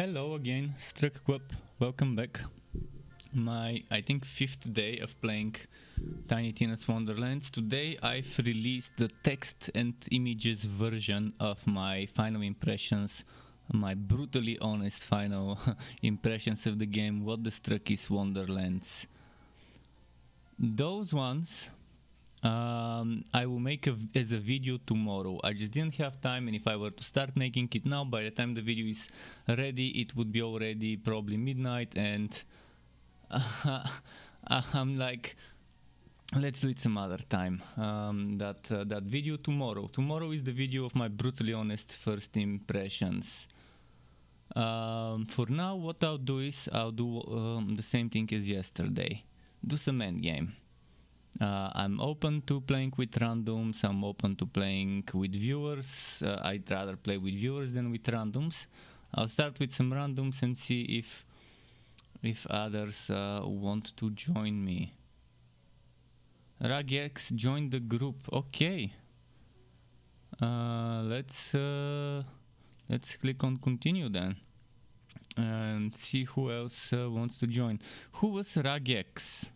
Hello again, Struck. Welcome back. My, I think, 5th day of playing Tiny Tina's Wonderlands. Today I've released the text and images version of my final impressions, my brutally honest final impressions of the game, What the Struck is Wonderlands. Those ones I will make as a video tomorrow. I just didn't have time, and if I were to start making it now, by the time the video is ready, it would be already probably midnight, and I'm like, let's do it some other time. That video tomorrow. Tomorrow is the video of my brutally honest first impressions. For now, what I'll do is I'll do the same thing as yesterday. Do some endgame. I'm open to playing with randoms, I'm open to playing with viewers. I'd rather play with viewers than with randoms. I'll start with some randoms and see if others want to join me. Ragex joined the group. Okay. Let's click on continue then and see who else wants to join. Who was Ragex?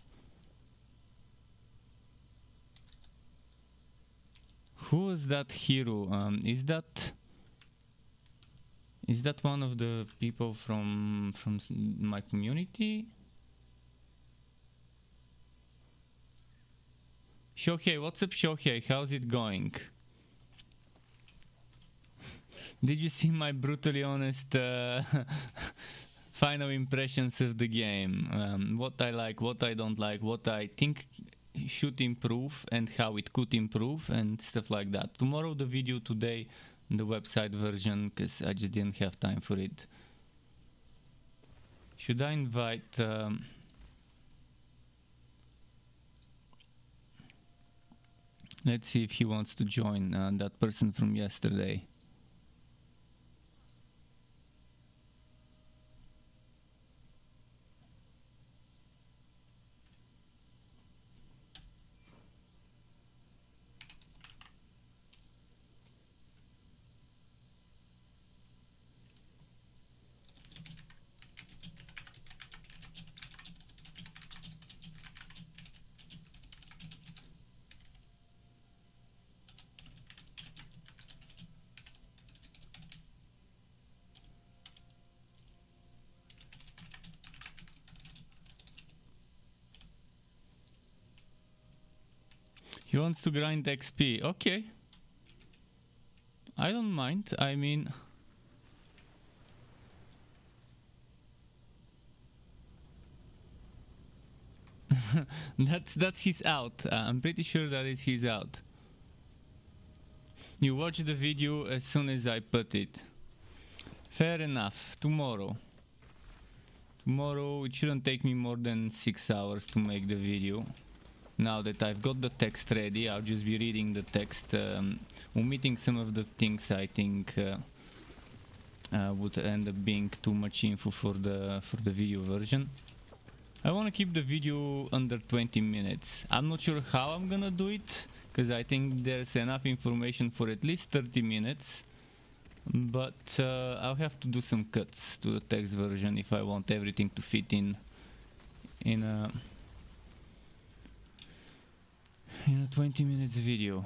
Who is that hero? Is that one of the people from my community? Shohei, what's up, Shohei? How's it going? Did you see my brutally honest final impressions of the game? What I like, what I don't like, what I think should improve and how it could improve and stuff like that. Tomorrow the video, today the website version, because I just didn't have time for it. Should I invite let's see if he wants to join, that person from yesterday. He wants to grind XP. Okay. I don't mind. I mean, that's his out. I'm pretty sure that is his out. You watch the video as soon as I put it. Fair enough. Tomorrow. Tomorrow it shouldn't take me more than 6 hours to make the video. Now that I've got the text ready, I'll just be reading the text, omitting some of the things I think would end up being too much info for the video version. I want to keep the video under 20 minutes. I'm not sure how I'm gonna do it, because I think there's enough information for at least 30 minutes. But I'll have to do some cuts to the text version if I want everything to fit in a 20 minutes video.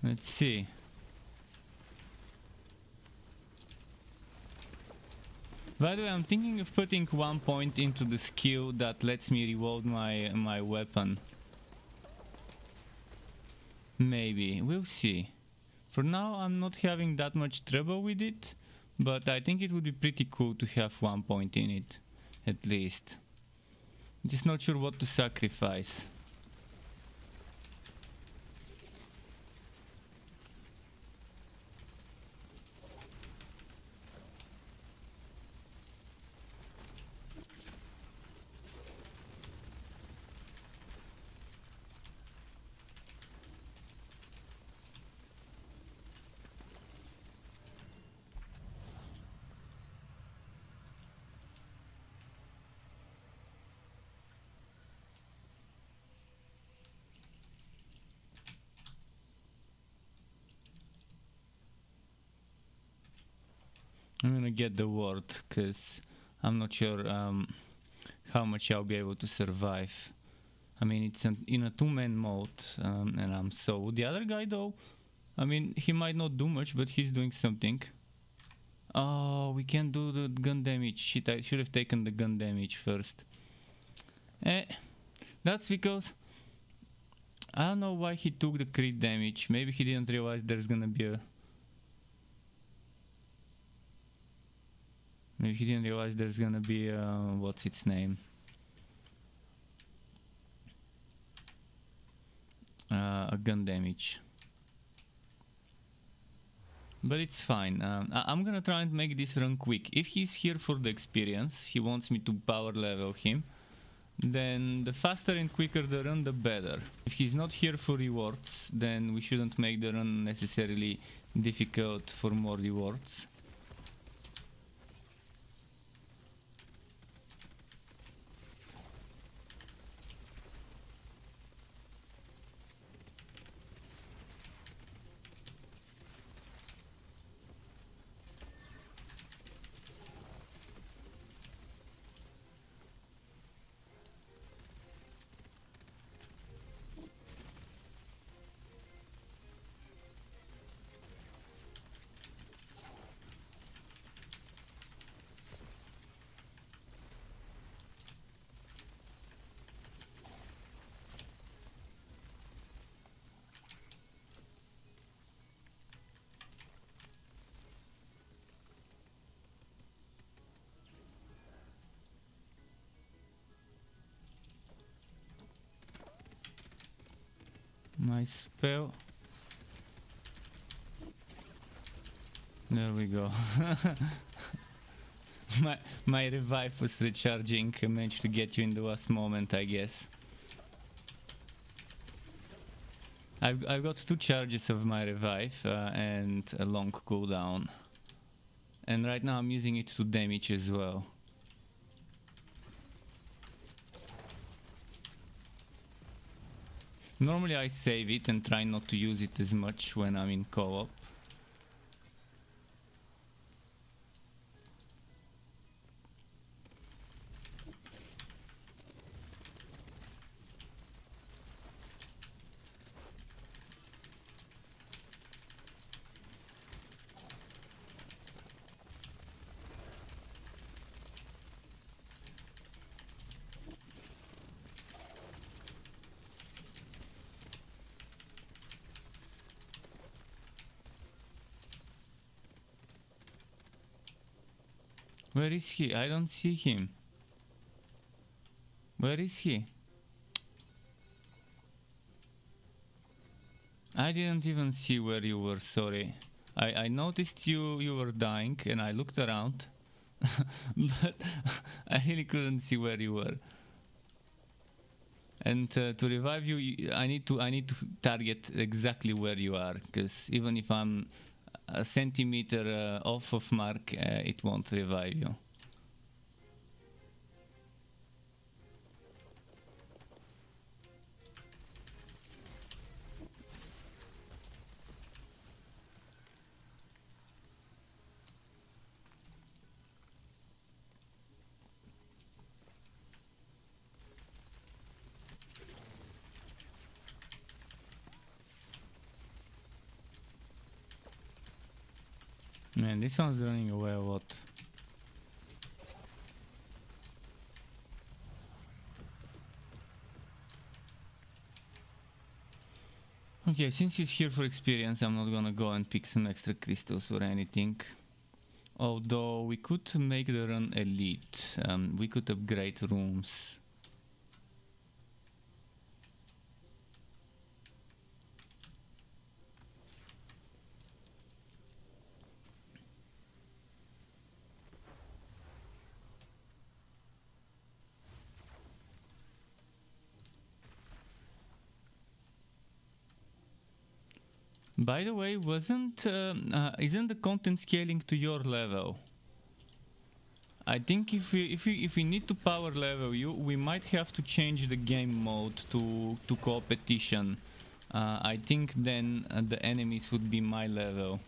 Let's see. By the way, I'm thinking of putting 1 point into the skill that lets me reload my weapon. Maybe. We'll see. For now, I'm not having that much trouble with it, but I think it would be pretty cool to have 1 point in it, at least. Just not sure what to sacrifice. I'm gonna get the ward, because I'm not sure how much I'll be able to survive. I mean, it's in a two-man mode, and I'm so... The other guy, though, I mean, he might not do much, but he's doing something. Oh, we can't do the gun damage. Shit, I should have taken the gun damage first. That's because... I don't know why he took the crit damage. Maybe he didn't realize there's gonna be a... Maybe he didn't realize there's gonna be a... What's its name? A gun damage. But it's fine. I'm gonna try and make this run quick. If he's here for the experience, he wants me to power level him, then the faster and quicker the run, the better. If he's not here for rewards, then we shouldn't make the run necessarily difficult for more rewards. My spell. There we go. my revive was recharging. I managed to get you in the last moment, I guess. I've got 2 charges of my revive and a long cooldown. And right now I'm using it to damage as well. Normally I save it and try not to use it as much when I'm in co-op. Where is he? I don't see him. Where is he? I didn't even see where you were, sorry. I noticed you were dying and I looked around. But I really couldn't see where you were. And to revive you, I need to target exactly where you are, because even if I'm a centimeter off of mark, it won't revive you. Man, this one's running away a lot. Okay, since he's here for experience, I'm not gonna go and pick some extra crystals or anything. Although we could make the run elite. We could upgrade rooms. By the way, isn't the content scaling to your level? I think if we need to power level you, we might have to change the game mode to competition. I think then the enemies would be my level.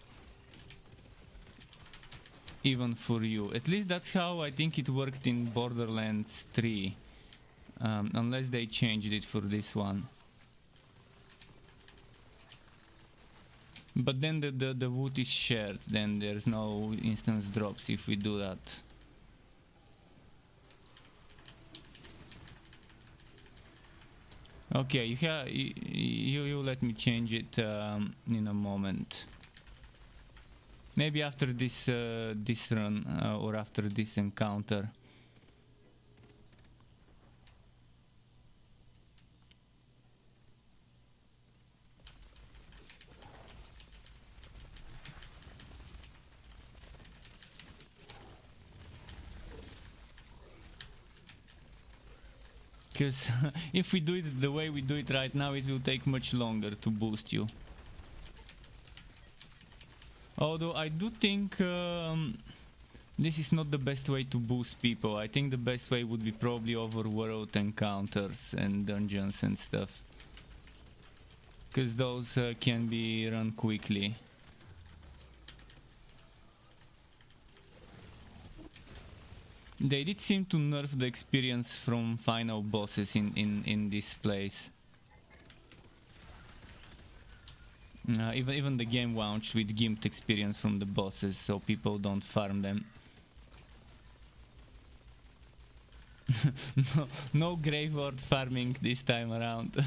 even for you. At least that's how I think it worked in Borderlands 3. Unless they changed it for this one. But then the wood is shared, then there's no instance drops if we do that. Okay, you let me change it in a moment. Maybe after this this run or after this encounter. Because if we do it the way we do it right now, it will take much longer to boost you. Although I do think this is not the best way to boost people. I think the best way would be probably overworld encounters and dungeons and stuff. Because those can be run quickly. They did seem to nerf the experience from final bosses in this place. Even the game launched with gimped experience from the bosses, so people don't farm them. No graveyard farming this time around.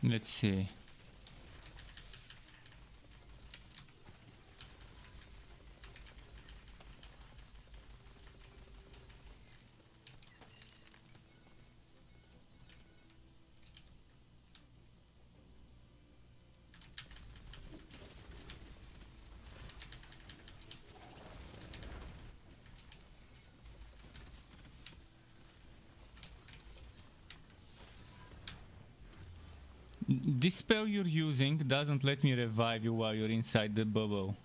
Let's see. This spell you're using doesn't let me revive you while you're inside the bubble.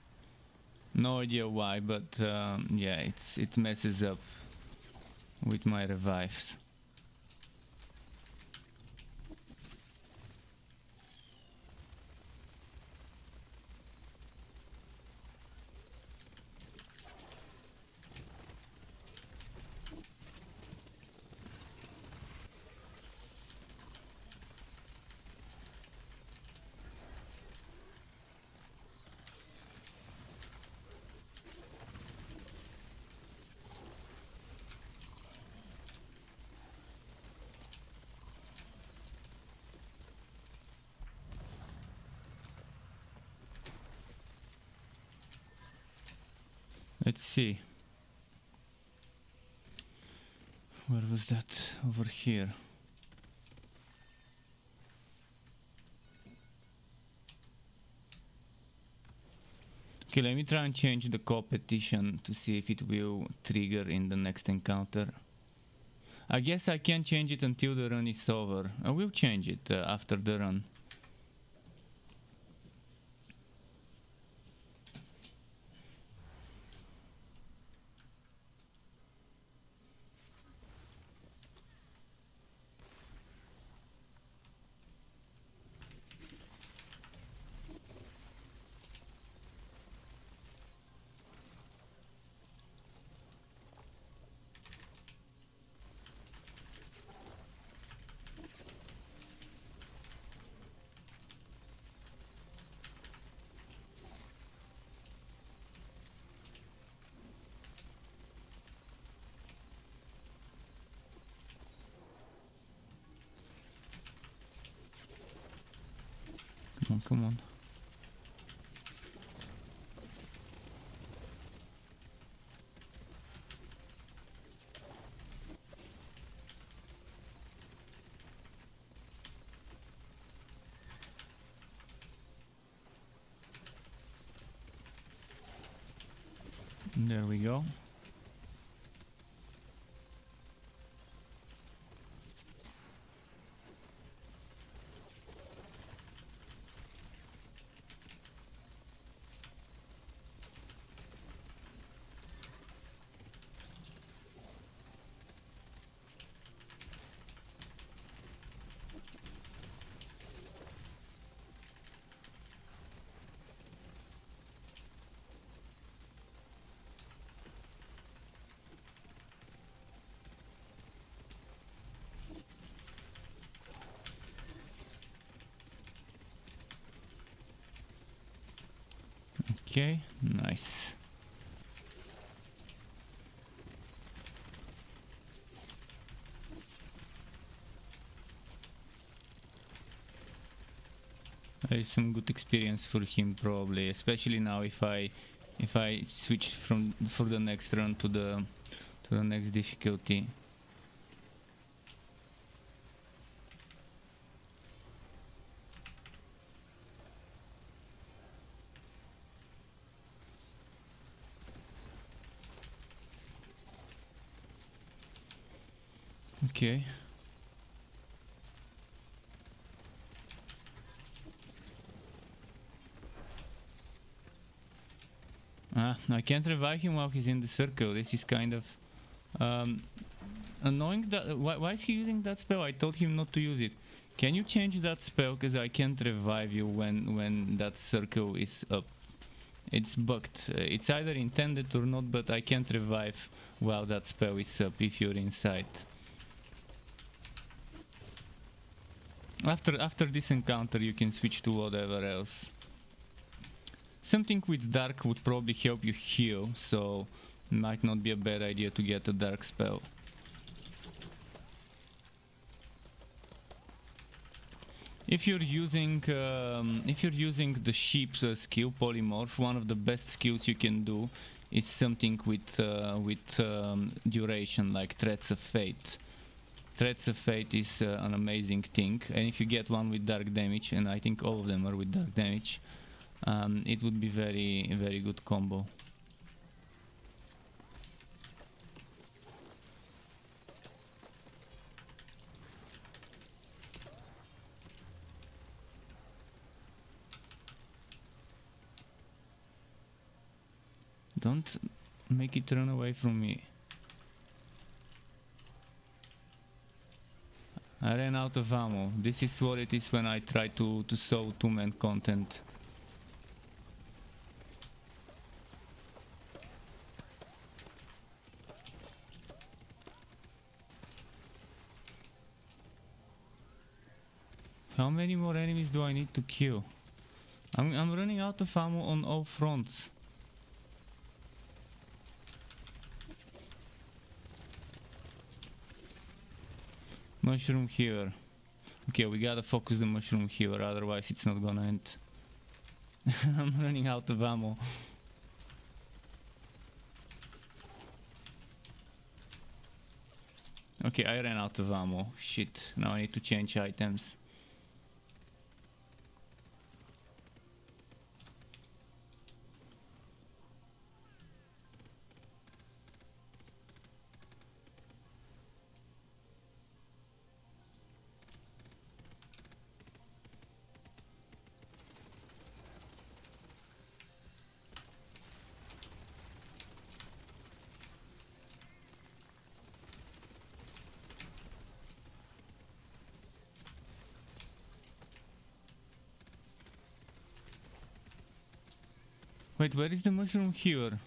No idea why, but yeah, it messes up with my revives. Let's see. Where was that? Over here. Okay, let me try and change the competition to see if it will trigger in the next encounter. I guess I can't change it until the run is over. I will change it after the run. come on. There we go. Okay, nice. Some good experience for him probably, especially now if I switch for the next run to the next difficulty. Okay. I can't revive him while he's in the circle. This is kind of annoying. That why is he using that spell? I told him not to use it. Can you change that spell? Because I can't revive you when that circle is up. It's bugged. It's either intended or not, but I can't revive while that spell is up if you're inside. After this encounter you can switch to whatever else. Something with dark would probably help you heal, so might not be a bad idea to get a dark spell. If you're using the sheep skill polymorph, one of the best skills you can do is something with duration, like Threads of Fate. Threads of Fate is an amazing thing, and if you get one with dark damage, and I think all of them are with dark damage, it would be very good combo. Don't make it run away from me. I ran out of ammo. This is what it is when I try to solve two-man content. How many more enemies do I need to kill? I'm running out of ammo on all fronts. Mushroom here. Okay, we gotta focus the mushroom here, otherwise it's not gonna end. I'm running out of ammo. Okay, I ran out of ammo. Shit, now I need to change items. Wait, where is the mushroom here?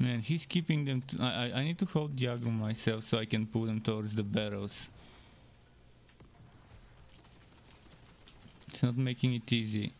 Man, he's keeping them. I need to hold Diago myself so I can pull them towards the barrels. It's not making it easy.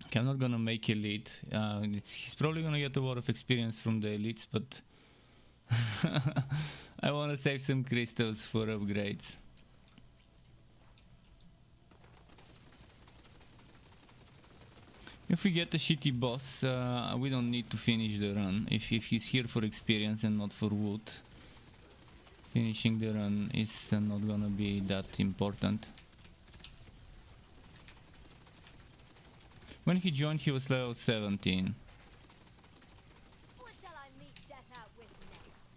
Okay, I'm not gonna make elite. He's probably gonna get a lot of experience from the elites, but I wanna save some crystals for upgrades. If we get a shitty boss, we don't need to finish the run. If he's here for experience and not for wood, finishing the run is not gonna be that important. When he joined, he was level 17. What shall I meet death out with next?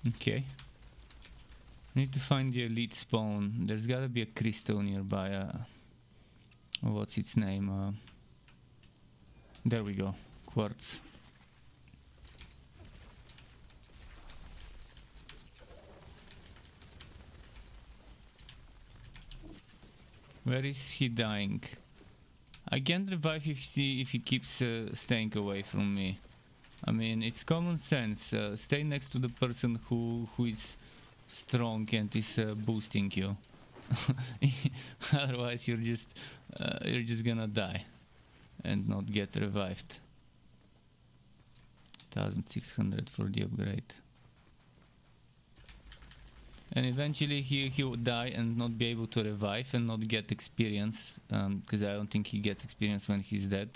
Okay. Need to find the elite spawn. There's gotta be a crystal nearby. What's its name? There we go. Quartz. Where is he dying? I can't revive if he keeps staying away from me. I mean, it's common sense. Stay next to the person who is strong and is boosting you. Otherwise, you're just gonna die and not get revived. 1600 for the upgrade. And eventually he will die and not be able to revive and not get experience, because I don't think he gets experience when he's dead.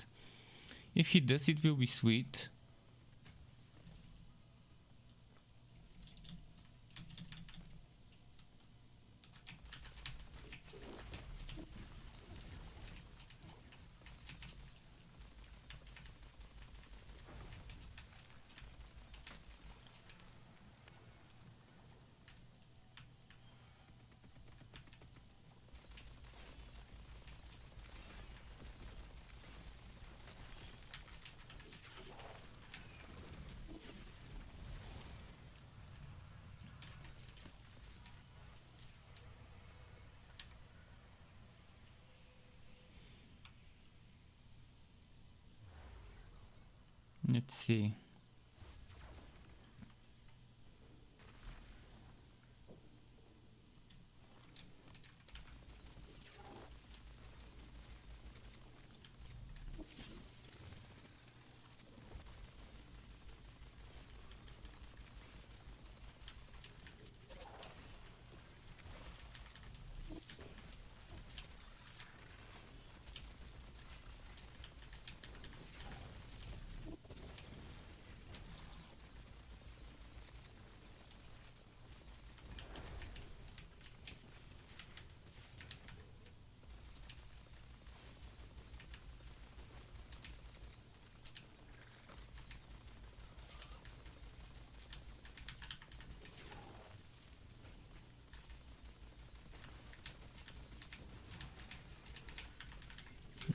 If he does, it will be sweet. Let's see.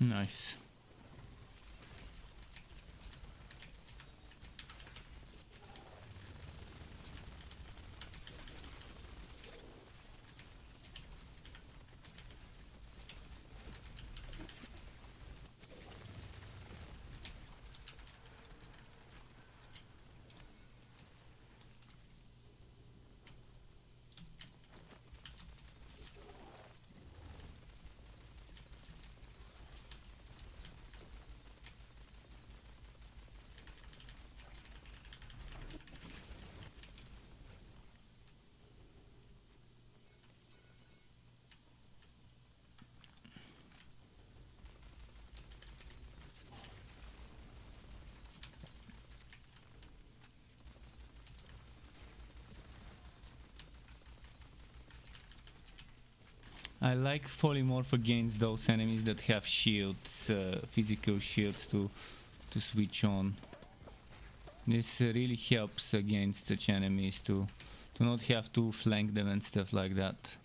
Nice. I like polymorph against those enemies that have shields, physical shields to switch on. This really helps against such enemies to not have to flank them and stuff like that.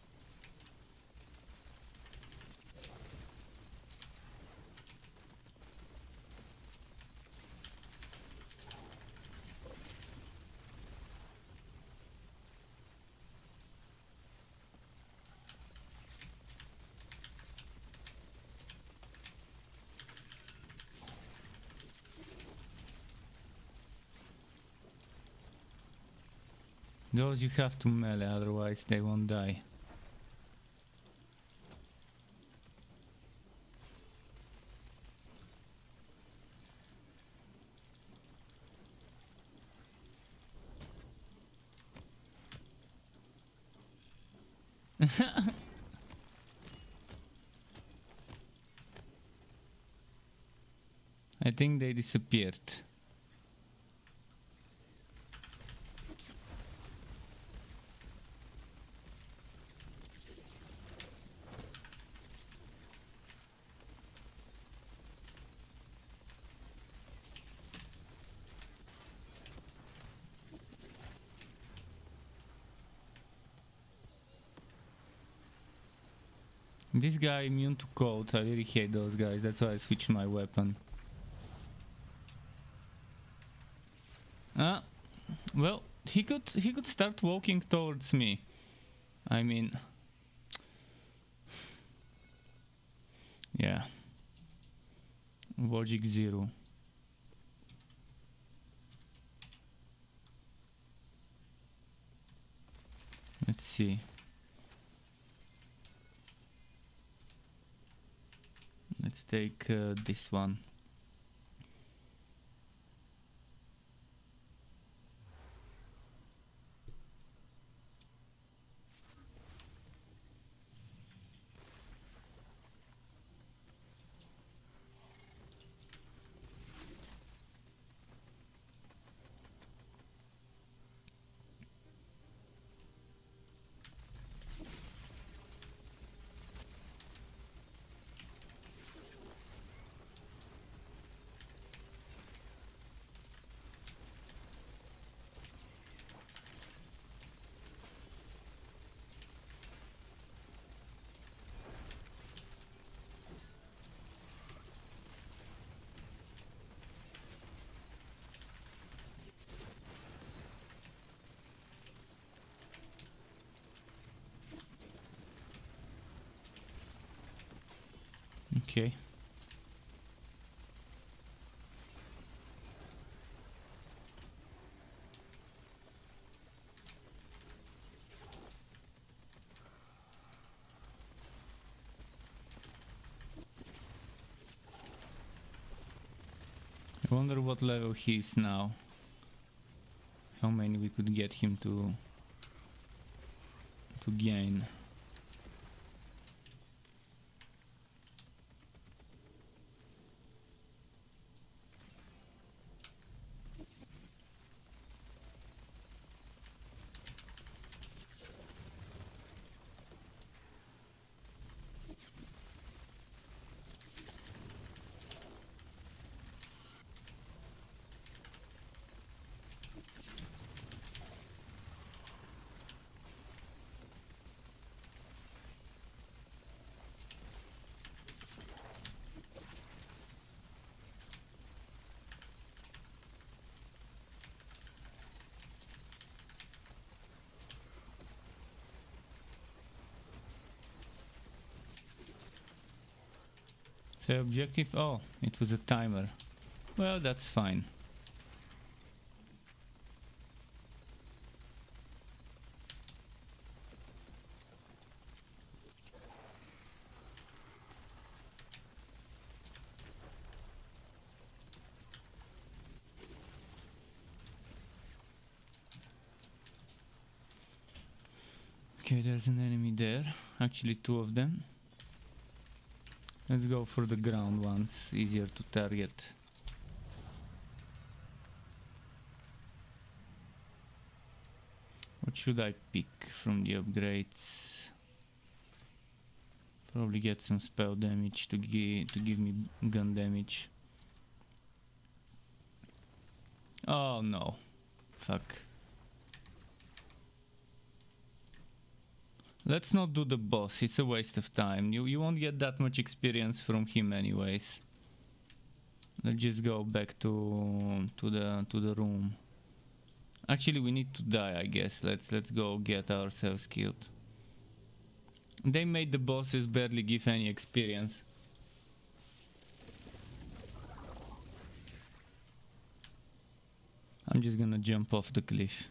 Those you have to melee, otherwise they won't die. I think they disappeared. This guy immune to cold. I really hate those guys. That's why I switched my weapon. Well, he could start walking towards me. I mean, yeah. Logic 0. Let's see. Let's take this one. Okay. I wonder what level he is now. How many we could get him to gain. So objective, oh, it was a timer. Well, that's fine. Okay, there's an enemy there. Actually, two of them. Let's go for the ground ones, easier to target. What should I pick from the upgrades? Probably get some spell damage to give me gun damage. Oh no. Fuck. Let's not do the boss, it's a waste of time. You won't get that much experience from him anyways. Let's just go back to the room. Actually, we need to die, I guess. Let's go get ourselves killed. They made the bosses barely give any experience. I'm just gonna jump off the cliff.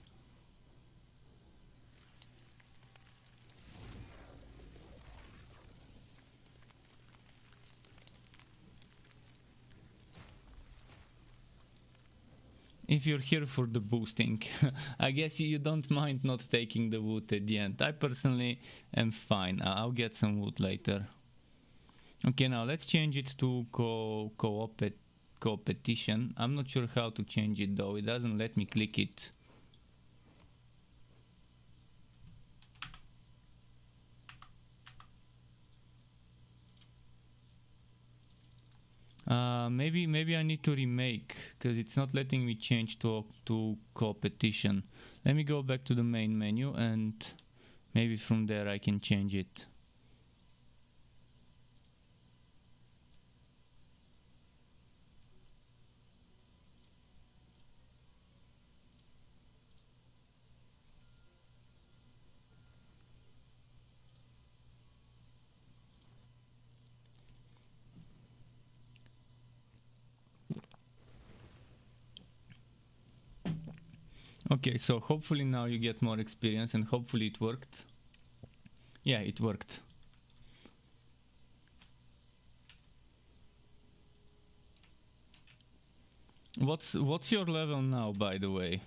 If you're here for the boosting, I guess you don't mind not taking the wood at the end. I personally am fine. I'll get some wood later. Okay, now let's change it to competition. I'm not sure how to change it though. It doesn't let me click it. Maybe I need to remake because it's not letting me change to competition. Let me go back to the main menu and maybe from there I can change it. Okay, so hopefully now you get more experience and hopefully it worked. Yeah, it worked. What's your level now, by the way?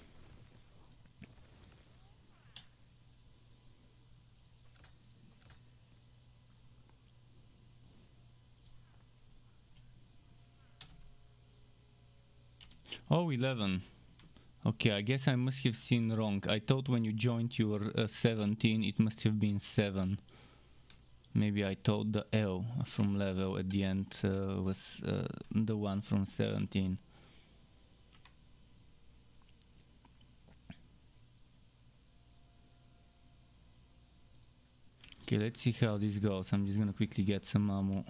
Oh, 11. Okay, I guess I must have seen wrong. I thought when you joined you were 17, it must have been 7. Maybe I thought the L from level at the end was the one from 17. Okay, let's see how this goes. I'm just gonna quickly get some ammo.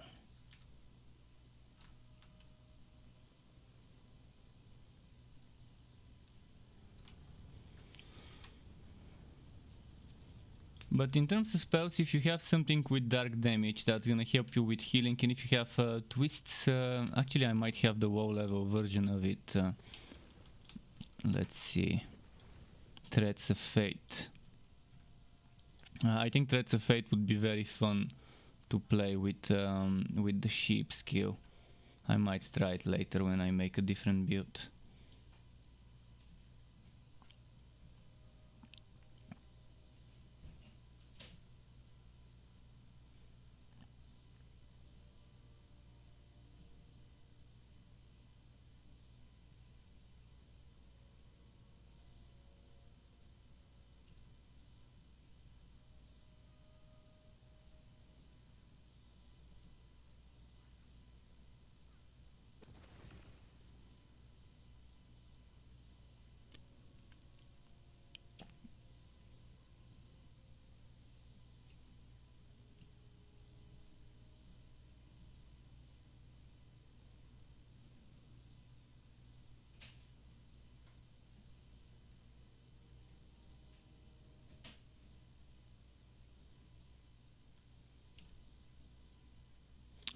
But in terms of spells, if you have something with dark damage, that's gonna help you with healing. And if you have twists, actually I might have the low level version of it. Let's see. Threads of Fate. I think Threads of Fate would be very fun to play with the sheep skill. I might try it later when I make a different build.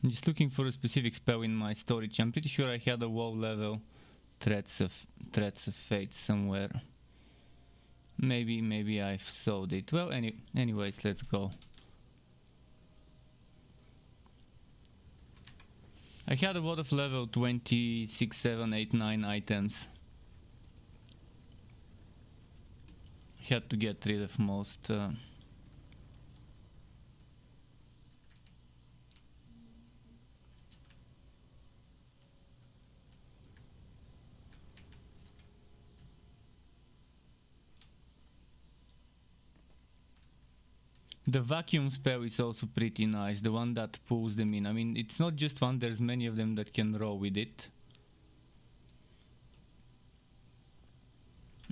I'm just looking for a specific spell in my storage. I'm pretty sure I had a WoW level Threats of Fate somewhere. Maybe I've sold it. Well, anyways, let's go. I had a lot of level 26, 7, 8, 9 items. Had to get rid of most. The vacuum spell is also pretty nice, the one that pulls them in. I mean, it's not just one, there's many of them that can roll with it.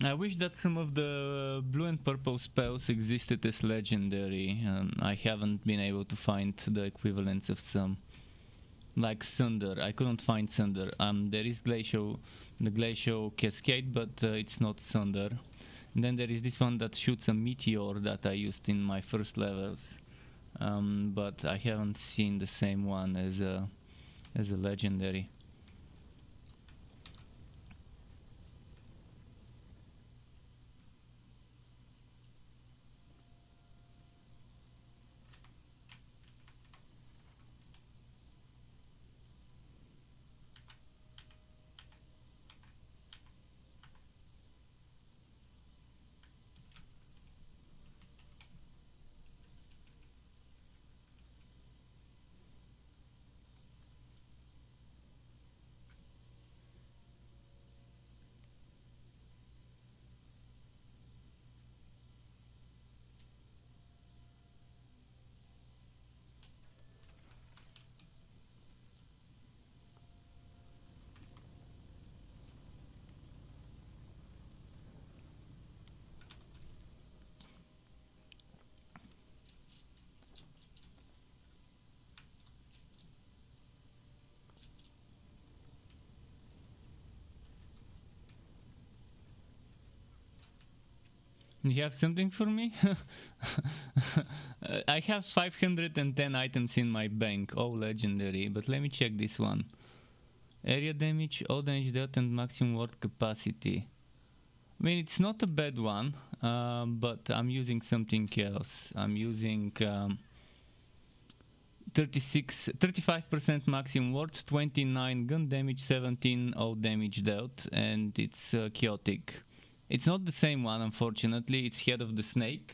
I wish that some of the blue and purple spells existed as legendary. I haven't been able to find the equivalents of some. Like Sunder, I couldn't find Sunder. There is the Glacial Cascade, but it's not Sunder. And then there is this one that shoots a meteor that I used in my first levels, but I haven't seen the same one as a legendary. You have something for me? I have 510 items in my bank, all legendary, but let me check this one. Area damage, all damage dealt and maximum ward capacity. I mean, it's not a bad one, but I'm using something else. I'm using 35% maximum ward, 29 gun damage, 17 all damage dealt, and it's chaotic. It's not the same one, unfortunately. It's Head of the Snake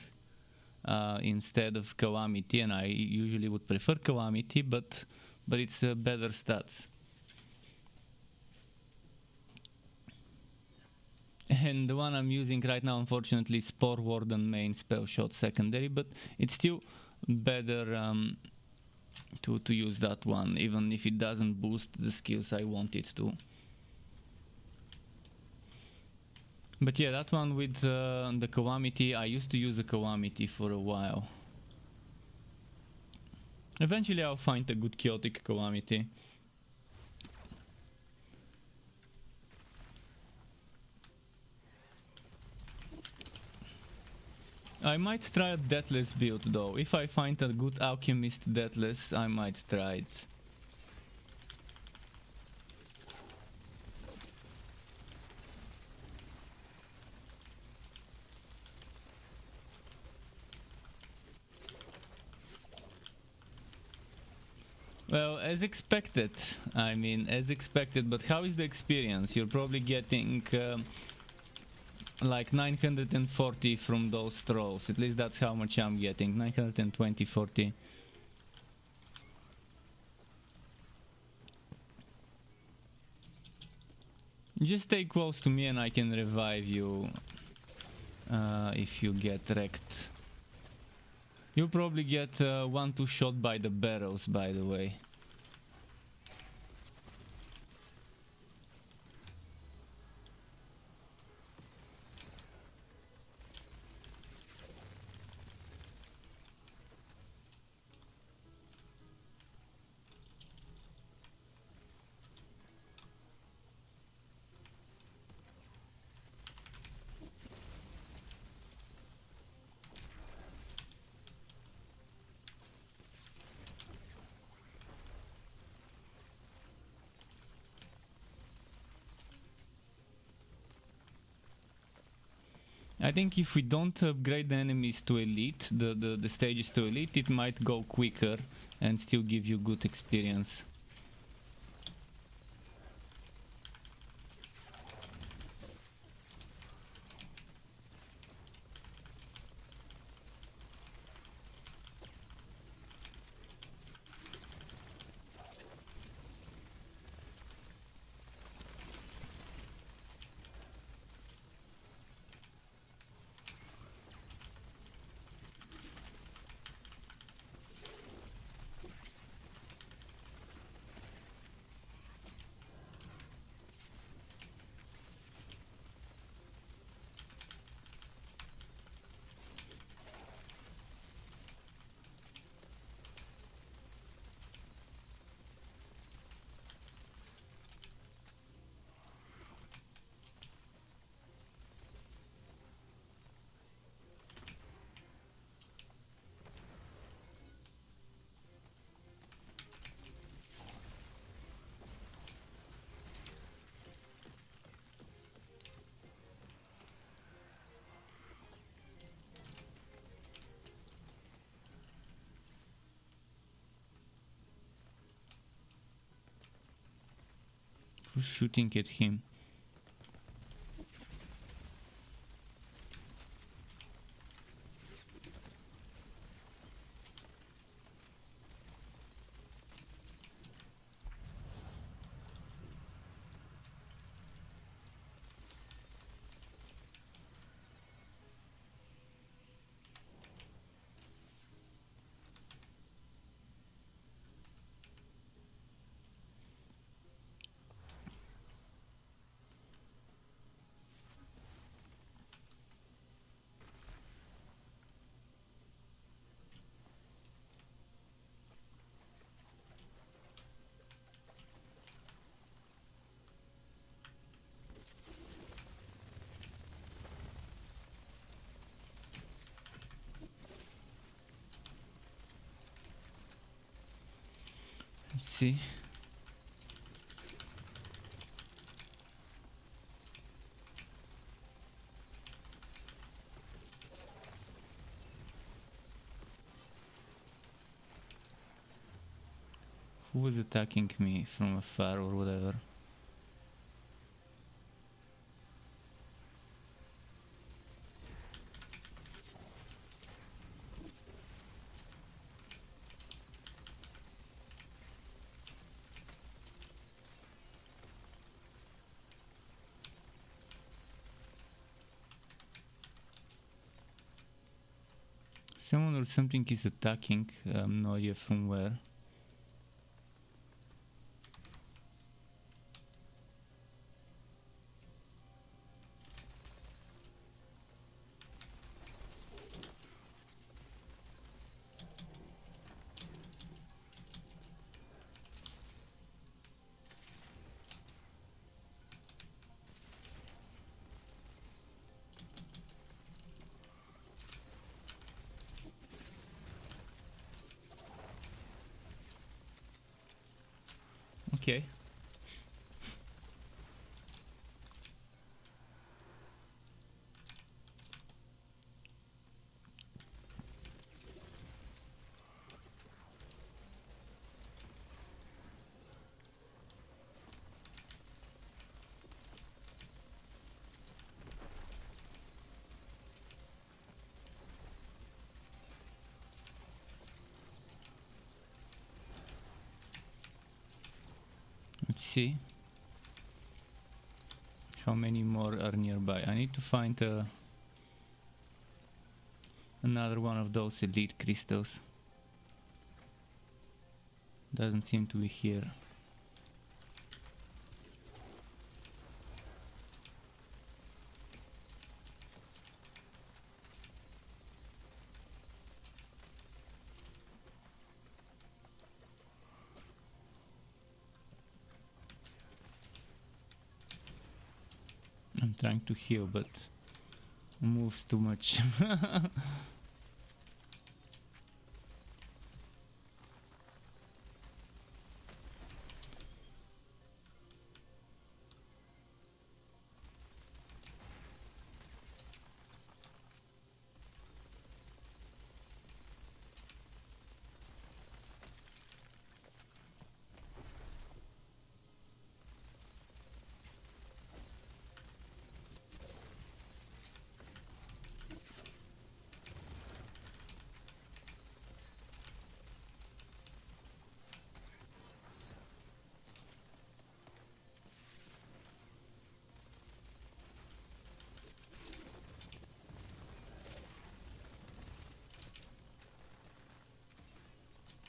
instead of Calamity, and I usually would prefer Calamity, but it's better stats. And the one I'm using right now, unfortunately, is Spore Warden main spell shot secondary, but it's still better to use that one, even if it doesn't boost the skills I want it to. But yeah, that one with the Calamity, I used to use a Calamity for a while. Eventually I'll find a good chaotic Calamity. I might try a Deathless build though. If I find a good Alchemist Deathless, I might try it. Well, as expected. I mean, as expected, but how is the experience? You're probably getting like 940 from those trolls. At least that's how much I'm getting. 920, 40. Just stay close to me and I can revive you if you get wrecked. You'll probably get 1-2 shot by the barrels, by the way. I think if we don't upgrade the enemies to elite, the stages to elite, it might go quicker and still give you good experience. Who's shooting at him? Let's see. Who was attacking me from afar or whatever? Someone or something is attacking, no idea from where. Okay. Let's see how many more are nearby. I need to find another one of those elite crystals. Doesn't seem to be here. I'm trying to heal, but it moves too much.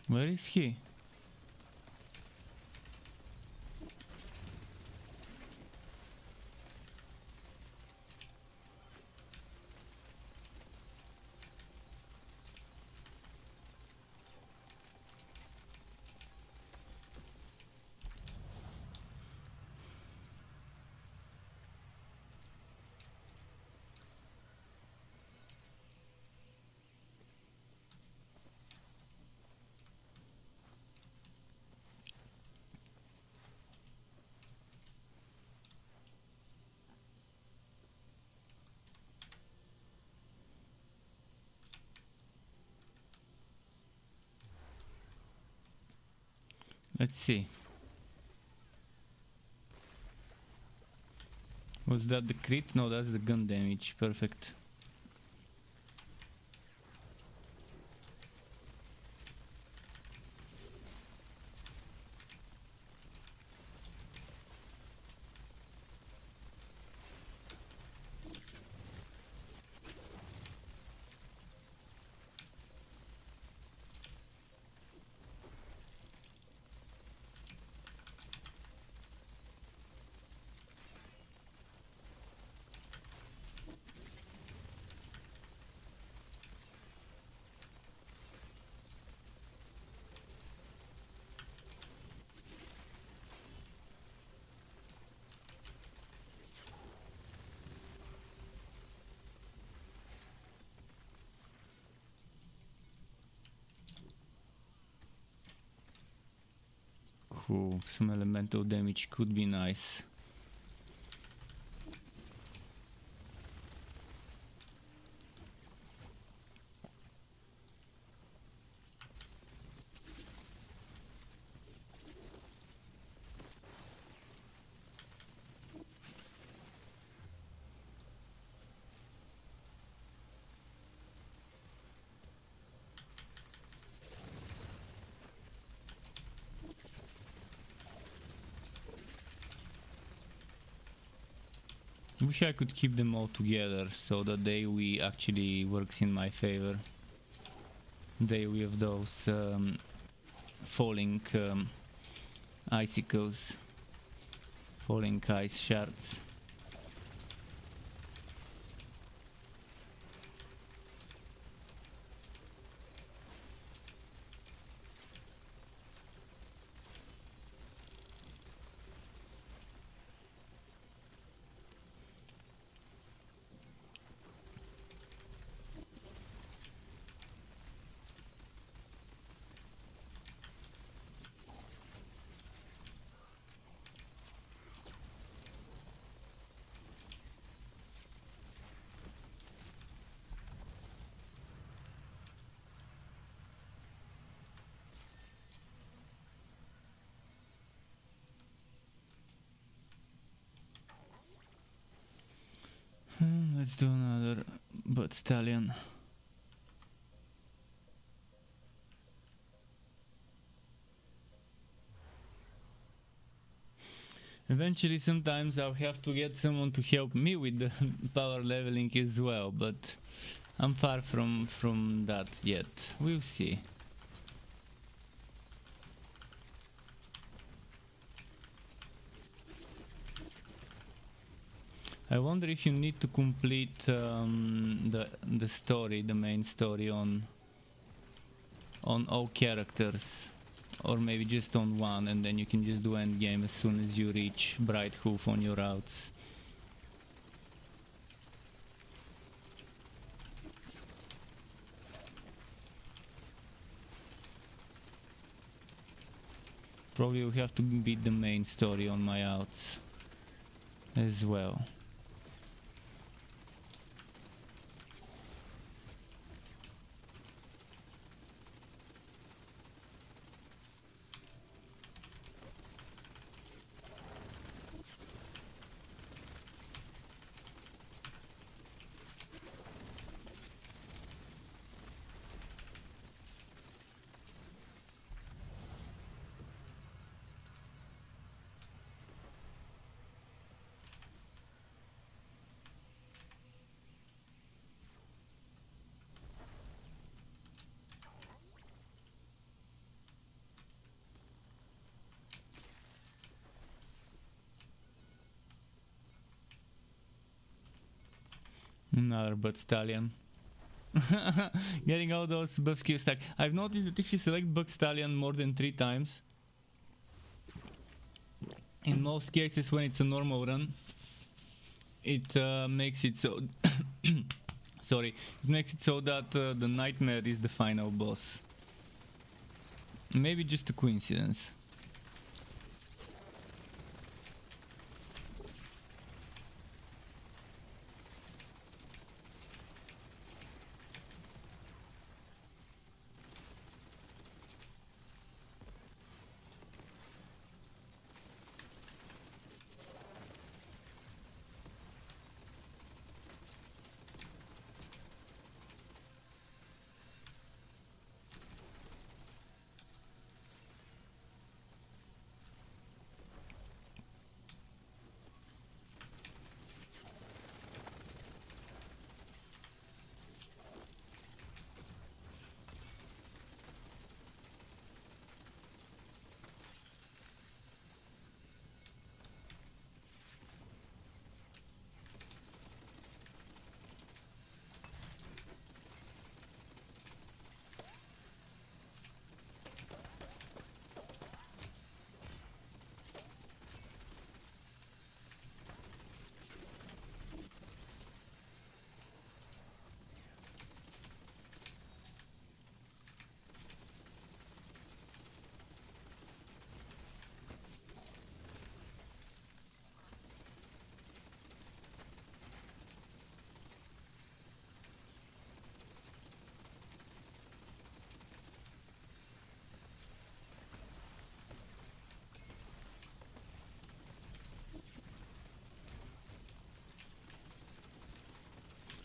Where is he? Let's see. Was that the crit? No, that's the gun damage. Perfect. Cool. Some elemental damage could be nice. Wish I could keep them all together so that AoE actually works in my favor. The AoE of those falling icicles, falling ice shards. Let's do another butt stallion. Eventually, sometimes I'll have to get someone to help me with the power leveling as well, but I'm far from that yet. We'll see. I wonder if you need to complete the story, the main story on all characters, or maybe just on one, and then you can just do endgame as soon as you reach Bright Hoof on your routes. Probably will have to beat the main story on my outs as well. Another butt stallion. Getting all those buff skill stack. I've noticed that if you select buck stallion more than 3 times, in most cases when it's a normal run, it makes it so sorry, it makes it so that the nightmare is the final boss. Maybe just a coincidence.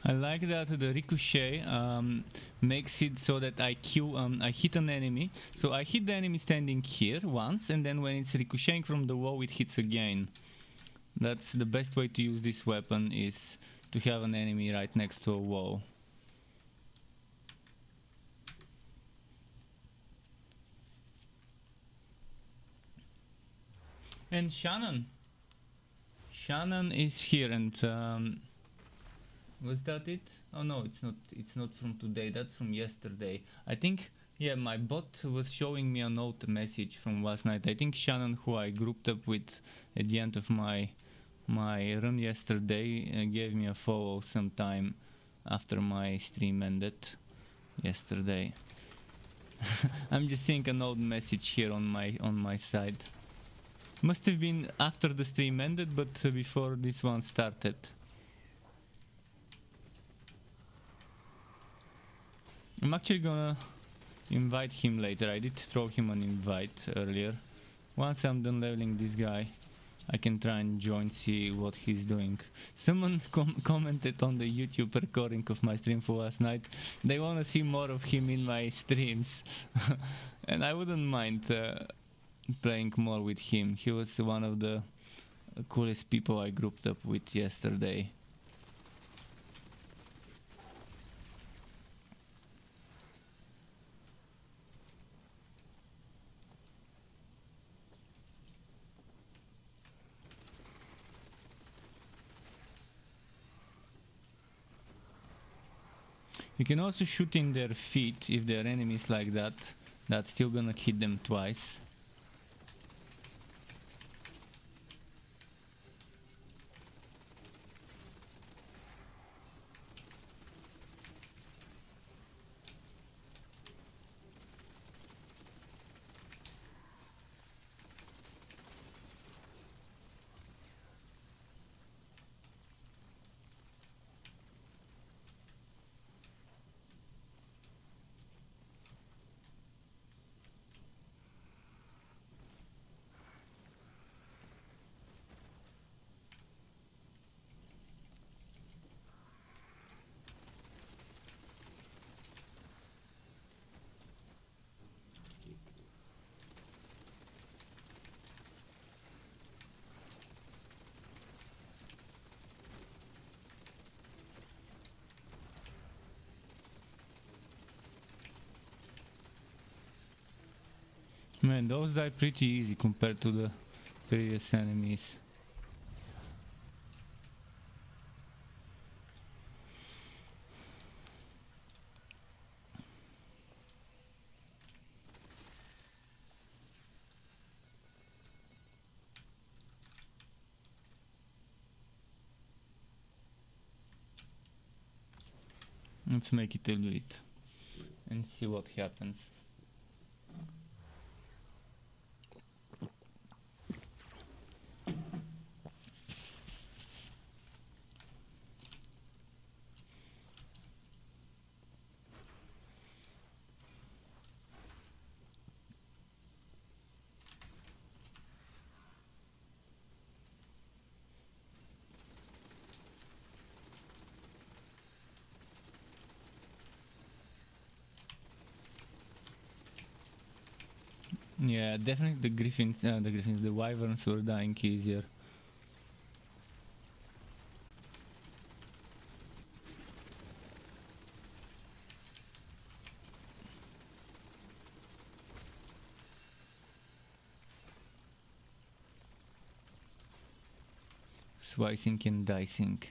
I like that the ricochet makes it so that I hit an enemy. So I hit the enemy standing here once, and then when it's ricocheting from the wall, it hits again. That's the best way to use this weapon, is to have an enemy right next to a wall. And Shannon is here, and was that it? Oh no, it's not. It's not from today. That's from yesterday. I think. Yeah, my bot was showing me a note, a message from last night. I think Shannon, who I grouped up with at the end of my run yesterday, gave me a follow sometime after my stream ended yesterday. I'm just seeing an old message here on my side. Must have been after the stream ended, but before this one started. I'm actually gonna invite him later. I did throw him an invite earlier. Once I'm done leveling this guy, I can try and join, see what he's doing. Someone commented on the YouTube recording of my stream for last night. They want to see more of him in my streams. And I wouldn't mind playing more with him. He was one of the coolest people I grouped up with yesterday. You can also shoot in their feet if they're enemies like that. That's still gonna hit them twice. Man, those die pretty easy compared to the previous enemies. Let's make it a little bit and see what happens. Yeah, definitely the wyverns were dying easier. Slicing and dicing.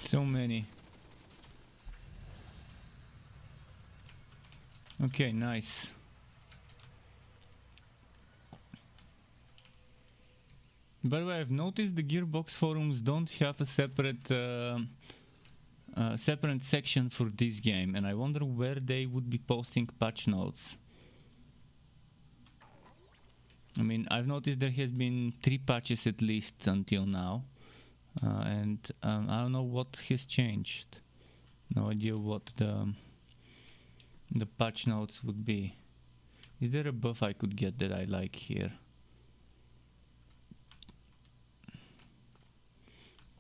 So many. Okay, nice. By the way, I've noticed the Gearbox forums don't have a separate section for this game, and I wonder where they would be posting patch notes. I mean, I've noticed there has been 3 patches at least until now, and I don't know what has changed. No idea what the patch notes would be. Is there a buff I could get that I like here?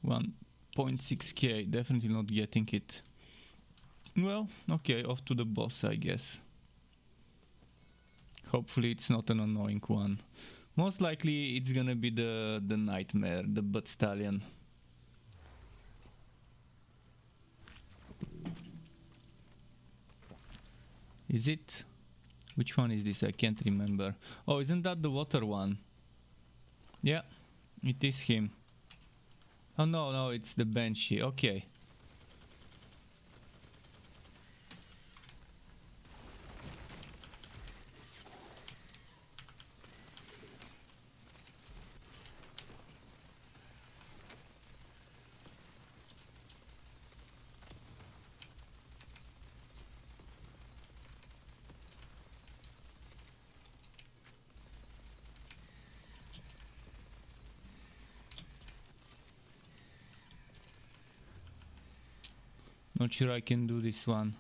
1.6k, definitely not getting it. Well, okay, off to the boss, I guess. Hopefully it's not an annoying one. Most likely it's gonna be the nightmare, the Battalion. Is it? Which one is this? I can't remember. Oh, isn't that the water one? Yeah, it is him. Oh no, it's the Banshee. Okay. Not sure I can do this one.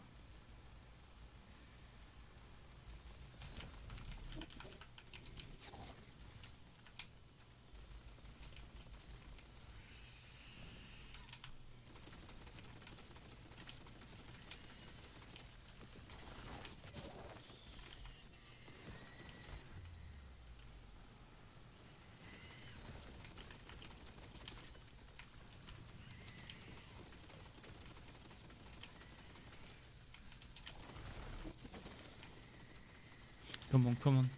Come on, come on.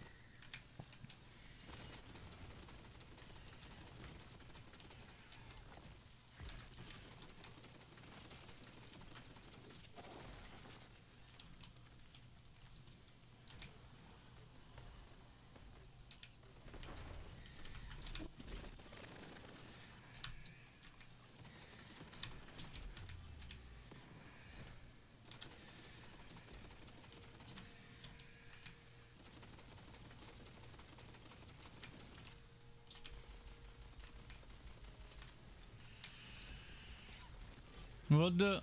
What the?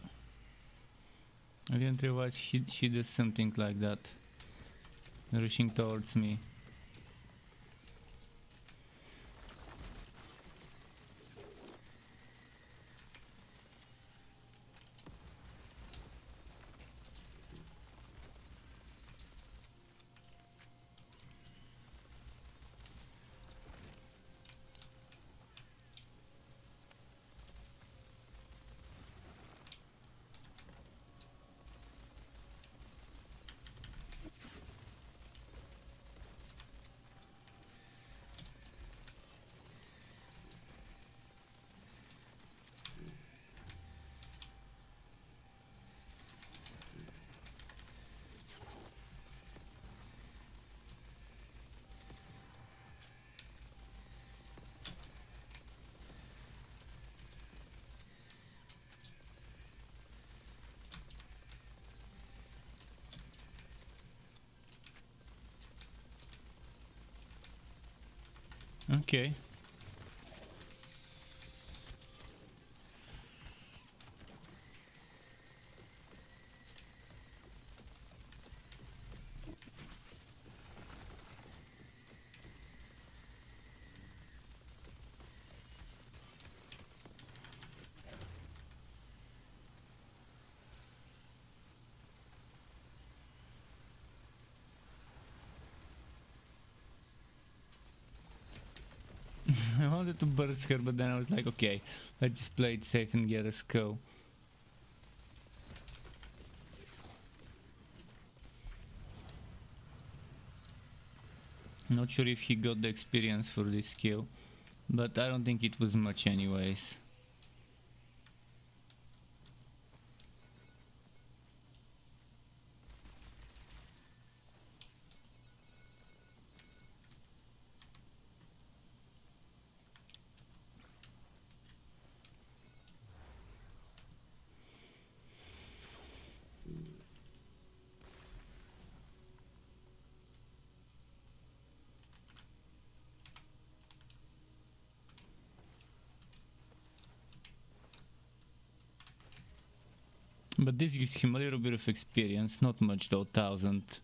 I didn't realize she does something like that. Rushing towards me. Okay. I wanted to burst her, but then I was like, okay, let's just play it safe and get a skull. Not sure if he got the experience for this kill, but I don't think it was much anyways. But this gives him a little bit of experience, not much though, 1000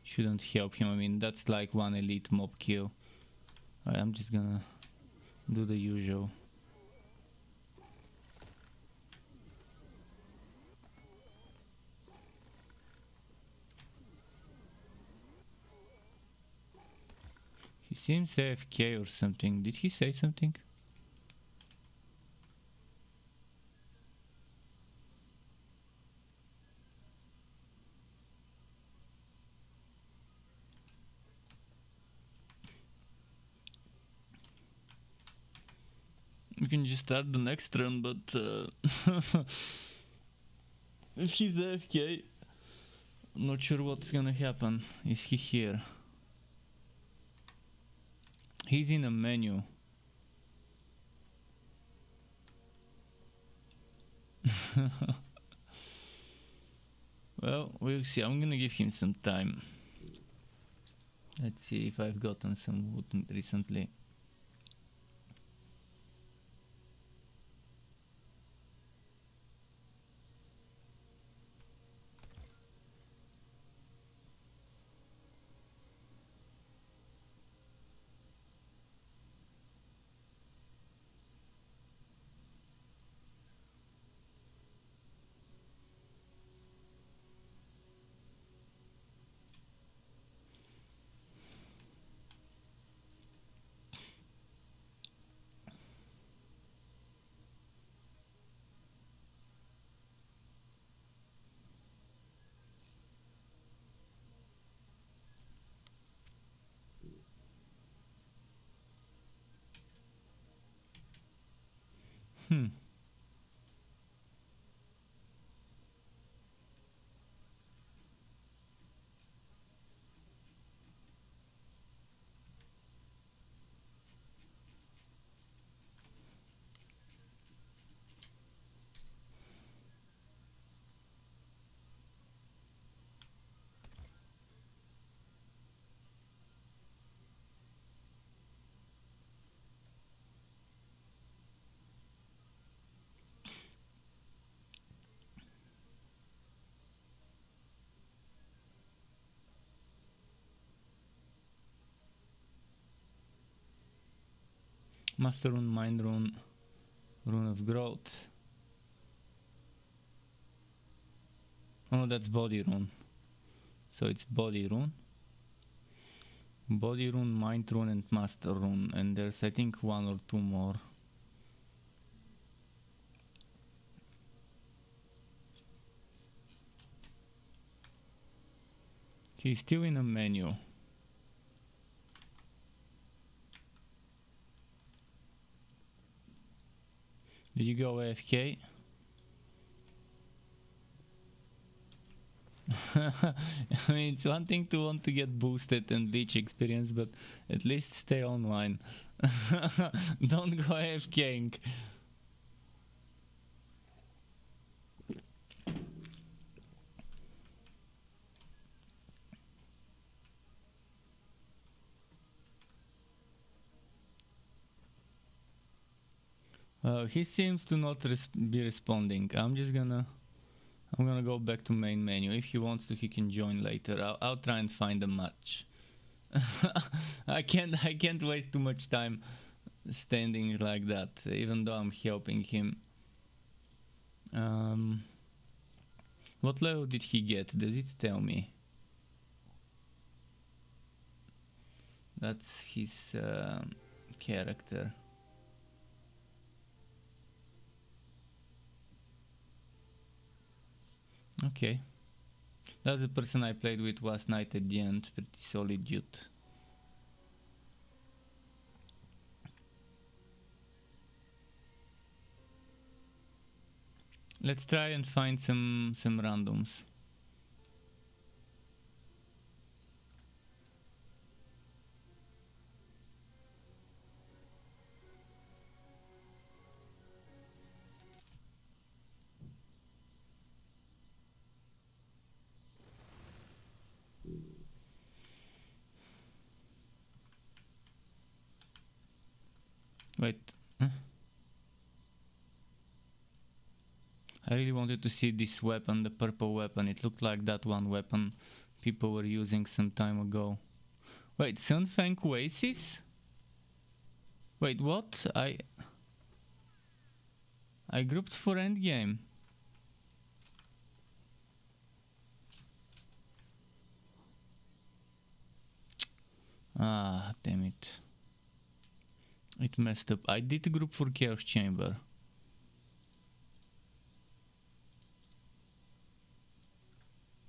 shouldn't help him. I mean, that's like one elite mob kill. Alright, I'm just gonna do the usual. He seems AFK or something. Did he say something? We can just start the next run, but if he's AFK, I'm not sure what's gonna happen. Is he here? He's in a menu. Well, we'll see. I'm gonna give him some time. Let's see if I've gotten some wood recently. Hmm. Master rune, mind rune, rune of growth. Oh, that's body rune. So it's body rune. Body rune, mind rune and master rune. And there's I think one or two more. He's still in a menu. Did you go AFK? I mean, it's one thing to want to get boosted and leech experience, but at least stay online. Don't go AFKing. He seems to not be responding. I'm gonna go back to main menu. If he wants to, he can join later. I'll try and find a match. I can't waste too much time standing like that, even though I'm helping him. What level did he get? Does it tell me? That's his character. Okay. That's the person I played with last night at the end. Pretty solid dude. Let's try and find some randoms. Wait. Huh? I really wanted to see this weapon, the purple weapon. It looked like that one weapon people were using some time ago. Wait, Sunfang Oasis? Wait, what? I grouped for endgame. Ah, damn it. It messed up. I did group for Chaos Chamber.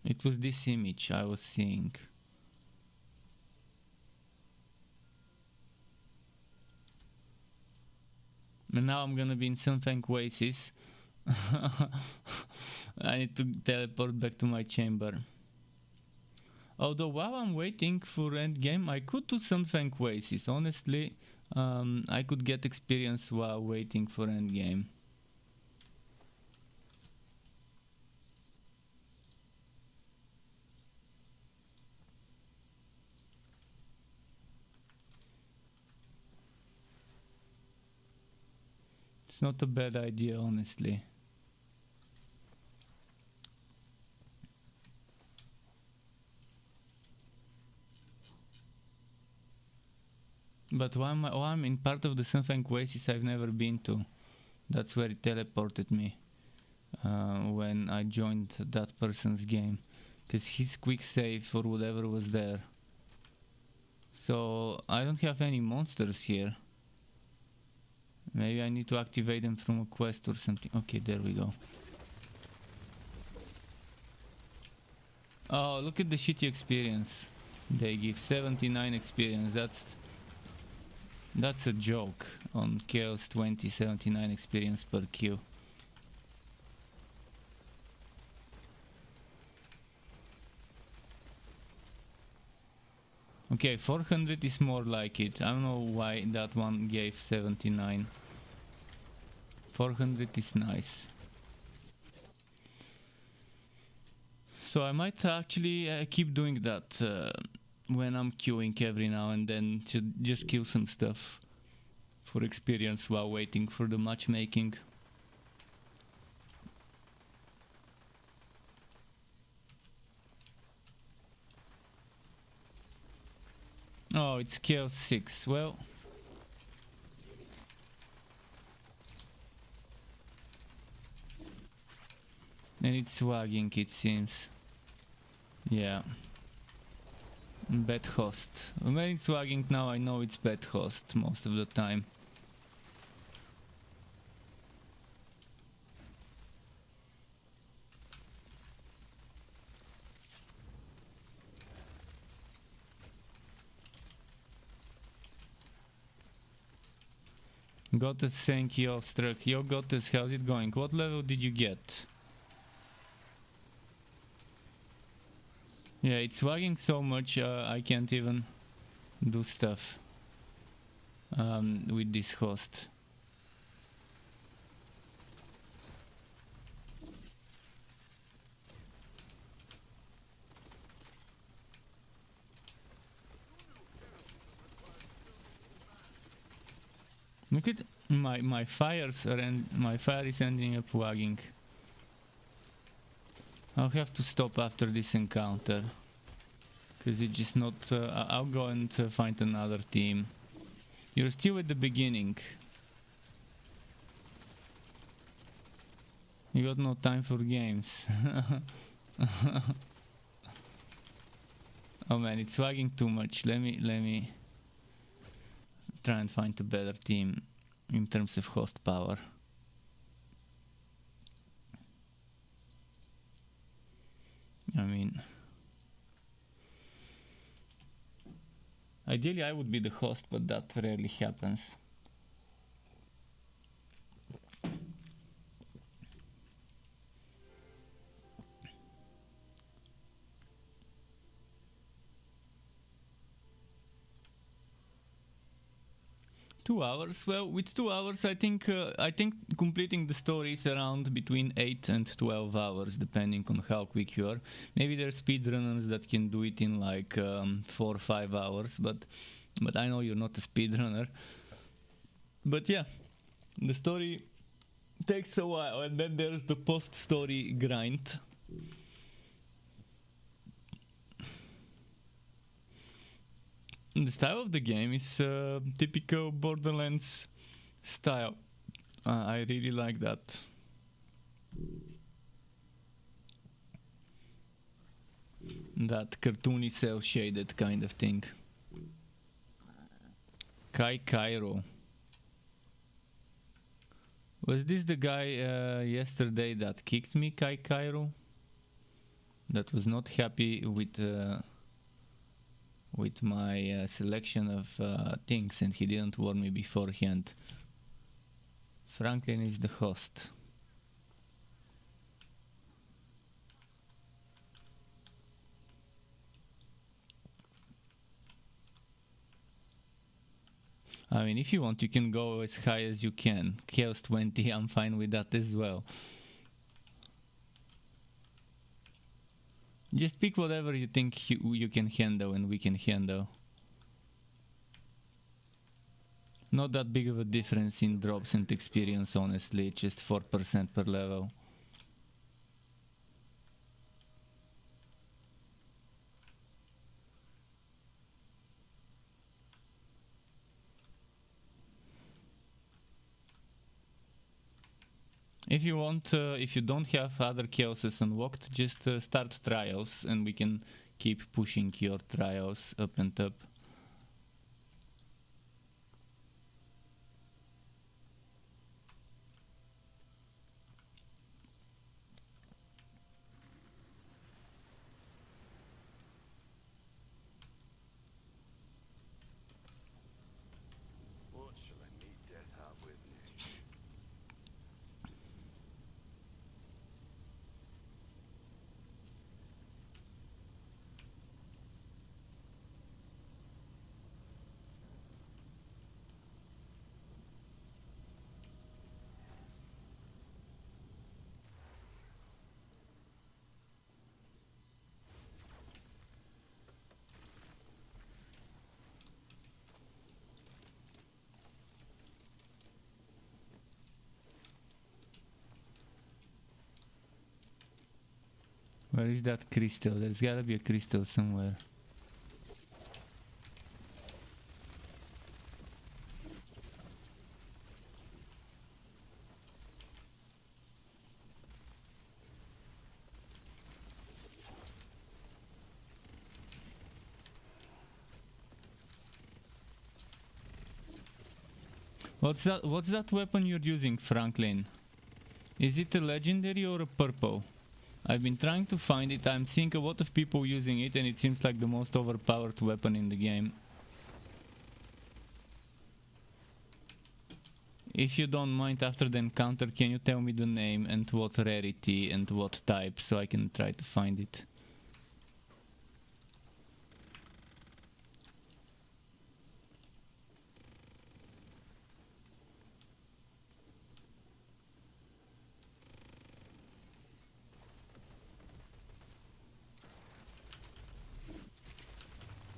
It was this image I was seeing. And now I'm gonna be in Sunfang Oasis. I need to teleport back to my chamber. Although while I'm waiting for endgame, I could do Sunfang Oasis. Honestly, I could get experience while waiting for endgame. It's not a bad idea, honestly. But why I'm in part of the Sunfang Oasis I've never been to. That's where it teleported me when I joined that person's game. Because his quick save or whatever was there. So I don't have any monsters here. Maybe I need to activate them from a quest or something. Okay, there we go. Oh, look at the shitty experience. They give 79 experience. That's a joke on Chaos 20, 79 experience per kill. Okay, 400 is more like it. I don't know why that one gave 79. 400 is nice. So I might actually keep doing that when I'm queuing every now and then to just kill some stuff for experience while waiting for the matchmaking. Oh, it's Chaos 6. Well, And it's wagging, it seems. Yeah. Bad host. When it's wagging now, I know it's bad host most of the time. Gottes, thank you, Struck. Yo, Gottes, how's it going? What level did you get? Yeah, it's wagging so much, I can't even do stuff with this host. Look at my fires my fire is ending up wagging. I'll have to stop after this encounter, because it's just not. I'll go and find another team. You're still at the beginning. You got no time for games. Oh man, it's lagging too much. Let me try and find a better team in terms of host power. I mean, ideally I would be the host, but that rarely happens. $2. Well, with 2 hours, I think completing the story is around between 8 and 12 hours, depending on how quick you are. Maybe there's speedrunners that can do it in like 4 or 5 hours, but I know you're not a speedrunner. But yeah, the story takes a while, and then there's the post-story grind. The style of the game is typical Borderlands style. I really like that. That cartoony cel-shaded kind of thing. Kai Cairo. Was this the guy yesterday that kicked me, Kai Cairo? That was not happy with my selection of things, and he didn't warn me beforehand. Franklin is the host. I mean, if you want, you can go as high as you can. Chaos 20, I'm fine with that as well. Just pick whatever you think you can handle and we can handle. Not that big of a difference in drops and experience, honestly, just 4% per level. If you want, if you don't have other chaoses unlocked, just start trials and we can keep pushing your trials up and up. What shall I meet death up with next? Where is that crystal? There's gotta be a crystal somewhere. What's that weapon you're using, Franklin? Is it a legendary or a purple? I've been trying to find it. I'm seeing a lot of people using it and it seems like the most overpowered weapon in the game. If you don't mind, after the encounter, can you tell me the name and what rarity and what type so I can try to find it?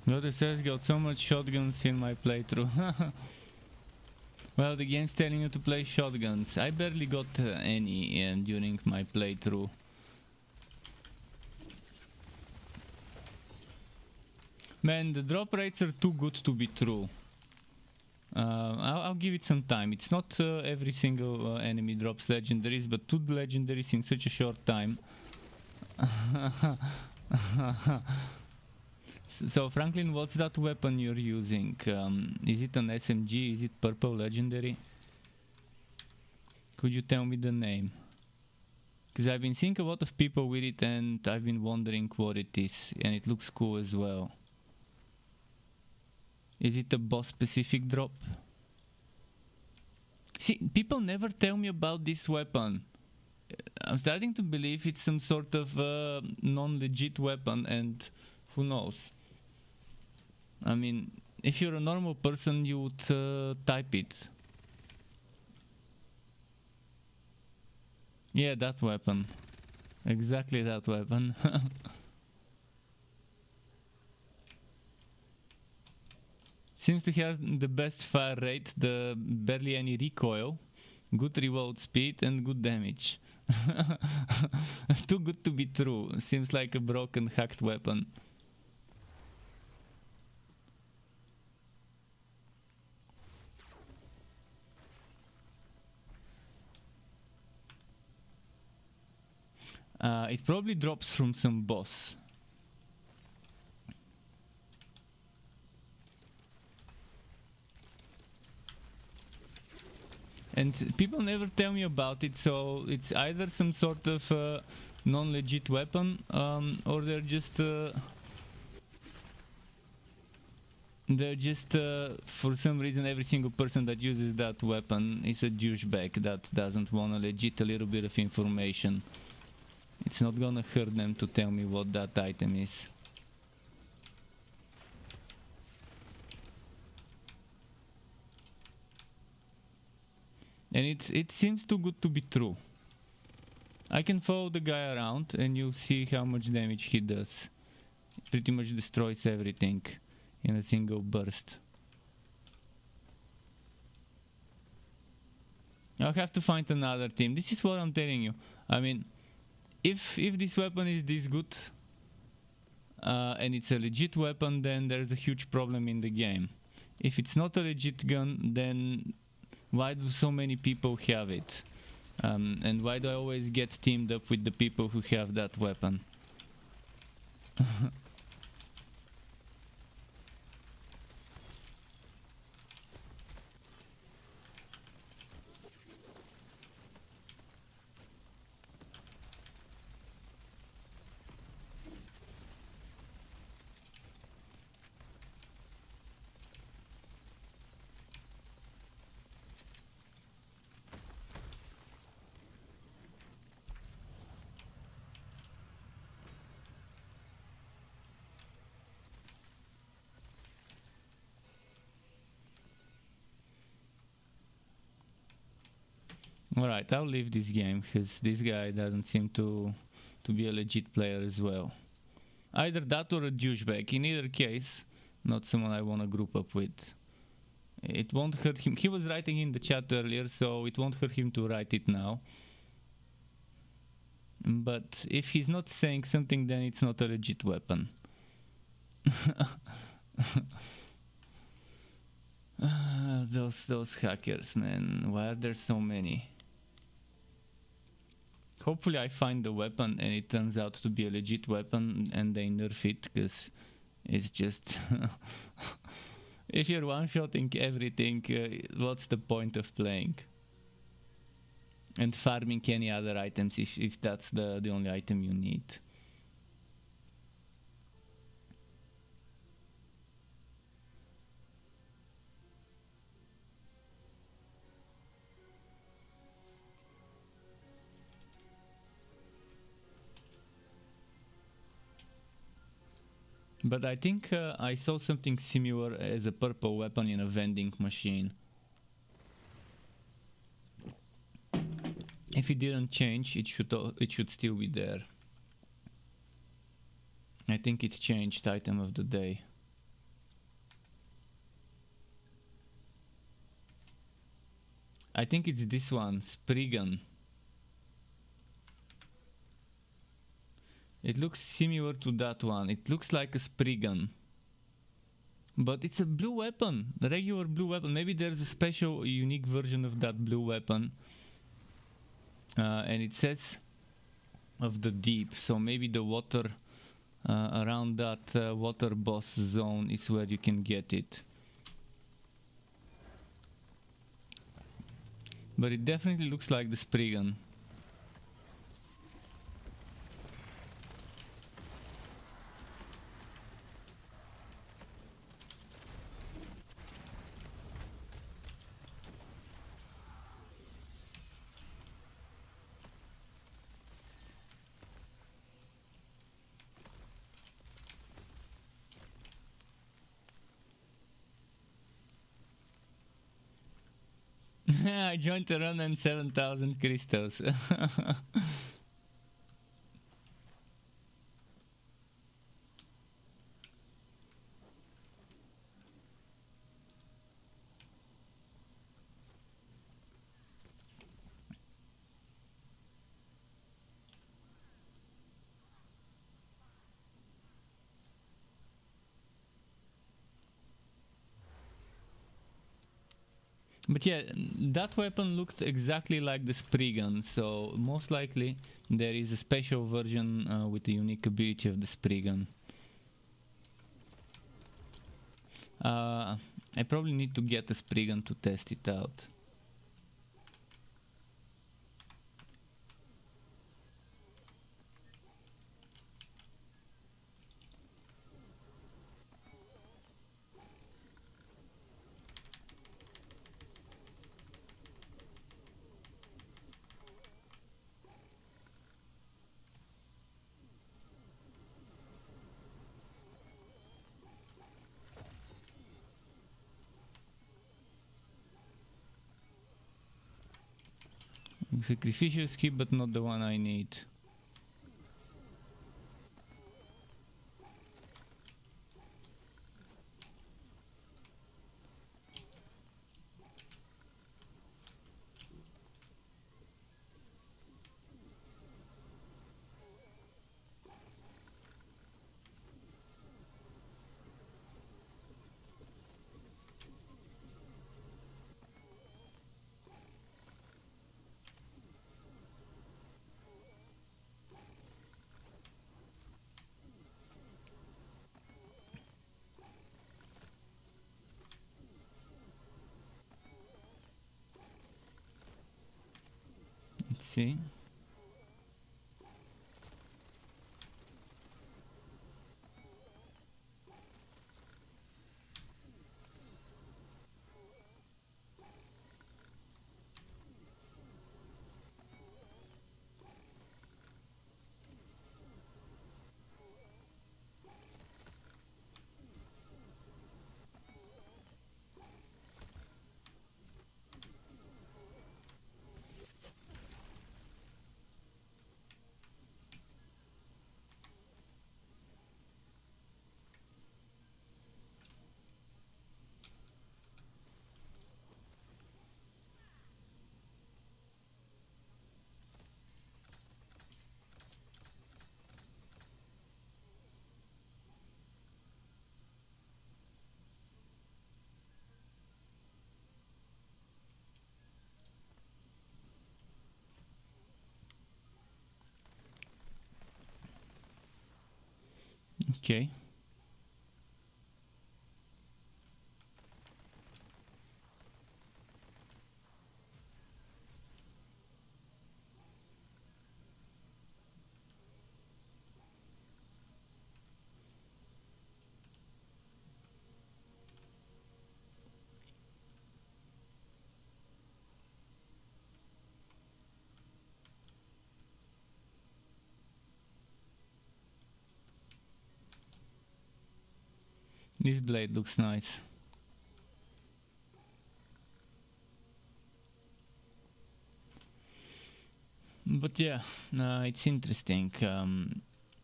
Lotus says got so much shotguns in my playthrough. Well, the game's telling you to play shotguns. I barely got any during my playthrough. Man, the drop rates are too good to be true. I'll give it some time. It's not every single enemy drops legendaries, but 2 legendaries in such a short time. So Franklin, what's that weapon you're using? Is it an SMG? Is it purple legendary? Could you tell me the name? Because I've been seeing a lot of people with it and I've been wondering what it is, and it looks cool as well. Is it a boss specific drop? See, people never tell me about this weapon. I'm starting to believe it's some sort of non-legit weapon, and who knows? I mean, if you're a normal person, you would type it. Yeah, that weapon. Exactly that weapon. Seems to have the best fire rate, the barely any recoil, good reload speed and good damage. Too good to be true. Seems like a broken, hacked weapon. It probably drops from some boss. And people never tell me about it, so it's either some sort of non-legit weapon, or they're just for some reason every single person that uses that weapon is a douchebag that doesn't want to legit a little bit of information. It's not gonna hurt them to tell me what that item is. And it seems too good to be true. I can follow the guy around and you'll see how much damage he does. It pretty much destroys everything in a single burst. I'll have to find another team. This is what I'm telling you. I mean, if this weapon is this good and it's a legit weapon, then there's a huge problem in the game. If it's not a legit gun, then why do so many people have it? And why do I always get teamed up with the people who have that weapon? Alright, I'll leave this game because this guy doesn't seem to be a legit player as well. Either that or a douchebag. In either case, not someone I want to group up with. It won't hurt him. He was writing in the chat earlier, so it won't hurt him to write it now. But if he's not saying something, then it's not a legit weapon. Those hackers, man. Why are there so many? Hopefully I find the weapon and it turns out to be a legit weapon and they nerf it, because it's just If you're one-shotting everything, what's the point of playing? And farming any other items if that's the only item you need. But I think I saw something similar as a purple weapon in a vending machine. If it didn't change, it should still be there. I think it changed item of the day. I think it's this one, Spriggan. It looks similar to that one. It looks like a Spriggan. But it's a blue weapon, the regular blue weapon. Maybe there's a special unique version of that blue weapon. And it says of the deep, so maybe the water around that water boss zone is where you can get it. But it definitely looks like the Spriggan. I joined the run and 7,000 crystals. But yeah, that weapon looked exactly like the Spriggan, so most likely there is a special version with the unique ability of the Spriggan. I probably need to get a Spriggan to test it out. Sacrificial skip, but not the one I need. Let's see. Okay. This blade looks nice. But yeah, it's interesting.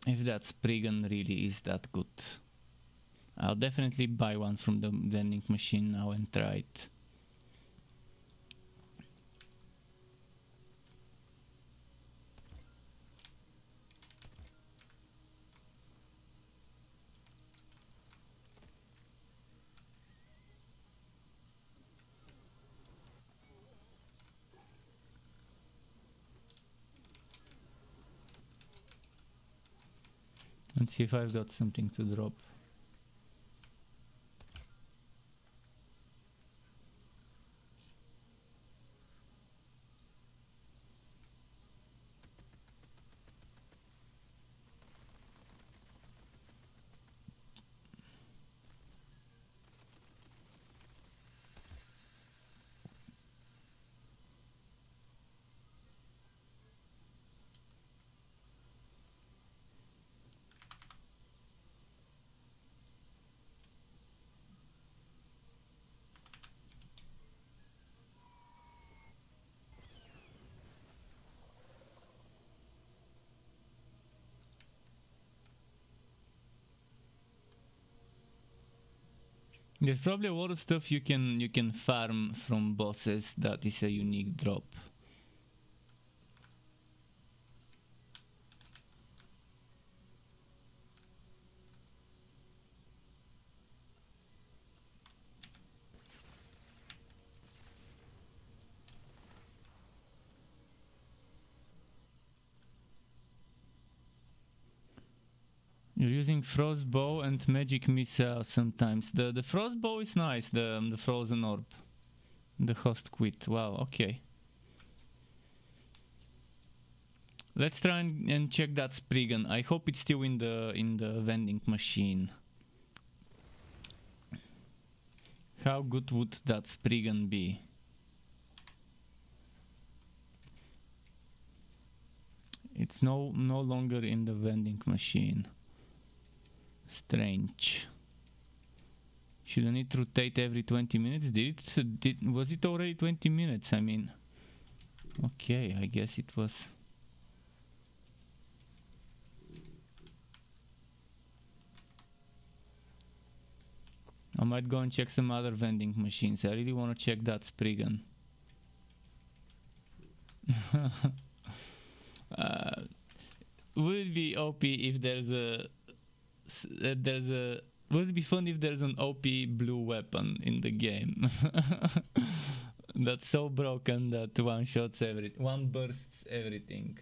If that Spriggan really is that good, I'll definitely buy one from the vending machine now and try it. Let's see if I've got something to drop. There's probably a lot of stuff you can farm from bosses that is a unique drop. You're using frost bow and magic missile sometimes. The frost bow is nice, the frozen orb. The host quit. Wow, okay. Let's try and check that Spriggan. I hope it's still in the vending machine. How good would that Spriggan be? It's no longer in the vending machine. Strange. Shouldn't it rotate every 20 minutes? Was it already 20 minutes? I mean, okay, I guess it was. I might go and check some other vending machines. I really want to check that Spriggan. Would it be OP if there's a would it be fun if there's an OP blue weapon in the game? That's so broken that one bursts everything.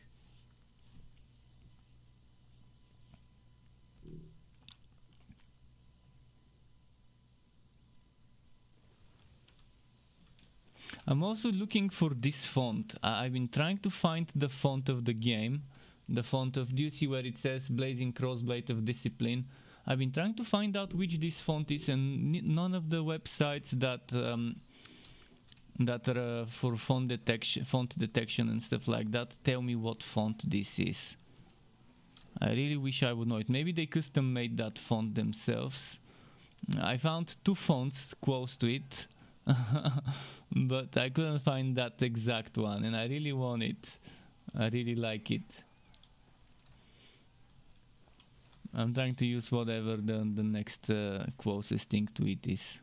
I'm also looking for this font. I've been trying to find the font of the game. The font of, do you see where it says Blazing Crossblade of Discipline? I've been trying to find out which this font is, and none of the websites that are for font detection and stuff like that tell me what font this is. I really wish I would know it. Maybe they custom made that font themselves. I found two fonts close to it, but I couldn't find that exact one, and I really want it. I really like it. I'm trying to use whatever the next closest thing to it is.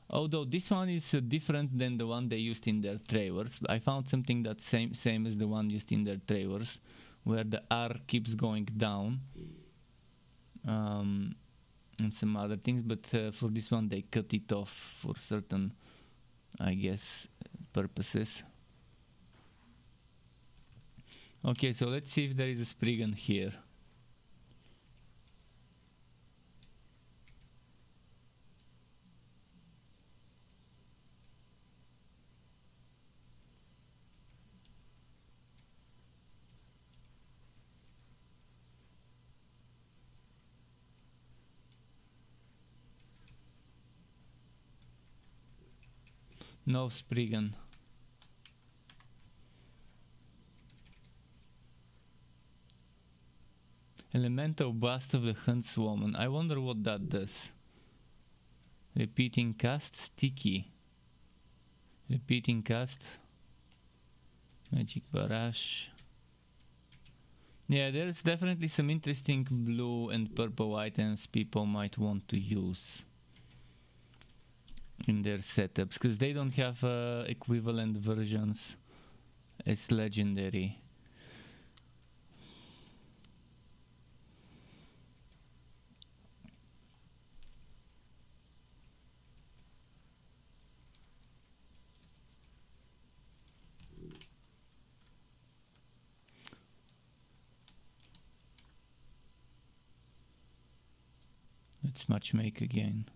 Although this one is different than the one they used in their trailers. I found something that's same as the one used in their trailers, where the R keeps going down. And some other things, but for this one they cut it off for certain, I guess, purposes. Okay, so let's see if there is a Spriggan here. No Spriggan. Elemental Blast of the Huntswoman. I wonder what that does. Repeating cast, sticky. Repeating cast. Magic Barrage. Yeah, there's definitely some interesting blue and purple items people might want to use in their setups, because they don't have equivalent versions as legendary. Let's matchmake again.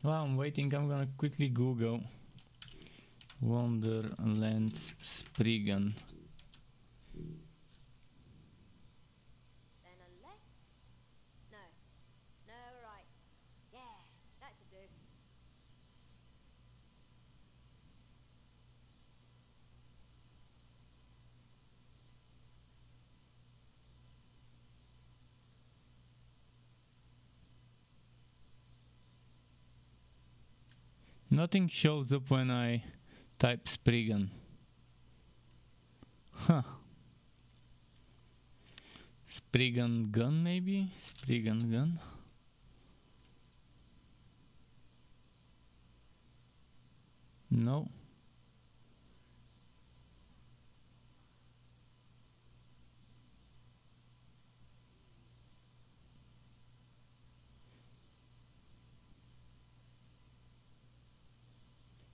While I'm waiting, I'm gonna quickly Google Wonderlands Spriggan. Then a left? No. No, right. Yeah, that should do. Nothing shows up when I type Spriggan. Huh. Spriggan gun, maybe? Spriggan gun? No.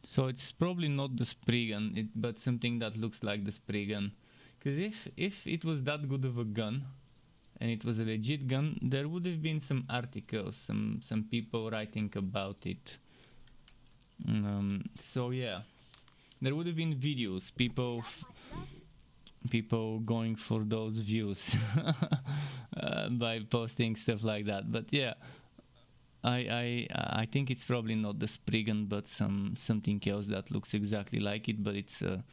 So it's probably not the Spriggan, but something that looks like the Spriggan. Because if it was that good of a gun, and it was a legit gun, there would have been some articles, some people writing about it. So yeah, there would have been videos, people going for those views by posting stuff like that. But yeah, I think it's probably not the Spriggan, but something else that looks exactly like it, but it's a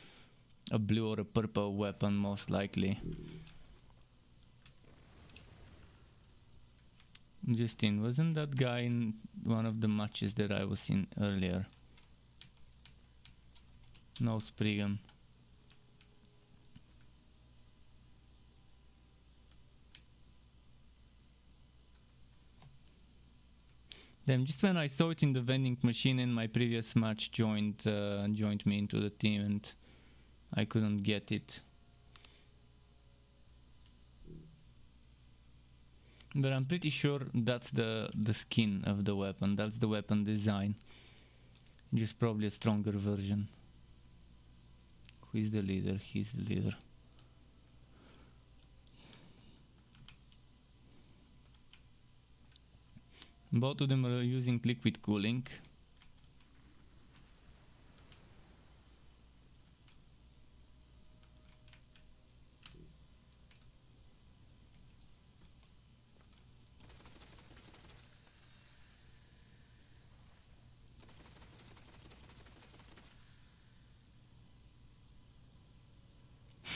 blue or a purple weapon most likely. Justin, wasn't that guy in one of the matches that I was in earlier? No Spriggan. Then just when I saw it in the vending machine in my previous match joined me into the team, and I couldn't get it. But I'm pretty sure that's the skin of the weapon. That's the weapon design. Just probably a stronger version. Who is the leader? He's the leader. Both of them are using liquid cooling.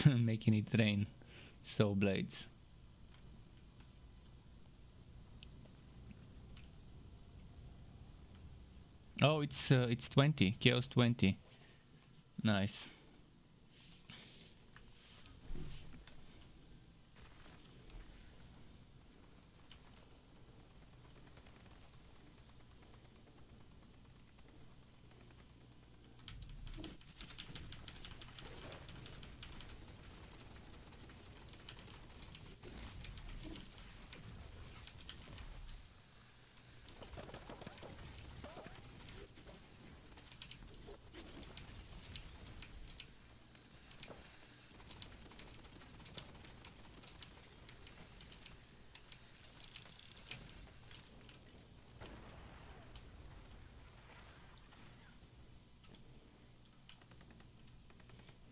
Making it rain. So blades. Oh, it's 20. Chaos 20. Nice.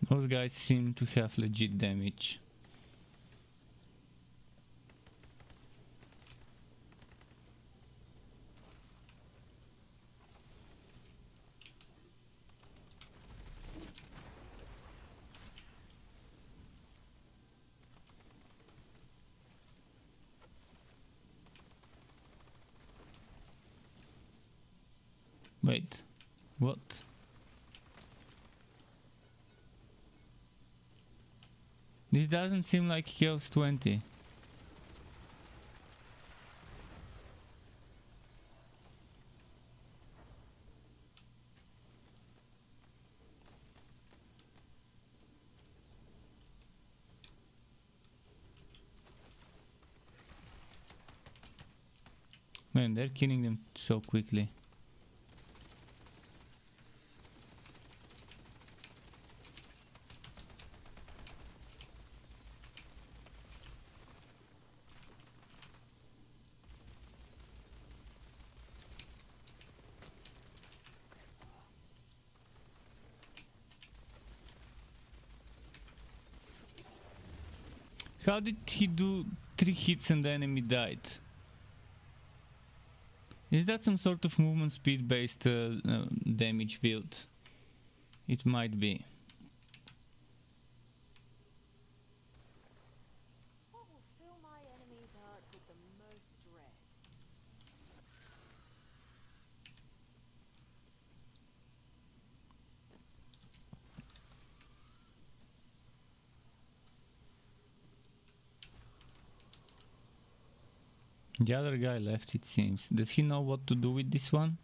Those guys seem to have legit damage. Wait, what? This doesn't seem like he has 20. Man, they're killing them so quickly. How did he do 3 hits and the enemy died? Is that some sort of movement speed based damage build? It might be. What will fill my enemies' hearts with the most dread? The other guy left, it seems. Does he know what to do with this one?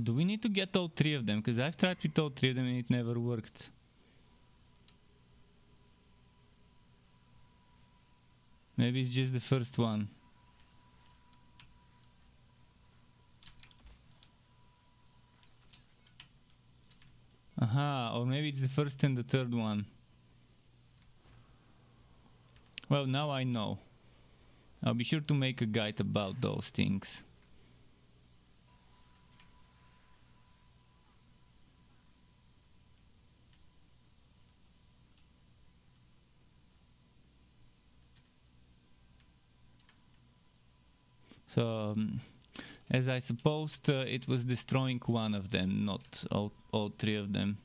Do we need to get all 3 of them? Because I've tried with all 3 of them and it never worked. Maybe it's just the first one. Aha, or maybe it's the first and the third one. Well, now I know. I'll be sure to make a guide about those things. So, as I supposed, it was destroying one of them, not all 3 of them.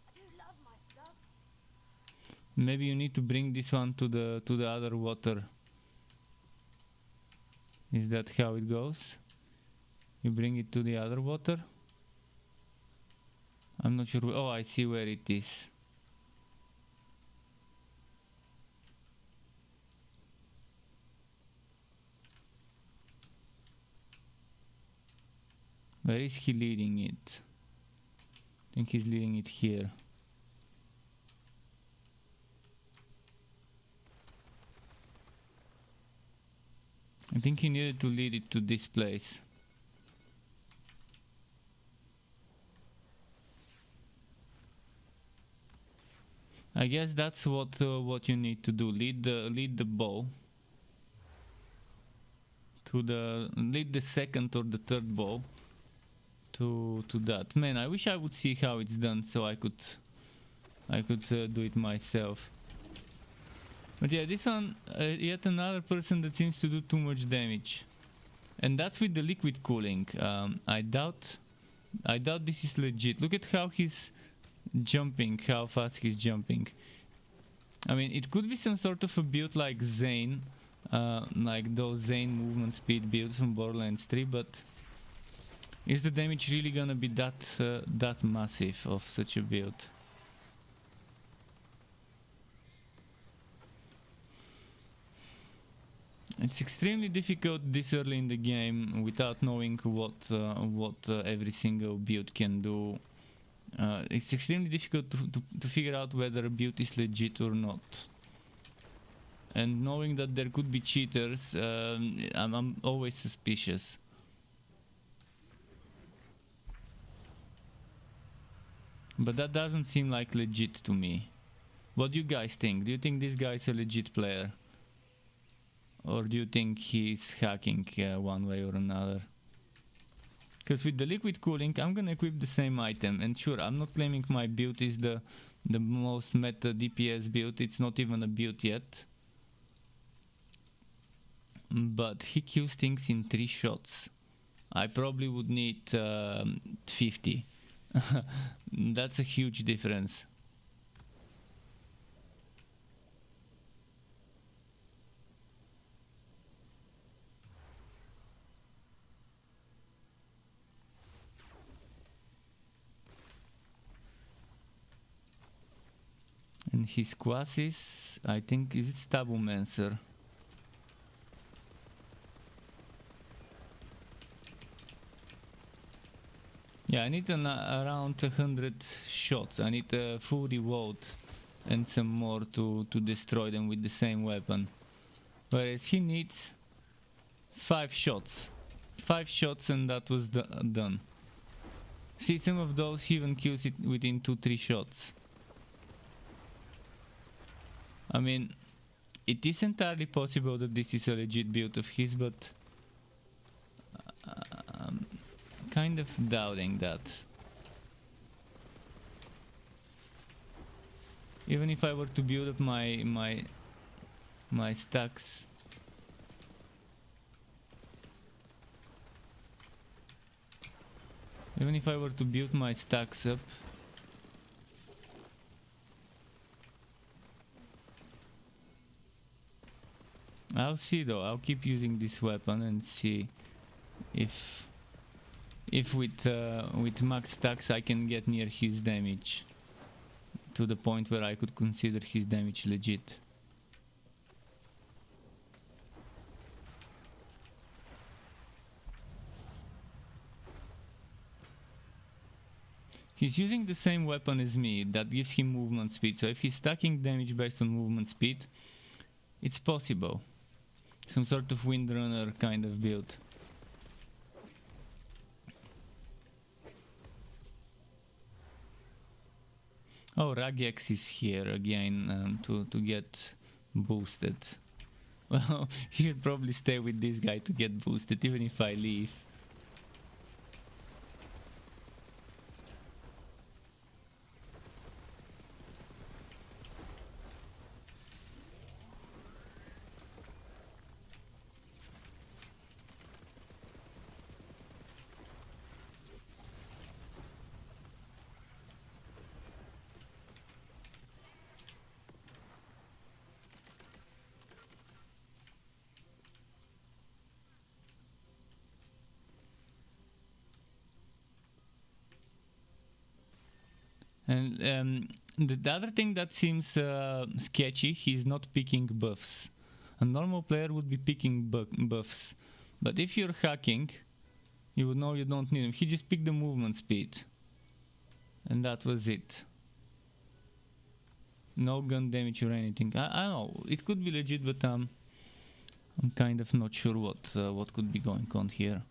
I do love my stuff. Maybe you need to bring this one to the other water. Is that how it goes? You bring it to the other water? I'm not sure. Oh, I see where it is. Where is he leading it? I think he's leading it here. I think he needed to lead it to this place. I guess that's what you need to do. Lead the bow to lead the second or the third bow to that. Man, I wish I would see how it's done so I could do it myself. But yeah, this one, yet another person that seems to do too much damage, and that's with the liquid cooling. I doubt this is legit. Look at how he's jumping, how fast he's jumping. I mean, it could be some sort of a build like Zane, like those Zane movement speed builds from Borderlands 3, but is the damage really gonna be that massive of such a build? It's extremely difficult this early in the game without knowing what every single build can do. It's extremely difficult to figure out whether a build is legit or not. And knowing that there could be cheaters, I'm always suspicious. But that doesn't seem like legit to me. What do you guys think? Do you think this guy is a legit player? Or do you think he's hacking one way or another? Because with the liquid cooling, I'm gonna equip the same item. And sure, I'm not claiming my build is the most meta DPS build. It's not even a build yet. But he kills things in 3 shots. I probably would need 50 That's a huge difference. And his quasis, I think, is it Stabumancer? Yeah, I need around 100 shots. I need a full reload and some more to destroy them with the same weapon. Whereas he needs 5 shots. 5 shots and that was done. See, some of those he even kills it within 2-3 shots. I mean, it is entirely possible that this is a legit build of his, but kind of doubting that. Even if I were to build up my stacks, even if I were to build my stacks up, I'll see though. I'll keep using this weapon and see if with max stacks I can get near his damage to the point where I could consider his damage legit. He's using the same weapon as me that gives him movement speed, so if he's stacking damage based on movement speed, it's possible. Some sort of windrunner kind of build. Oh, Ragex is here again to get boosted. Well, he should probably stay with this guy to get boosted, even if I leave. And the other thing that seems sketchy, he's not picking buffs. A normal player would be picking buffs, but if you're hacking, you would know you don't need them. He just picked the movement speed, and that was it. No gun damage or anything. I don't know, it could be legit, but I'm kind of not sure what could be going on here.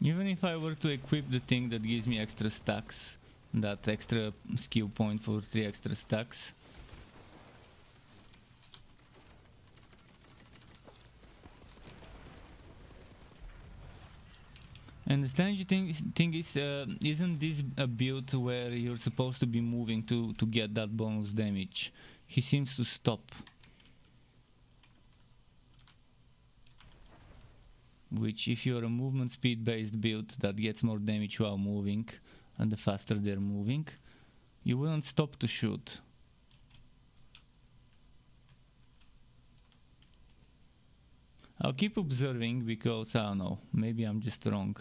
Even if I were to equip the thing that gives me extra stacks, that extra skill point for 3 extra stacks, and the strange thing is, isn't this a build where you're supposed to be moving to get that bonus damage? He seems to stop. Which, if you're a movement speed based build that gets more damage while moving, and the faster they're moving, you wouldn't stop to shoot. I'll keep observing because, I don't know, maybe I'm just wrong.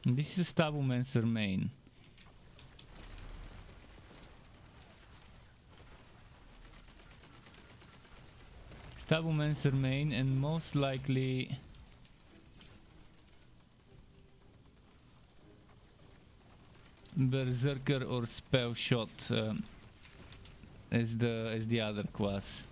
And this is a Stabumancer main. Stabomancer main and most likely Berserker or Spell Shot as the other class.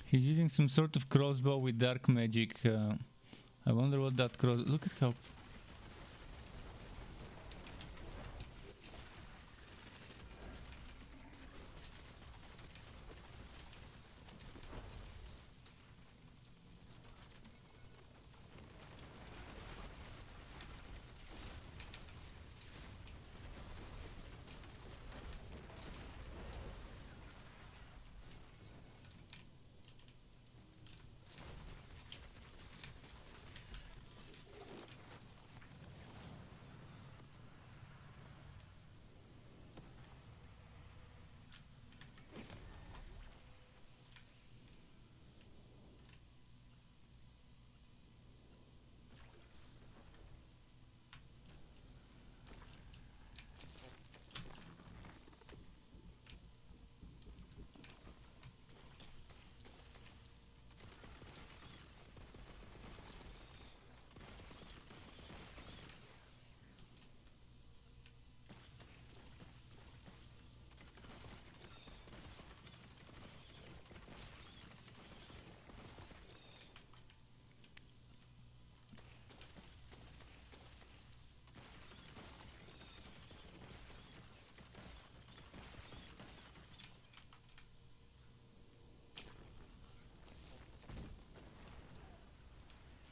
He's using some sort of crossbow with dark magic. I wonder what that look at how...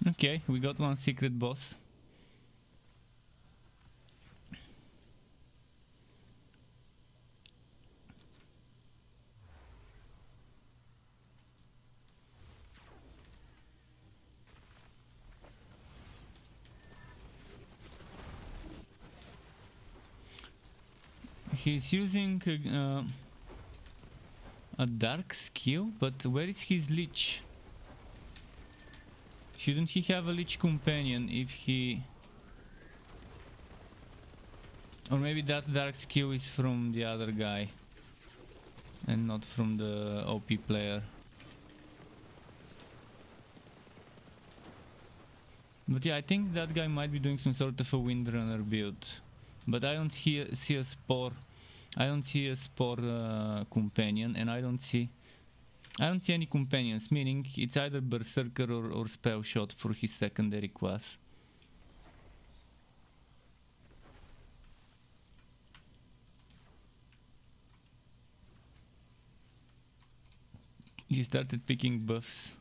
Okay, we got one secret boss. He's using a dark skill, but where is his leech? Shouldn't he have a leech companion if he... Or maybe that dark skill is from the other guy and not from the OP player. But yeah, I think that guy might be doing some sort of a Windrunner build. But I don't see a Spore. I don't see a Spore companion, and I don't see any companions, meaning it's either Berserker or Spell Shot for his secondary class. He started picking buffs.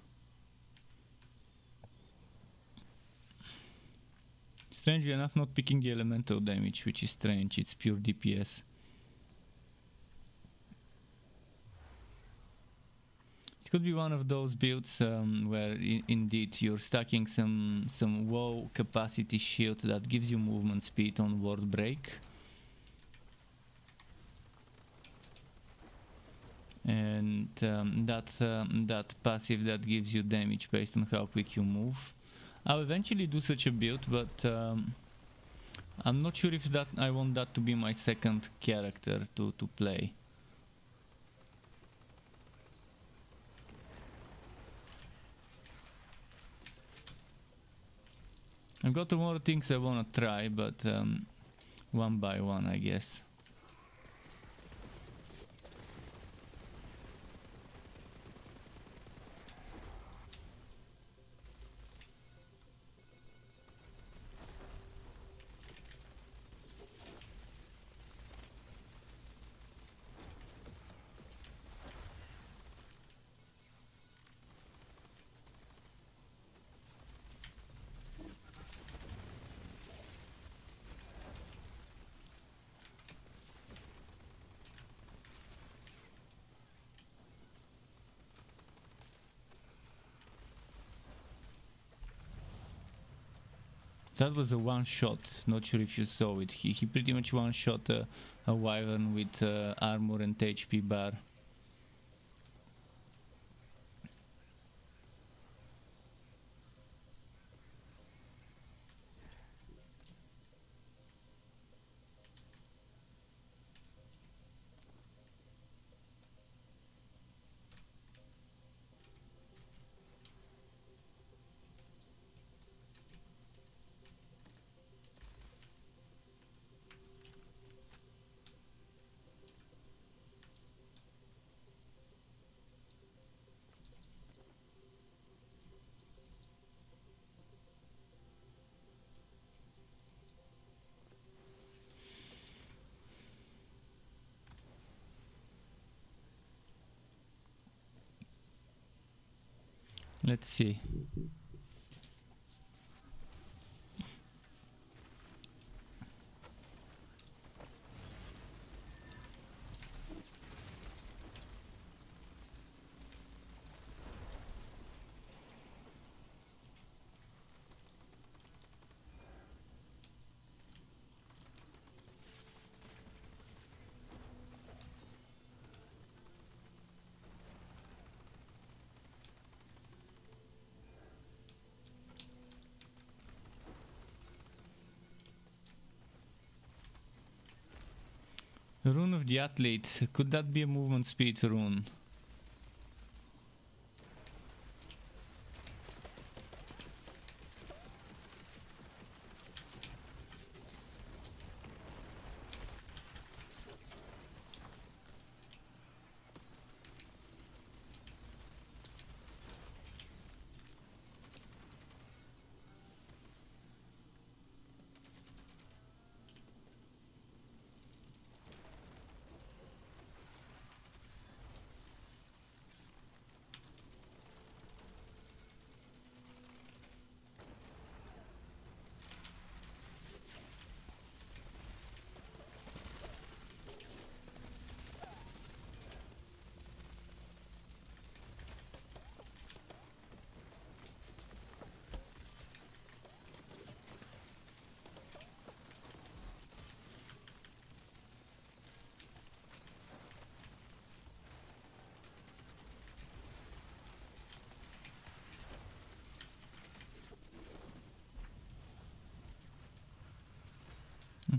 Strangely enough, not picking the elemental damage, which is strange, it's pure DPS. could be one of those builds where indeed you're stacking some low capacity shield that gives you movement speed on ward break. And that passive that gives you damage based on how quick you move. I'll eventually do such a build, but I'm not sure if that I want that to be my second character to play. I've got more things I wanna try, but one by one, I guess. That was a one shot, not sure if you saw it. He pretty much one shot a wyvern with armor and HP bar. Let's see. Rune of the Athlete, could that be a movement speed rune?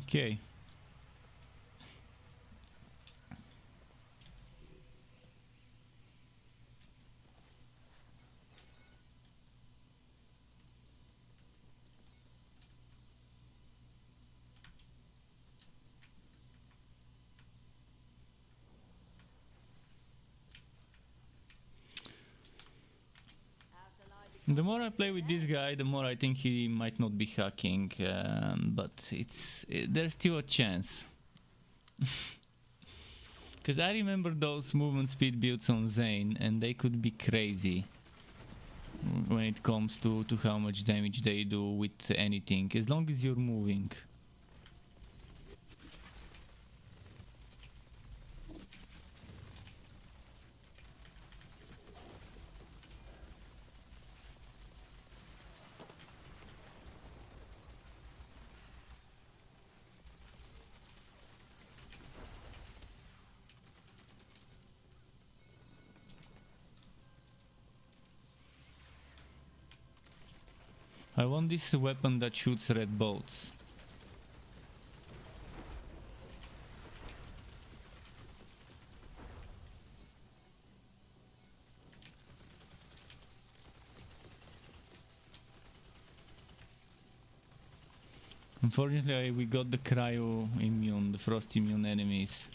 Okay. The more I play with this guy, the more I think he might not be hacking, but there's still a chance. Because I remember those movement speed builds on Zane, and they could be crazy when it comes to how much damage they do with anything, as long as you're moving. I want this weapon that shoots red bolts. Unfortunately, we got the cryo immune, the frost immune enemies.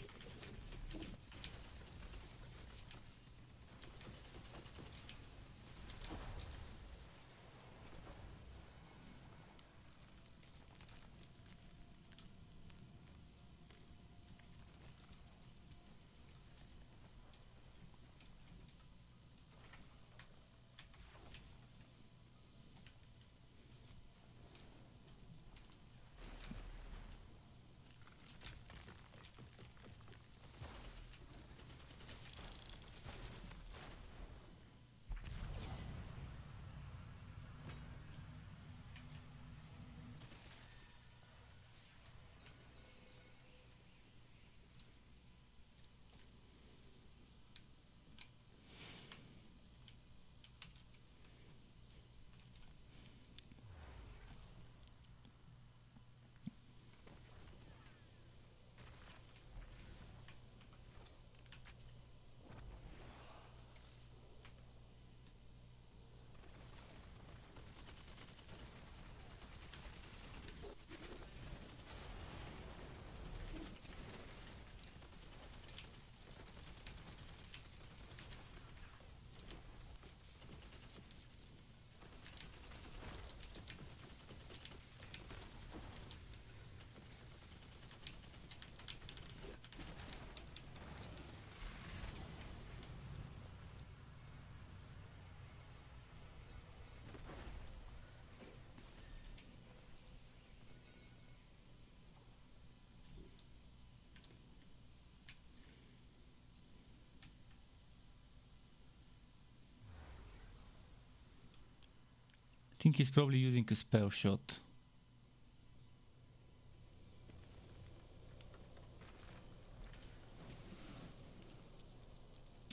I think he's probably using a spell shot.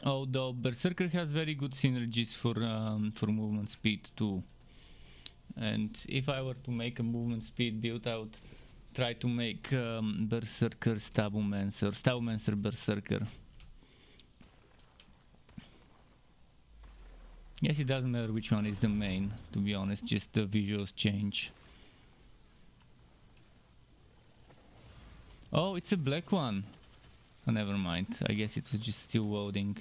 Although Berserker has very good synergies for movement speed too. And if I were to make a movement speed build, I would try to make Berserker Stabumancer Berserker. Yes, it doesn't matter which one is the main, to be honest, just the visuals change. Oh, it's a black one. Oh, never mind. I guess it was just still loading.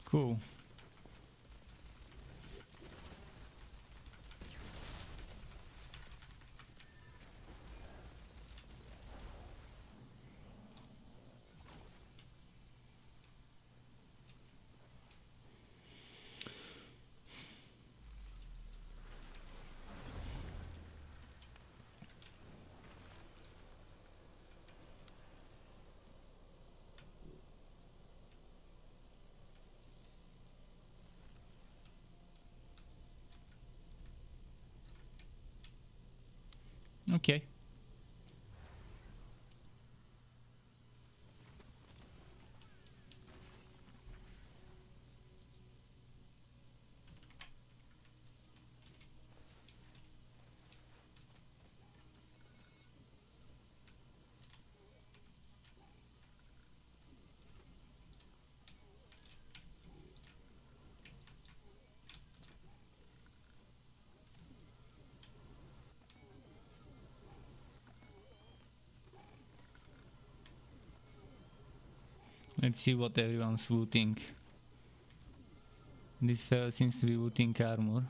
Cool. Okay. Let's see what everyone's looting. This fella seems to be looting armor.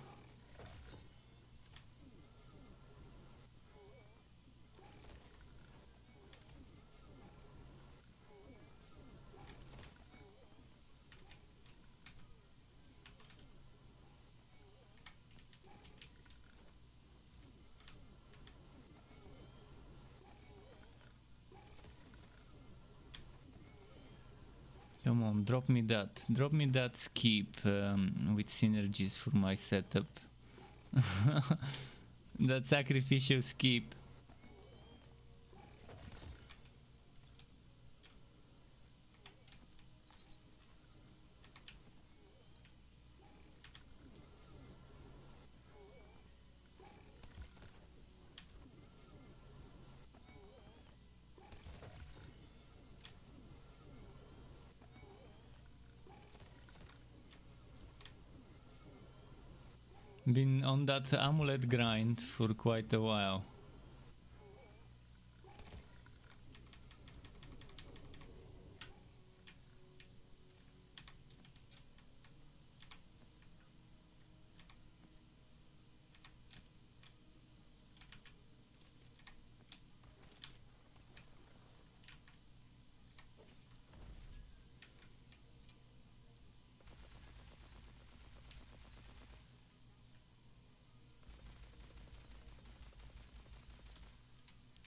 Come on, drop me that. Drop me that skip with synergies for my setup. That sacrificial skip. Been on that amulet grind for quite a while.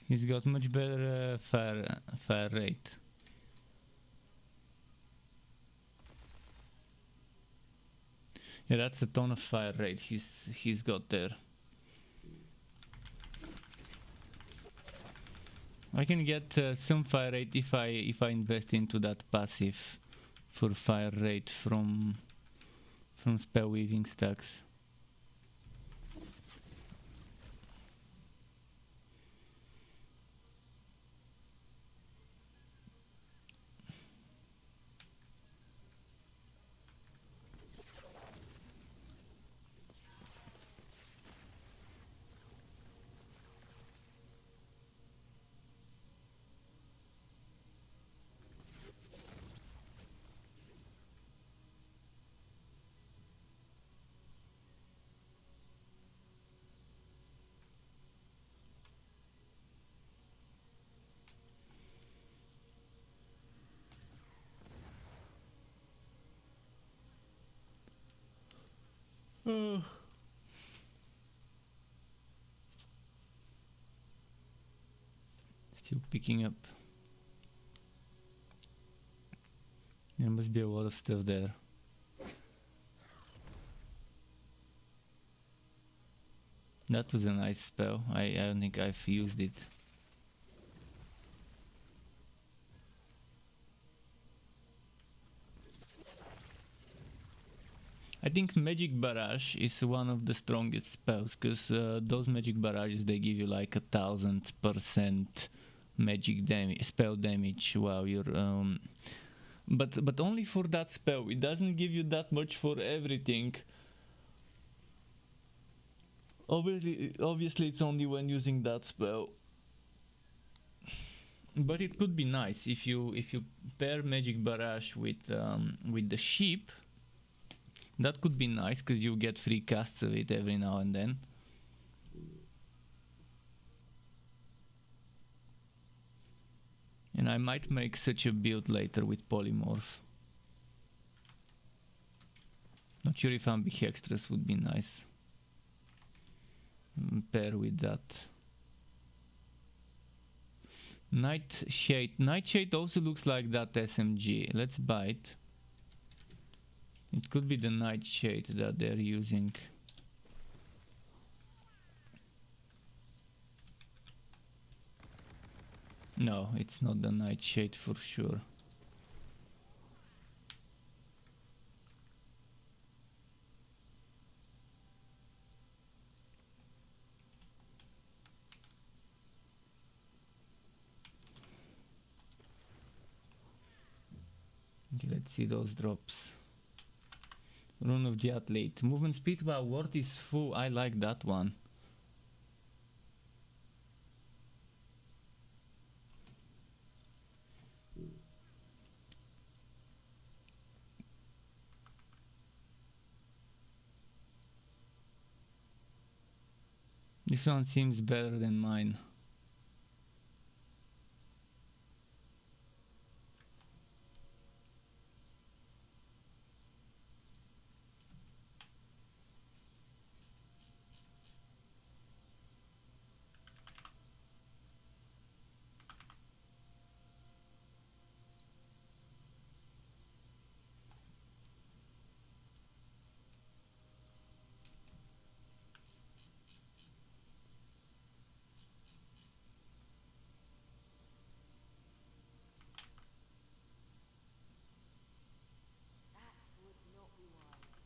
He's got much better fire rate. Yeah, that's a ton of fire rate he's got there. I can get some fire rate if I invest into that passive for fire rate from spell weaving stacks. Still picking up. There must be a lot of stuff there. That was a nice spell. I don't think I've used it. I think Magic Barrage is one of the strongest spells, because those Magic Barrages, they give you like 1000% magic damage, spell damage while you're but only for that spell. It doesn't give you that much for everything. Obviously it's only when using that spell. But it could be nice if you pair Magic Barrage with the ship. That could be nice, because you get free casts of it every now and then. And I might make such a build later with Polymorph. Not sure if Ambihextrous would be nice. Pair with that. Nightshade. Nightshade also looks like that SMG. Let's buy it. It could be the Nightshade that they're using. No, it's not the nightshade for sure. Okay, let's see those drops. Rune of the Athlete. Movement speed while ward is full. I like that one. This one seems better than mine. That would not be wise.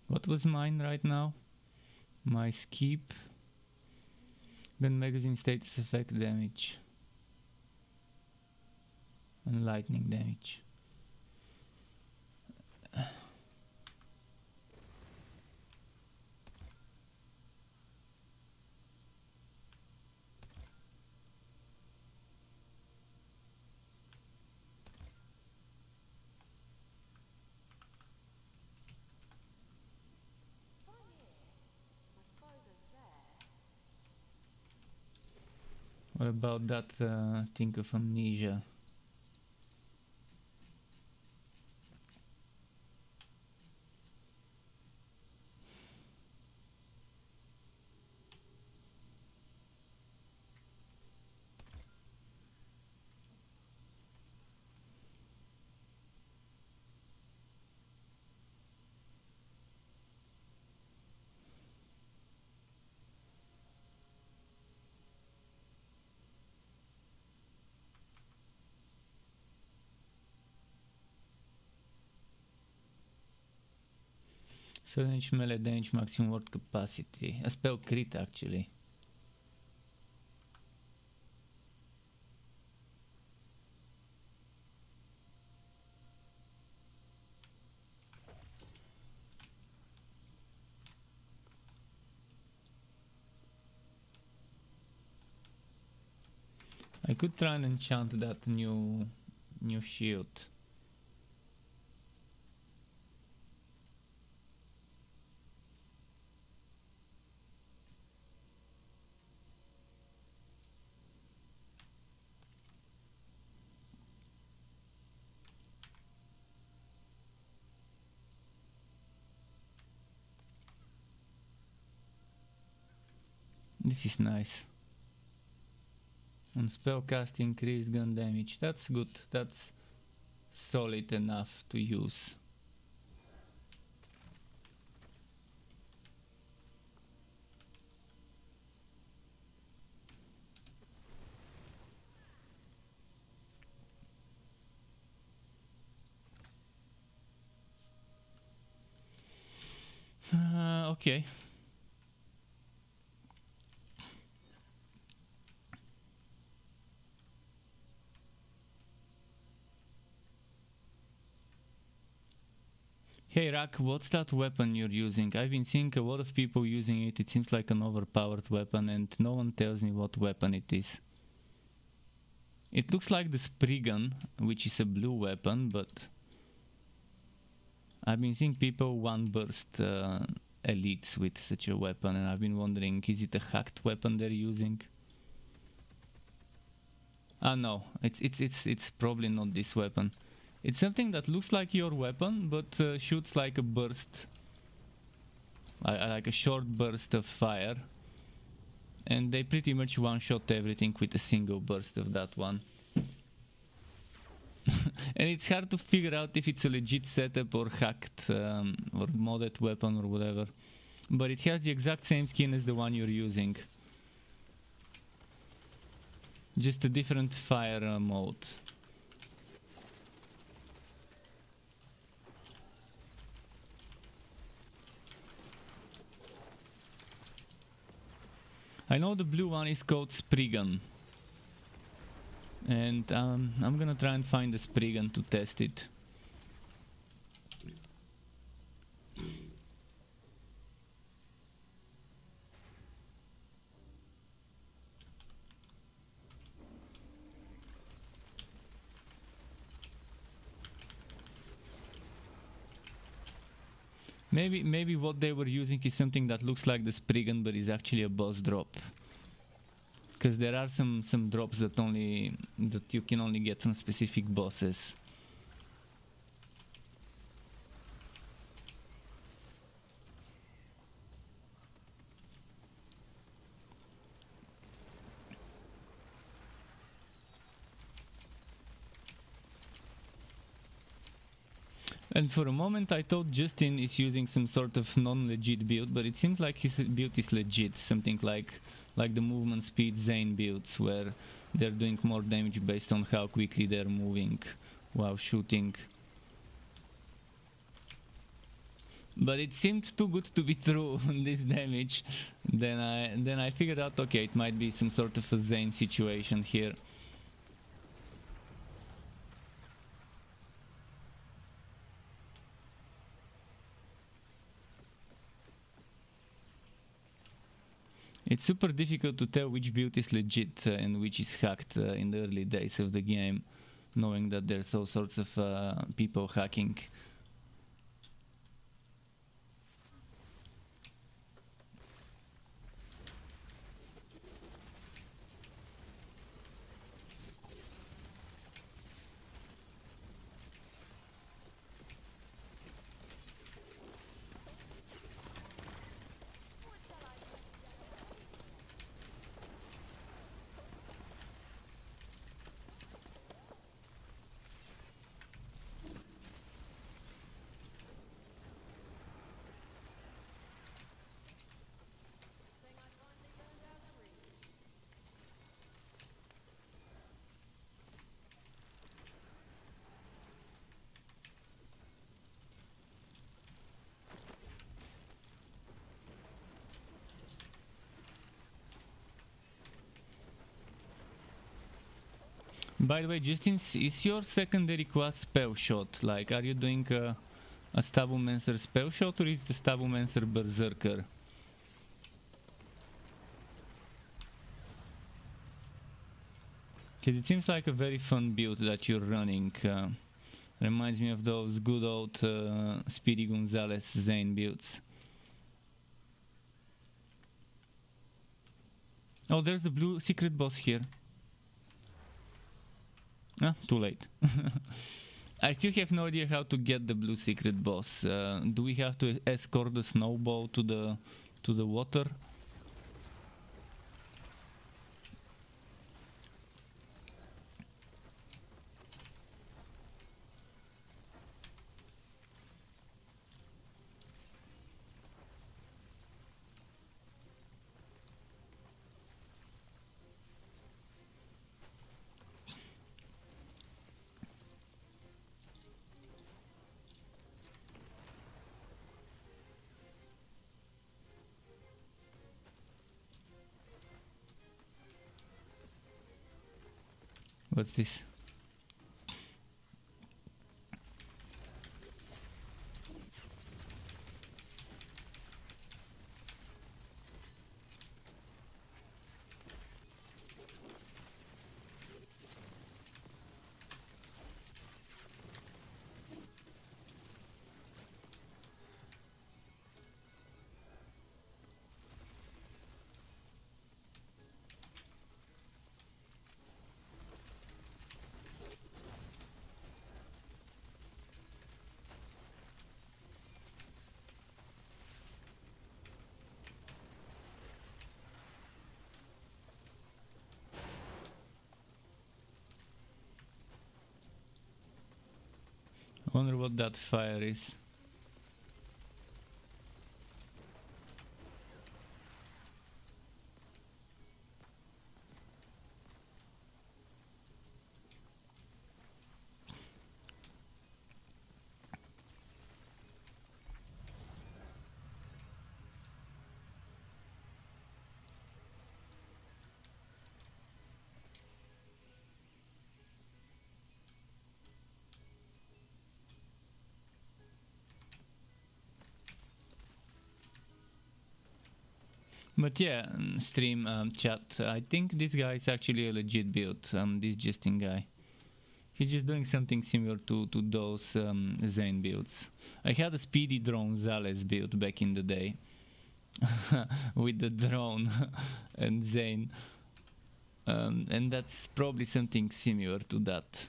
What was mine right now? My skip. Then magazine status effect damage. And lightning damage. If I'm here, my foes are there. What about that thing of amnesia? Certain inch melee damage maximum ward capacity. A spell crit actually. I could try and enchant that new shield. This is nice. On spellcast increased gun damage. That's good. That's solid enough to use. Okay. Hey Rak, what's that weapon you're using? I've been seeing a lot of people using it. It seems like an overpowered weapon and no one tells me what weapon it is. It looks like the Spriggan, which is a blue weapon, but I've been seeing people one burst elites with such a weapon, and I've been wondering, is it a hacked weapon they're using? Ah, no, it's probably not this weapon. It's something that looks like your weapon, but shoots like a burst, like a short burst of fire, and they pretty much one-shot everything with a single burst of that one. And it's hard to figure out if it's a legit setup or hacked or modded weapon or whatever. But it has the exact same skin as the one you're using. Just a different fire mode. I know the blue one is called Spriggan. And I'm gonna try and find the Spriggan to test it. Maybe what they were using is something that looks like the Spriggan but is actually a boss drop. Because there are some drops that you can only get from specific bosses. And for a moment I thought Justin is using some sort of non-legit build, but it seems like his build is legit, something like the movement speed Zane builds, where they're doing more damage based on how quickly they're moving while shooting. But it seemed too good to be true, this damage. Then I figured out, okay, it might be some sort of a Zane situation here. It's super difficult to tell which build is legit and which is hacked in the early days of the game, knowing that there's all sorts of people hacking. By the way, Justin, is your secondary class spell shot? Like, are you doing a Stabumancer spell shot, or is it a Stabumancer Berserker? Because it seems like a very fun build that you're running. Reminds me of those good old Speedy Gonzalez Zane builds. Oh, there's the blue secret boss here. Ah, too late. I still have no idea how to get the blue secret boss. Do we have to escort the snowball to the water? What's this? Wonder what that fire is. But yeah, stream chat. I think this guy is actually a legit build. This Justin guy. He's just doing something similar to those Zane builds. I had a speedy drone Zales build back in the day with the drone and Zane, and that's probably something similar to that.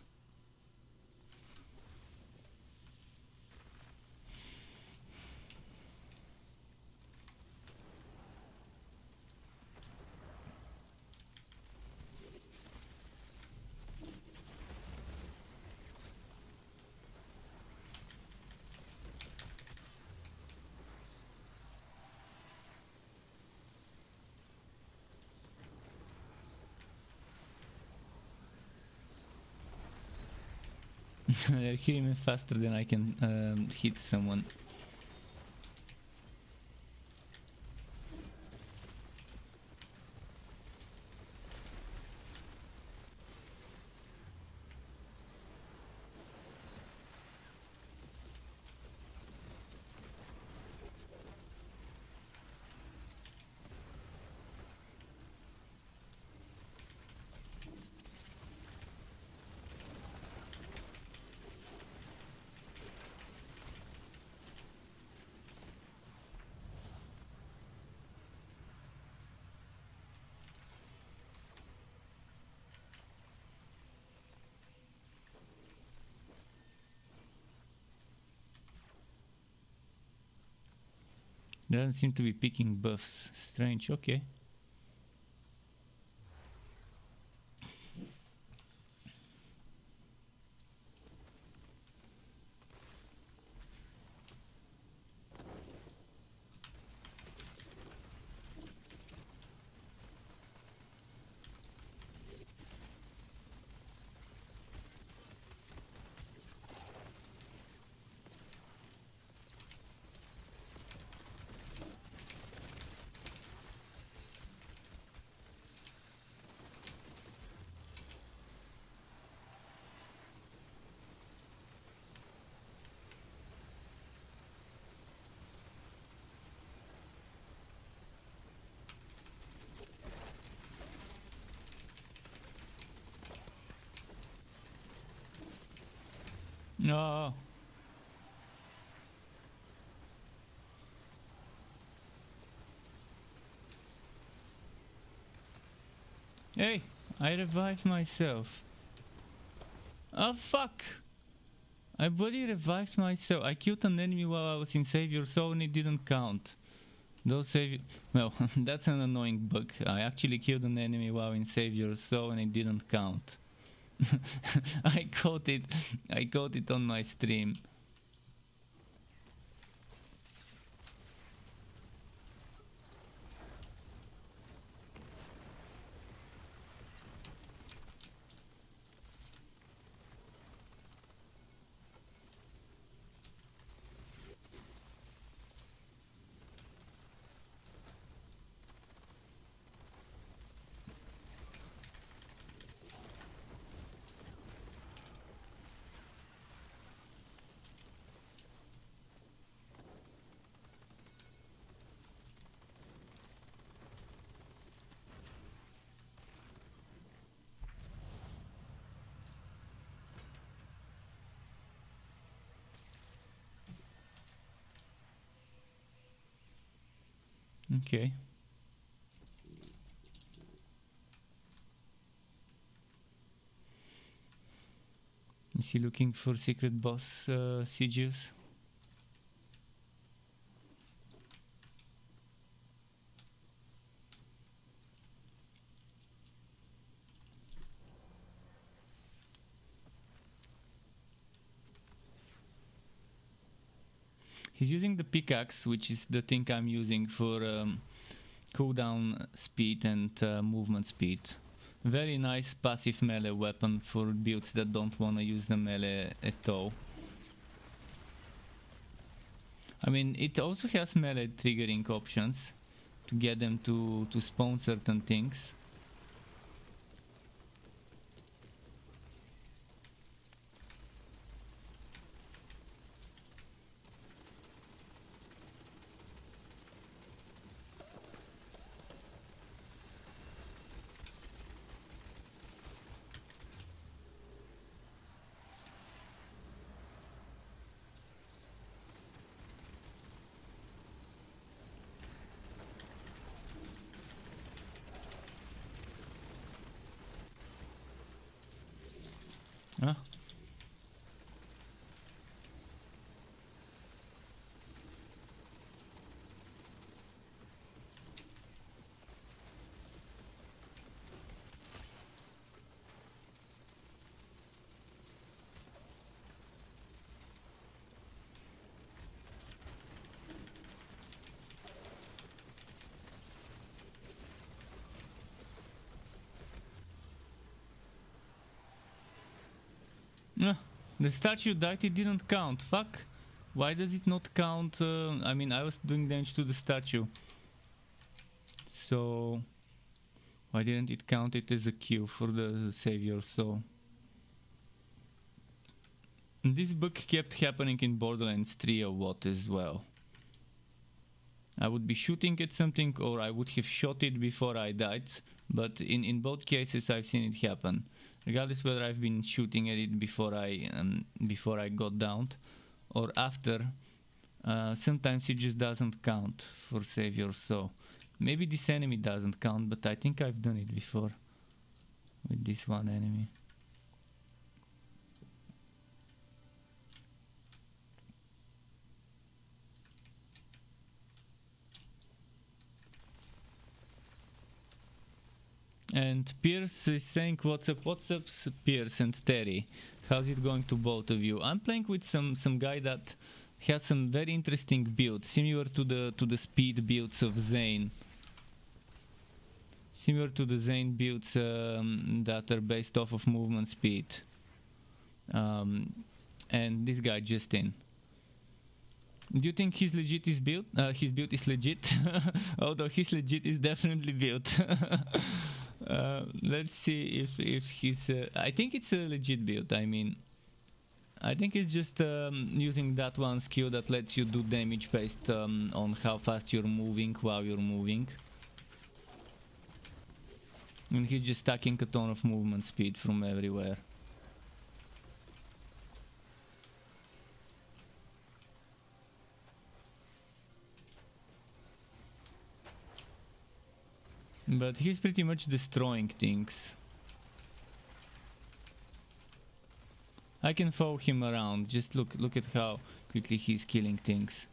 They're killing me faster than I can hit someone. They don't seem to be picking buffs. Strange, okay. No. Hey, I revived myself. Oh fuck! I bloody revived myself. I killed an enemy while I was in Savior Soul and it didn't count. Those Savior... Well, that's an annoying bug. I actually killed an enemy while in Savior Soul and it didn't count. I caught it on my stream. Okay. Is he looking for secret boss sieges? He's using the pickaxe, which is the thing I'm using for cooldown speed and movement speed. Very nice passive melee weapon for builds that don't want to use the melee at all. I mean, it also has melee triggering options to get them to spawn certain things. Huh? The statue died, it didn't count. Fuck. Why does it not count? I mean, I was doing damage to the statue. So, why didn't it count it as a Q for the savior? So, this bug kept happening in Borderlands 3 or what as well. I would be shooting at something, or I would have shot it before I died, but in both cases I've seen it happen. Regardless whether I've been shooting at it before I got downed or after, sometimes it just doesn't count for savior. So maybe this enemy doesn't count, but I think I've done it before with this one enemy. And Pierce is saying, what's up, Pierce and Terry? How's it going to both of you? I'm playing with some guy that has some very interesting builds, similar to the speed builds of Zane. Similar to the Zane builds that are based off of movement speed. And this guy, Justin. Do you think his legit is built? His build is legit? Although his legit is definitely built. Let's see if he's... I think it's a legit build. I mean, I think it's just using that one skill that lets you do damage based on how fast you're moving while you're moving. And he's just stacking a ton of movement speed from everywhere. But he's pretty much destroying things. I can follow him around. Just look at how quickly he's killing things.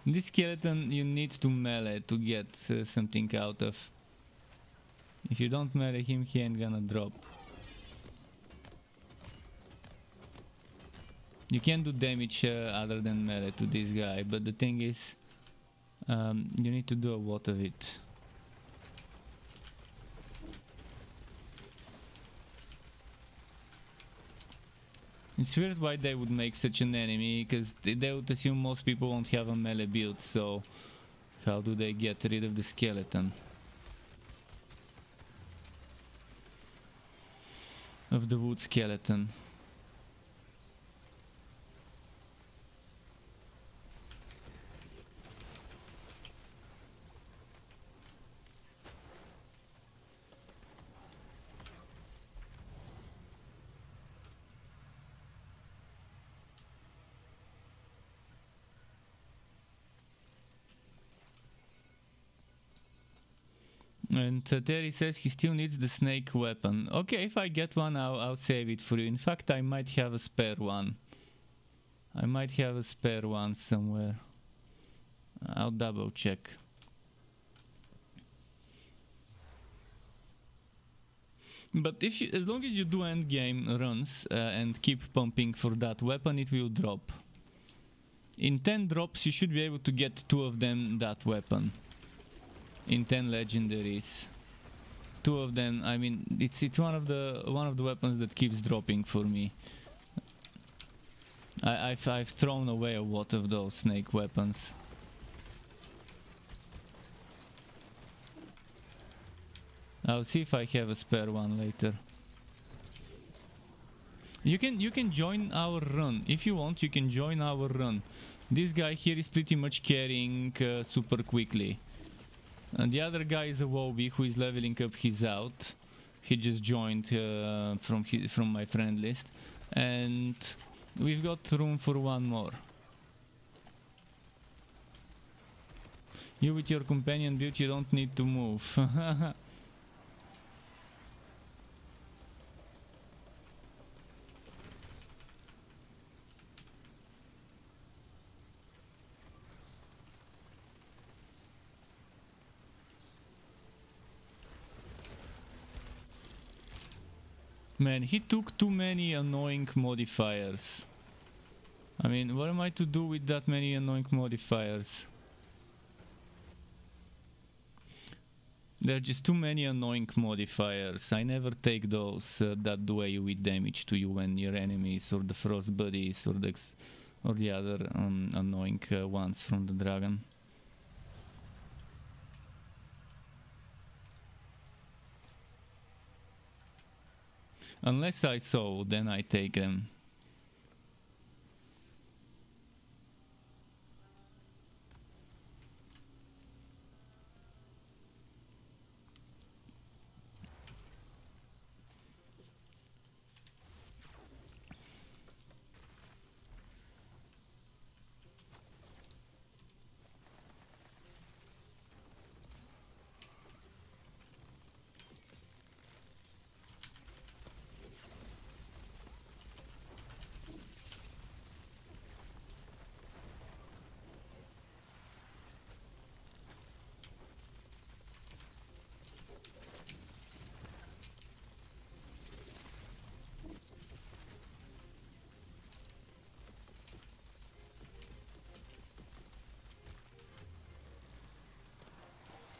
This skeleton you need to melee to get something out of. If you don't melee him, he ain't gonna drop. You can do damage other than melee to this guy, but the thing is, you need to do a lot of it. It's weird why they would make such an enemy, because they would assume most people won't have a melee build, so how do they get rid of the skeleton? Of the wood skeleton. And Terry says he still needs the snake weapon. Okay, if I get one, I'll save it for you. In fact, I might have a spare one. I might have a spare one somewhere. I'll double check. But if you, as long as you do endgame runs and keep pumping for that weapon, it will drop. In 10 drops, you should be able to get 2 of them that weapon. In 10 legendaries, 2 of them. I mean, it's one of the weapons that keeps dropping for me. I've thrown away a lot of those snake weapons. I'll see if I have a spare one later. You can join our run if you want. You can join our run. This guy here is pretty much carrying super quickly. And the other guy is a Wobby who is leveling up his out. He just joined from my friend list, and we've got room for one more. You with your companion build, you don't need to move. Man, he took too many annoying modifiers. I mean, what am I to do with that many annoying modifiers? There are just too many annoying modifiers. I never take those that do AoE damage to you when your enemies or the frost buddies or the other annoying ones from the dragon. Unless I saw, then I take them.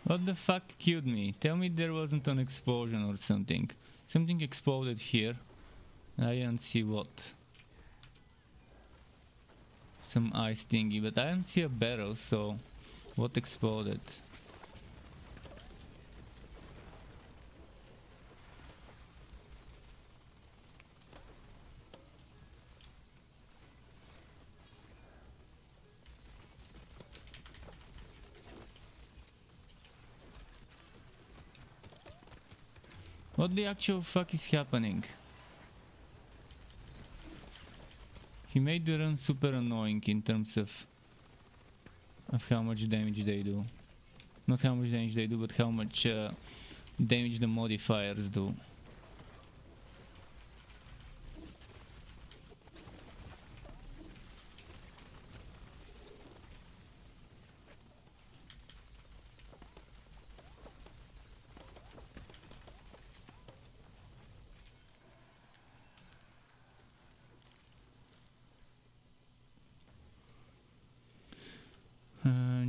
What the fuck killed me? Tell me there wasn't an explosion or something. Something exploded here. I didn't see what. Some ice thingy, but I didn't see a barrel, so what exploded? What the actual fuck is happening? He made the run super annoying in terms of how much damage they do. Not how much damage they do, but how much damage the modifiers do.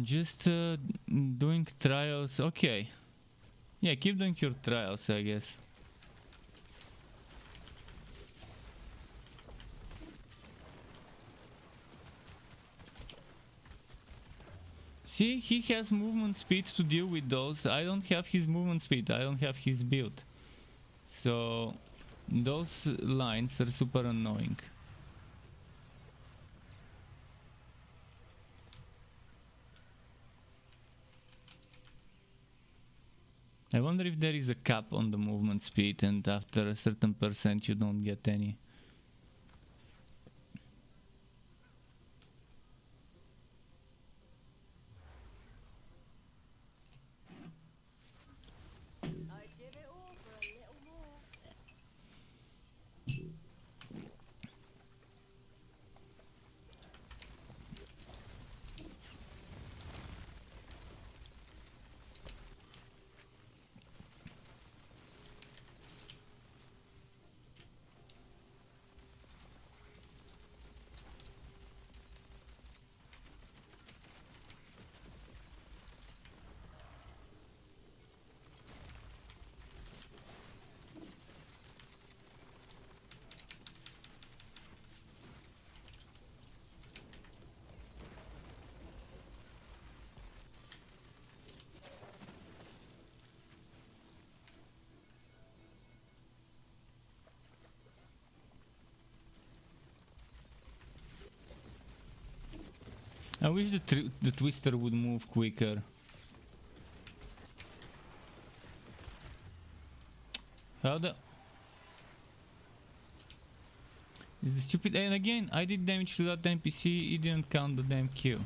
Just doing trials. Okay. Yeah, keep doing your trials, I guess. See, he has movement speed to deal with those. I don't have his movement speed. I don't have his build. So those lines are super annoying. I wonder if there is a cap on the movement speed and after a certain percent you don't get any. I wish the twister would move quicker. How the... Is the stupid... And again, I did damage to that NPC, it didn't count the damn kill.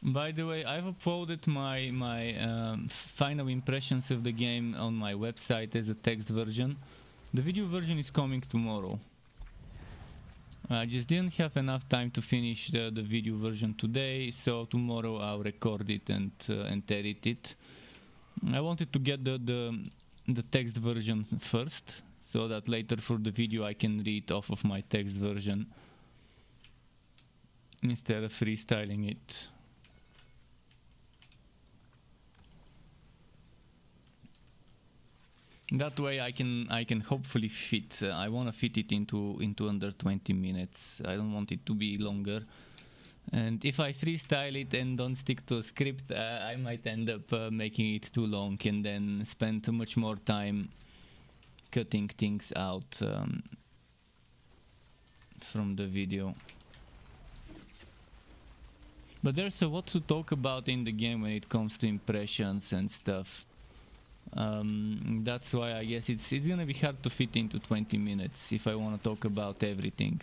By the way, I've uploaded my final impressions of the game on my website as a text version. The video version is coming tomorrow. I just didn't have enough time to finish the video version today, so tomorrow I'll record it and edit it. I wanted to get the text version first, so that later for the video I can read off of my text version instead of freestyling it. That way I can hopefully fit. I want to fit it into under 20 minutes. I don't want it to be longer. And if I freestyle it and don't stick to a script, I might end up making it too long and then spend too much more time cutting things out from the video. But there's a lot to talk about in the game when it comes to impressions and stuff. That's why I guess it's gonna be hard to fit into 20 minutes if I want to talk about everything.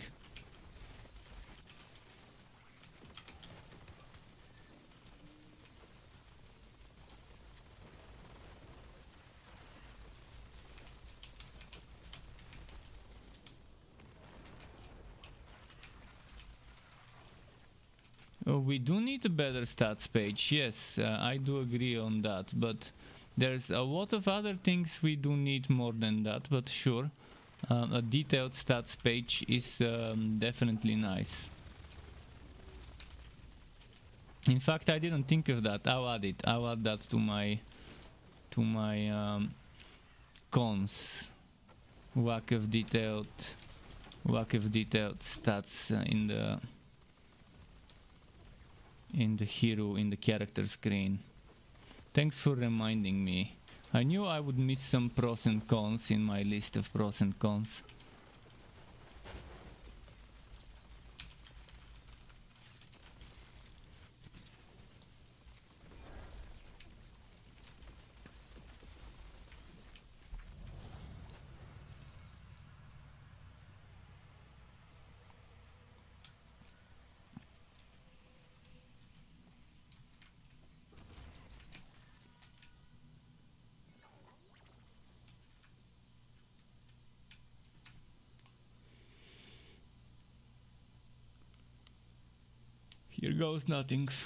We do need a better stats page, yes, I do agree on that, but there's a lot of other things we do need more than that, but sure, a detailed stats page is definitely nice. In fact, I didn't think of that. I'll add it. I'll add that to my cons. Lack of detailed stats in the hero, in the character screen. Thanks for reminding me. I knew I would miss some pros and cons in my list of pros and cons. Here goes nothings.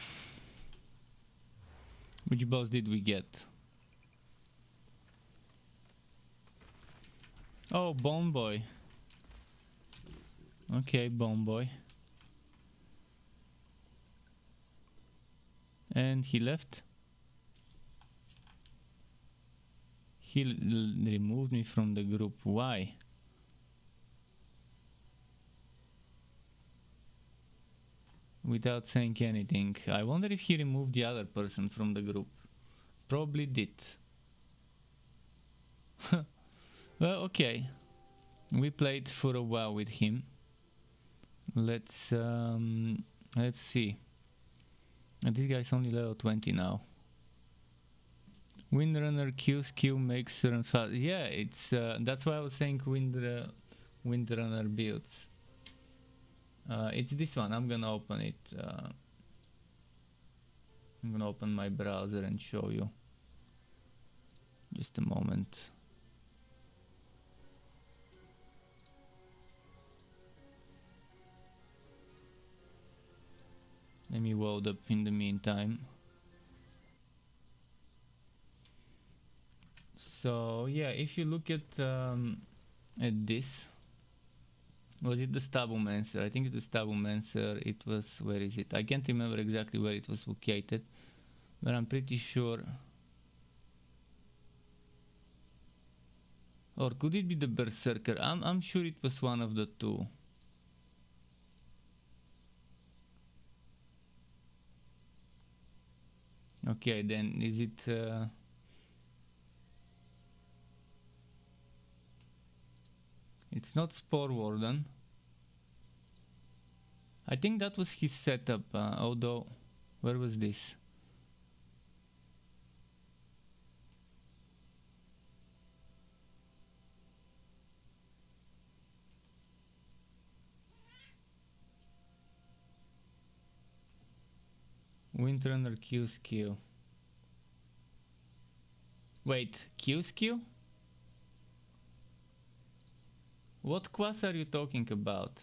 Which boss did we get? Oh, Bone Boy. Okay, Bone Boy. And he left. He removed me from the group. Why? Without saying anything. I wonder if he removed the other person from the group. Probably did. Well, okay. We played for a while with him. Let's see. This guy's only level 20 now. Windrunner Q makes runs fast. Yeah, it's that's why I was saying Windrunner builds. It's this one. I'm gonna open it. I'm gonna open my browser and show you. Just a moment. load up in the meantime. So yeah, if you look at this, was it the Stabomancer? I think it's the Stabomancer. It was, where is it? I can't remember exactly where it was located, but I'm pretty sure. Or could it be the Berserker? I'm sure it was one of the two. Okay, then is it it's not Spore Warden. I think that was his setup, although where was this? Windrunner Q skill. Wait, Q skill? What class are you talking about?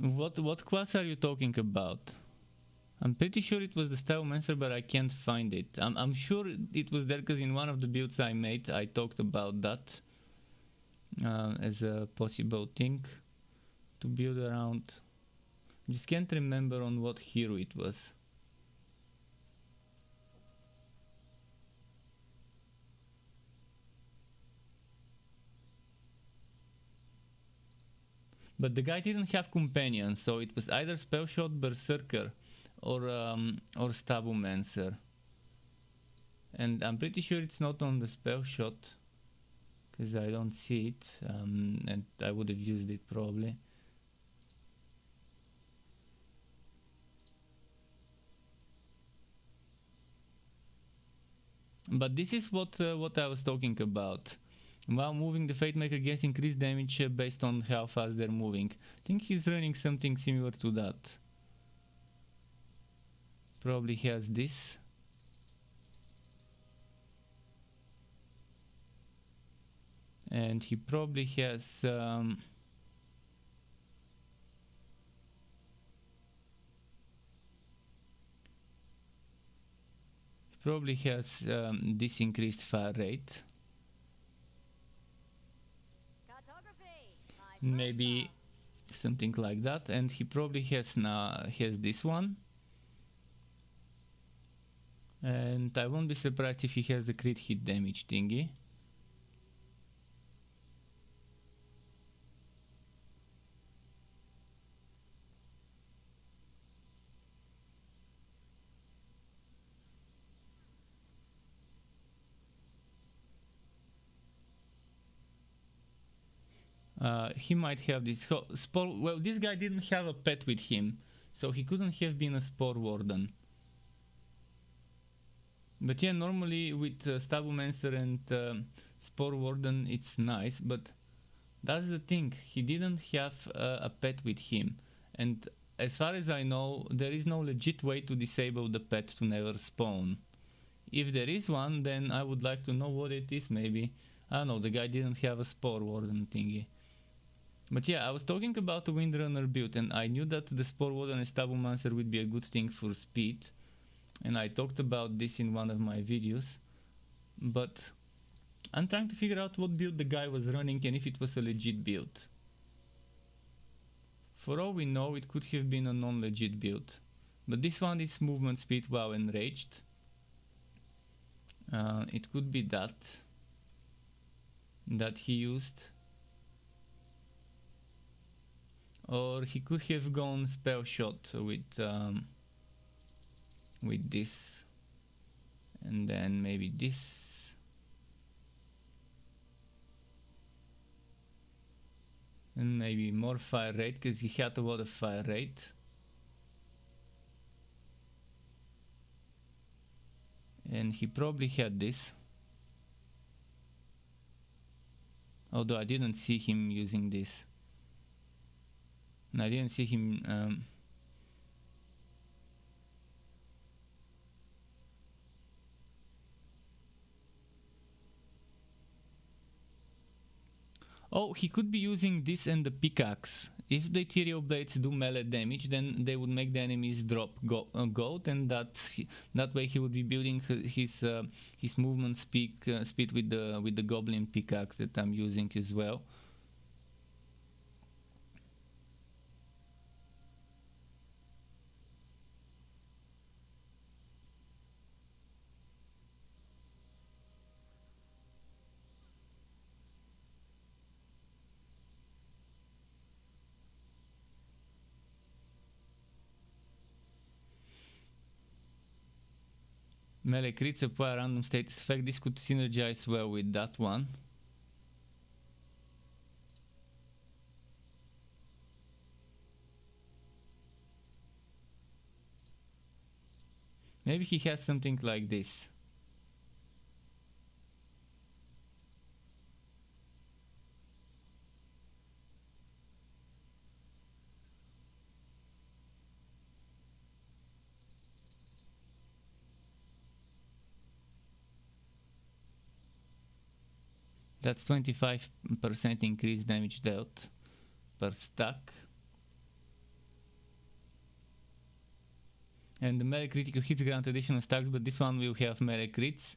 What class are you talking about? I'm pretty sure it was the Stabomancer, but I can't find it. I'm sure it was there because in one of the builds I made, I talked about that as a possible thing to build around. Just can't remember on what hero it was. But the guy didn't have companions, so it was either Spellshot, Berserker, or Stabomancer. And I'm pretty sure it's not on the Spellshot, because I don't see it, and I would have used it probably. But this is what I was talking about. While moving, the Fate Maker gets increased damage based on how fast they're moving. I think he's running something similar to that. Probably has this. And he probably has this increased fire rate. Maybe something like that, and he probably has this one, and I won't be surprised if he has the crit hit damage thingy. He might have this spore. Well, this guy didn't have a pet with him, so he couldn't have been a Spore Warden. But yeah, normally with Stabomancer and Spore Warden it's nice, but that's the thing, he didn't have a pet with him, and as far as I know there is no legit way to disable the pet to never spawn. If there is one, then I would like to know what it is. Maybe, I don't know, the guy didn't have a Spore Warden thingy. But yeah, I was talking about the Windrunner build, and I knew that the Spore Warden and Stabomancer would be a good thing for speed, and I talked about this in one of my videos, but I'm trying to figure out what build the guy was running and if it was a legit build. For all we know, it could have been a non-legit build, but this one is movement speed while enraged. It could be that he used, or he could have gone spell shot with this, and then maybe this, and maybe more fire rate because he had a lot of fire rate. And he probably had this. Although I didn't see him using this. And I didn't see him... Oh, he could be using this and the pickaxe. If the ethereal blades do melee damage, then they would make the enemies drop gold, and that way he would be building his movement speed with the goblin pickaxe that I'm using as well. Melee crits apply a random status effect. This could synergize well with that one. Maybe he has something like this. That's 25% increased damage dealt per stack. And the melee critical hits grant additional stacks, but this one will have melee crits.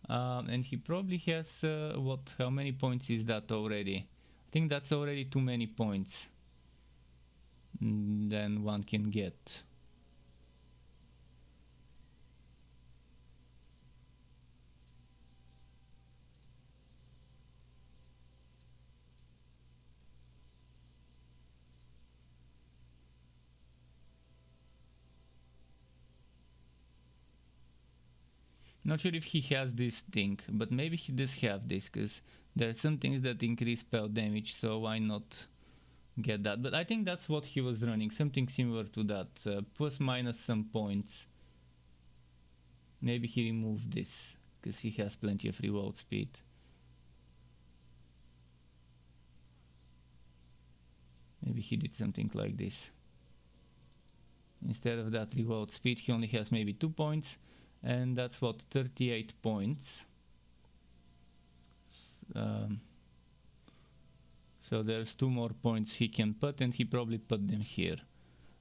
And he probably has, how many points is that already? I think that's already too many points than one can get. Not sure if he has this thing, but maybe he does have this, because there are some things that increase spell damage, so why not get that? But I think that's what he was running, something similar to that, plus minus some points. Maybe he removed this, because he has plenty of reload speed. Maybe he did something like this. Instead of that reload speed, he only has maybe 2 points. And that's what, 38 points. So there's 2 more points he can put, and he probably put them here.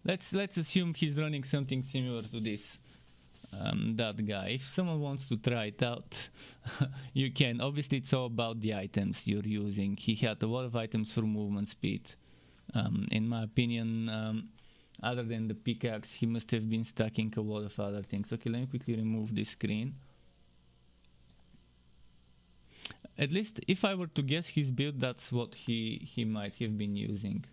Let's assume he's running something similar to this. That guy. If someone wants to try it out, you can. Obviously, it's all about the items you're using. He had a lot of items for movement speed. In my opinion, other than the pickaxe, he must have been stacking a lot of other things. Okay, let me quickly remove this screen. At least, if I were to guess his build, that's what he might have been using.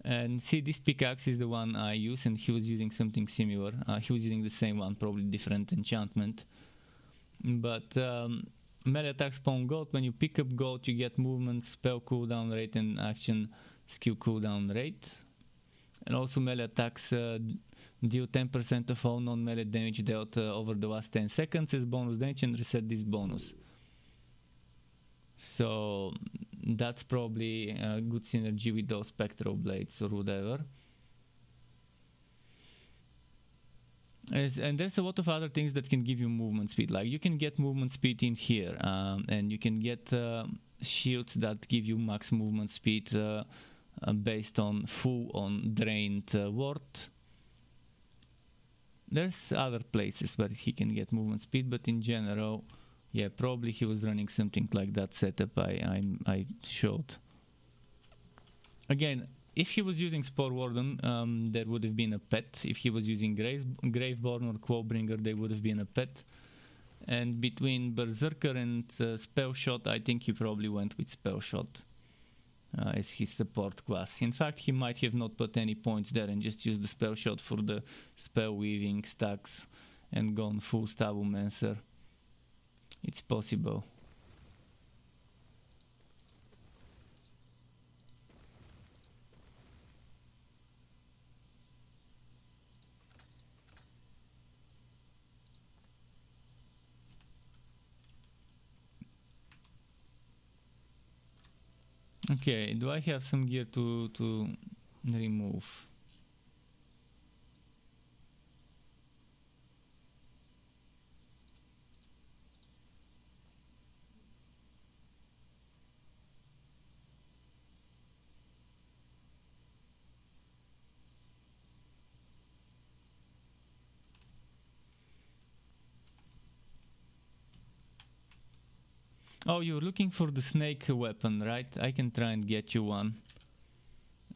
And see, this pickaxe is the one I use, and he was using something similar. He was using the same one, probably different enchantment. But melee attacks spawn gold. When you pick up gold, you get movement, spell cooldown rate, and action skill cooldown rate. And also melee attacks deal 10% of all non-melee damage dealt over the last 10 seconds as bonus damage, and reset this bonus. So that's probably a good synergy with those spectral blades or whatever. And there's a lot of other things that can give you movement speed. Like you can get movement speed in here, and you can get shields that give you max movement speed based on full on drained ward. There's other places where he can get movement speed, but in general, yeah, probably he was running something like that setup I showed. Again, if he was using Spore Warden, there would have been a pet. If he was using Graveborn or Quobringer, there would have been a pet. And between Berserker and Spell Shot, I think he probably went with Spell Shot as his support class. In fact, he might have not put any points there and just used the Spell Shot for the spell weaving stacks and gone full Stabumancer. It's possible. Okay, do I have some gear to remove? Oh, you're looking for the snake weapon, right? I can try and get you one.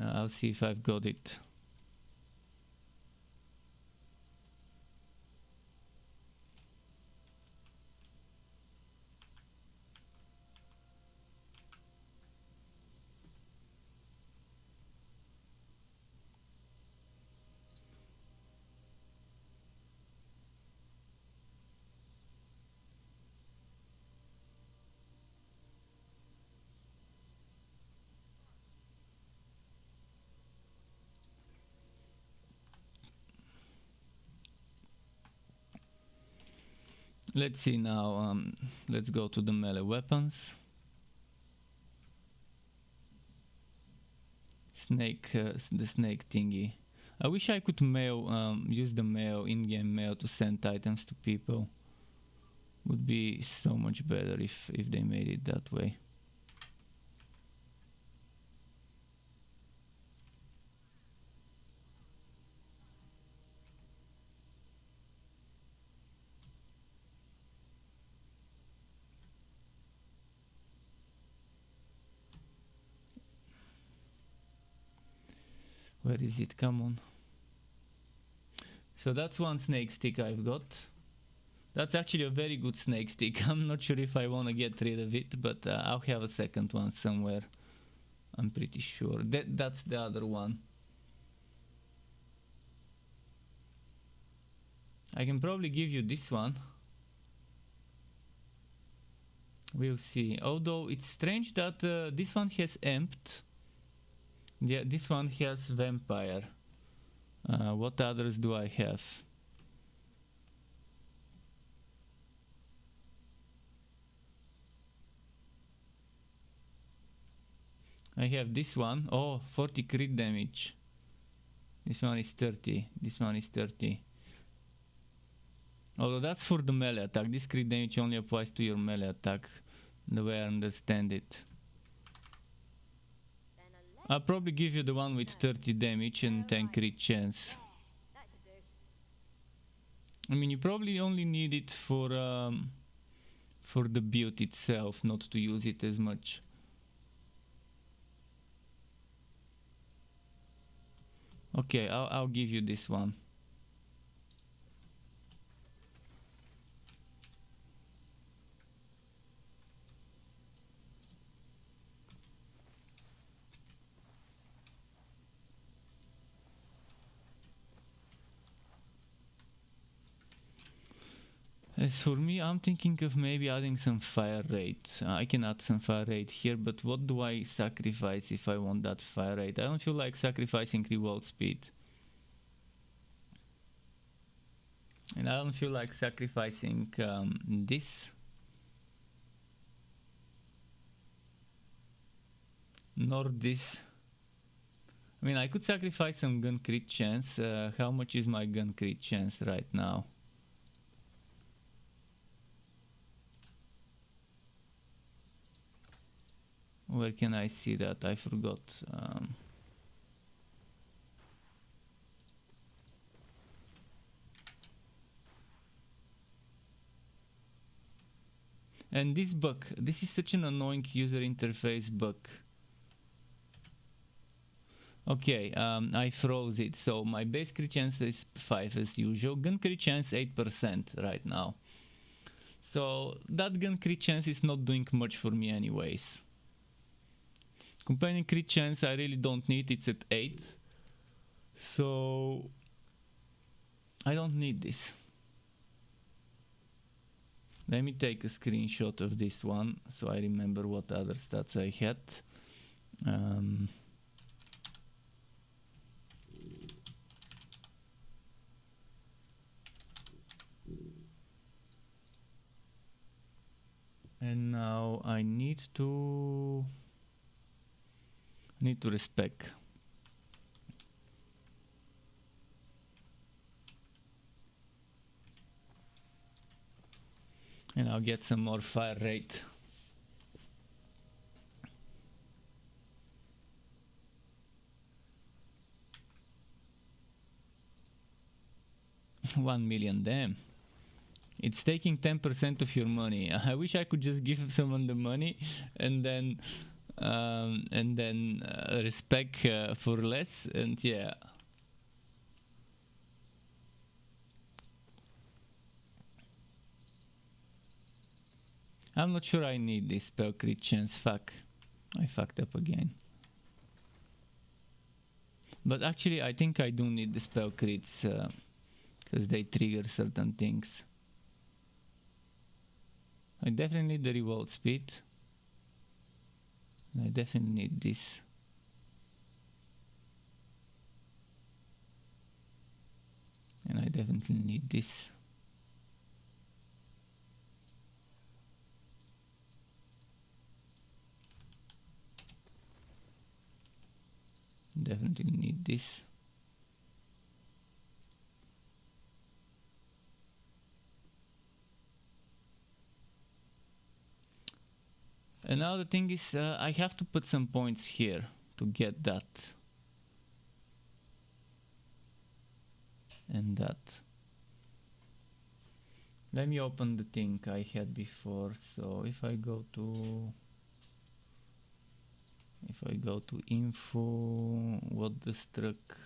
I'll see if I've got it. Let's see now. Let's go to the melee weapons. Snake, the snake thingy. I wish I could mail, use the mail, in-game mail to send items to people. Would be so much better if they made it that way. Where is it? Come on. So that's one snake stick I've got. That's actually a very good snake stick. I'm not sure if I want to get rid of it, but I'll have a second one somewhere. I'm pretty sure. That's the other one. I can probably give you this one. We'll see. Although it's strange that this one has Empt. Yeah, this one has Vampire. What others do I have? I have this one. Oh, 40 crit damage. This one is 30. This one is 30. Although that's for the melee attack. This crit damage only applies to your melee attack, the way I understand it. I'll probably give you the one with 30 damage and 10 crit chance. I mean, you probably only need it for the build itself, not to use it as much. Okay, I'll give you this one. As for me, I'm thinking of maybe adding some fire rate. I can add some fire rate here, but what do I sacrifice if I want that fire rate? I don't feel like sacrificing revolt speed. And I don't feel like sacrificing this. Nor this. I mean, I could sacrifice some gun crit chance. How much is my gun crit chance right now? Where can I see that? I forgot. And this bug, this is such an annoying user interface bug. Okay, I froze it. So my base crit chance is 5 as usual. Gun crit chance 8% right now. So that gun crit chance is not doing much for me anyways. Companion crit chance I really don't need, it's at 8. So I don't need this. Let me take a screenshot of this one so I remember what other stats I had. And now I need to Need to respect. And I'll get some more fire rate. $1 million, damn. It's taking 10% of your money. I wish I could just give someone the money and then respect for less, and yeah. I'm not sure I need this spell crit chance. Fuck. I fucked up again. But actually I think I do need the spell crits because they trigger certain things. I definitely need the revolt speed. I definitely need this. And I definitely need this. Definitely need this. And now the thing is, I have to put some points here to get that. And that. Let me open the thing I had before. So if I go to info, what the struck,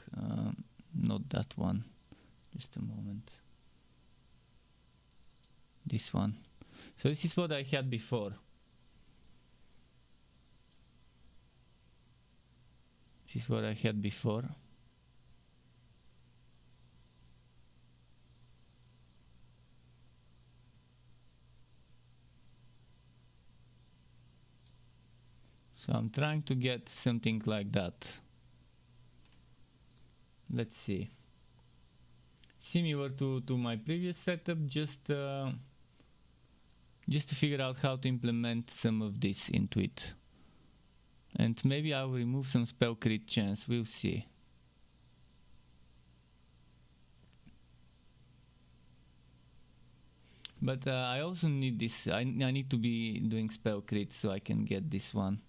not that one, just a moment. This one. So this is what I had before. This is what I had before. So I'm trying to get something like that. Let's see. Similar to my previous setup, just to figure out how to implement some of this into it. And maybe I'll remove some spell crit chance, we'll see. But I also need this, I need to be doing spell crit so I can get this one.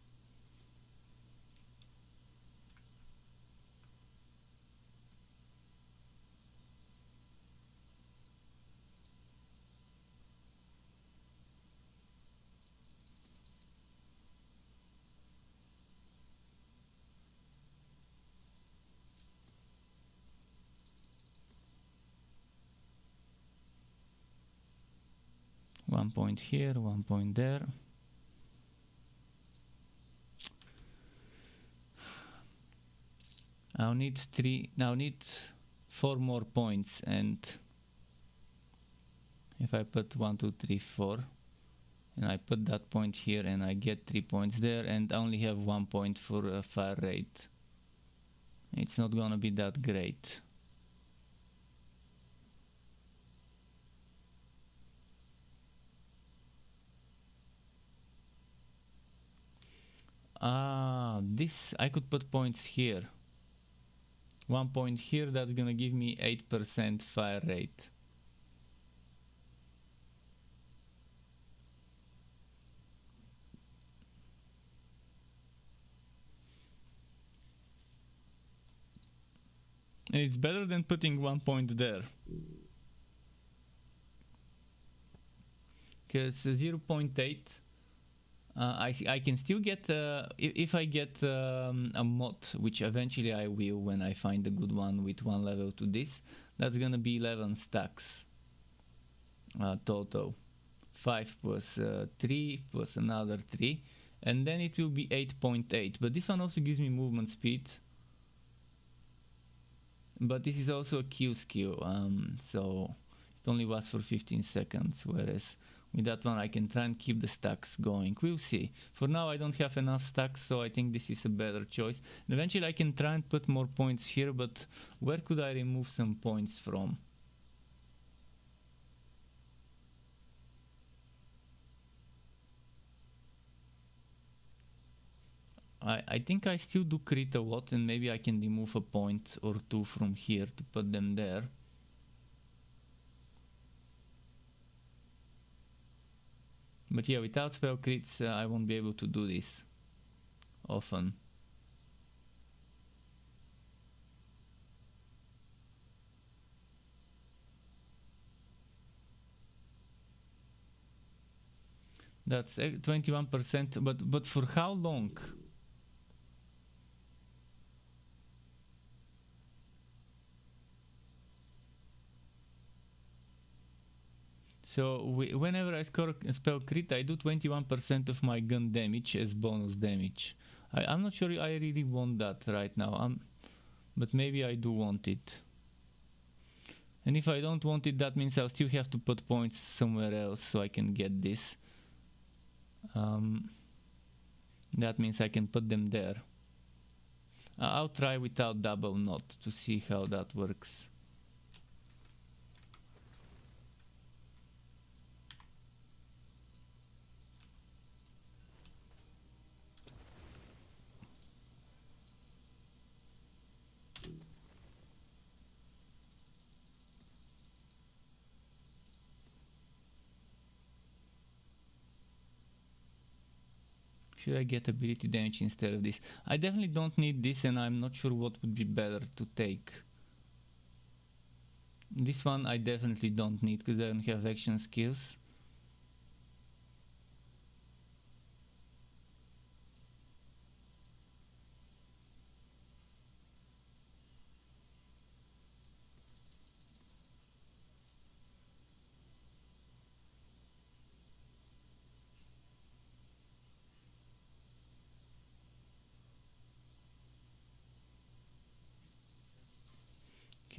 One point here, 1 point there. I'll need 4 more points, and if I put 1, 2, 3, 4, and I put that point here and I get 3 points there, and I only have 1 point for fire rate, it's not gonna be that great. This I could put points here. 1 point here, that's gonna give me 8% fire rate. And it's better than putting 1 point there. Because 0.8, I can still get, if I get a mod, which eventually I will when I find a good one with 1 level to this, that's gonna be 11 stacks total. 5 plus 3 plus another 3, and then it will be 8.8. But this one also gives me movement speed. But this is also a Q skill, so it only lasts for 15 seconds, whereas with that one I can try and keep the stacks going. We'll see. For now I don't have enough stacks, so I think this is a better choice. And eventually I can try and put more points here, but where could I remove some points from? I think I still do crit a lot, and maybe I can remove a point or two from here to put them there. But yeah, without spell crits, I won't be able to do this often. That's 21%, but for how long? So whenever I score a spell crit, I do 21% of my gun damage as bonus damage. I'm not sure I really want that right now, but maybe I do want it. And if I don't want it, that means I'll still have to put points somewhere else so I can get this. That means I can put them there. I'll try without double knot to see how that works. Should I get ability damage instead of this? I definitely don't need this, and I'm not sure what would be better to take. This one I definitely don't need because I don't have action skills.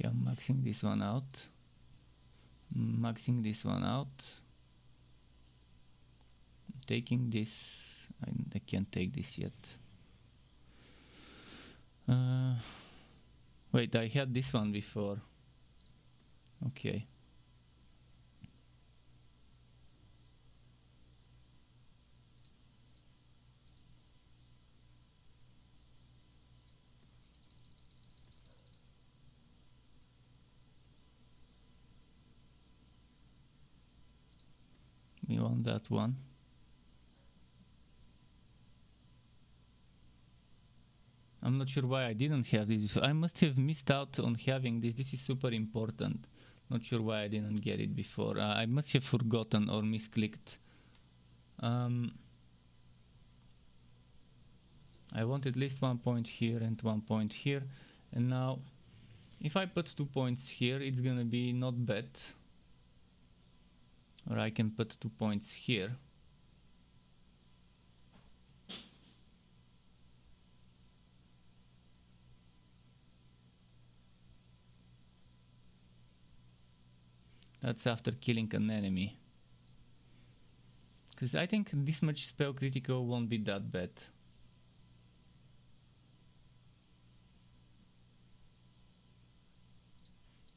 Okay, I'm maxing this one out. Maxing this one out. Taking this. I can't take this yet. Wait, I had this one before. Okay. We want that one. I'm not sure why I didn't have this before. I must have missed out on having this. This is super important. Not sure why I didn't get it before. I must have forgotten or misclicked. I want at least 1 point here and 1 point here. And now, if I put 2 points here, it's gonna be not bad. Or I can put 2 points here. That's after killing an enemy. Because I think this much spell critical won't be that bad.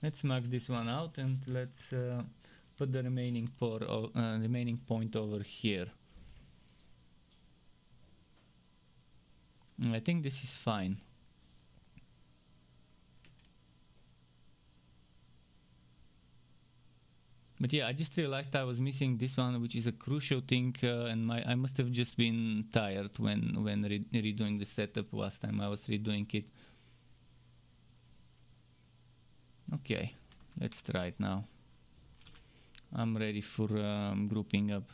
Let's max this one out and let's put the remaining point over here. I think this is fine. But yeah, I just realized I was missing this one, which is a crucial thing, and I must have just been tired when redoing the setup last time I was redoing it. Okay, let's try it now. I'm ready for grouping up.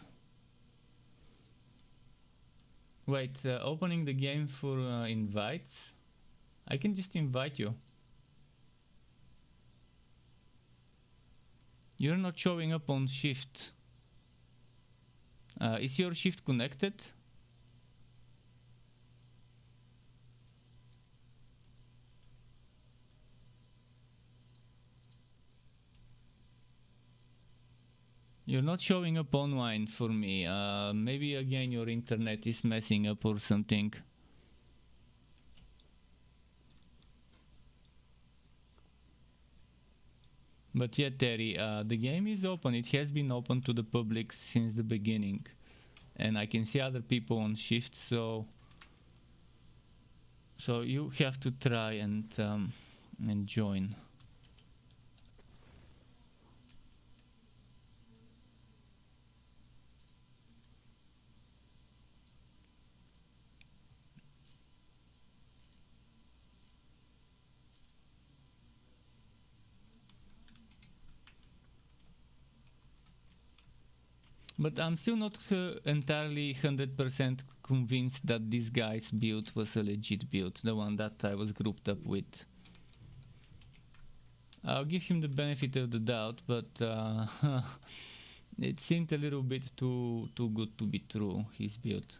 Wait, opening the game for invites? I can just invite you. You're not showing up on shift. Is your shift connected? You're not showing up online for me. Maybe again your internet is messing up or something. But yeah, Terry, the game is open. It has been open to the public since the beginning. And I can see other people on shift, so So you have to try and join. But I'm still not entirely 100% convinced that this guy's build was a legit build, the one that I was grouped up with. I'll give him the benefit of the doubt, but it seemed a little bit too good to be true, his build.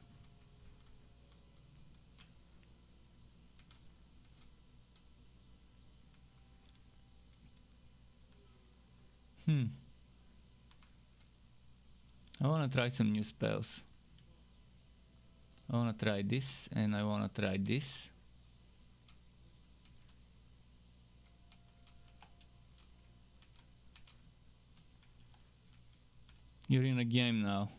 I wanna try some new spells. I wanna try this, and I wanna try this. You're in a game now.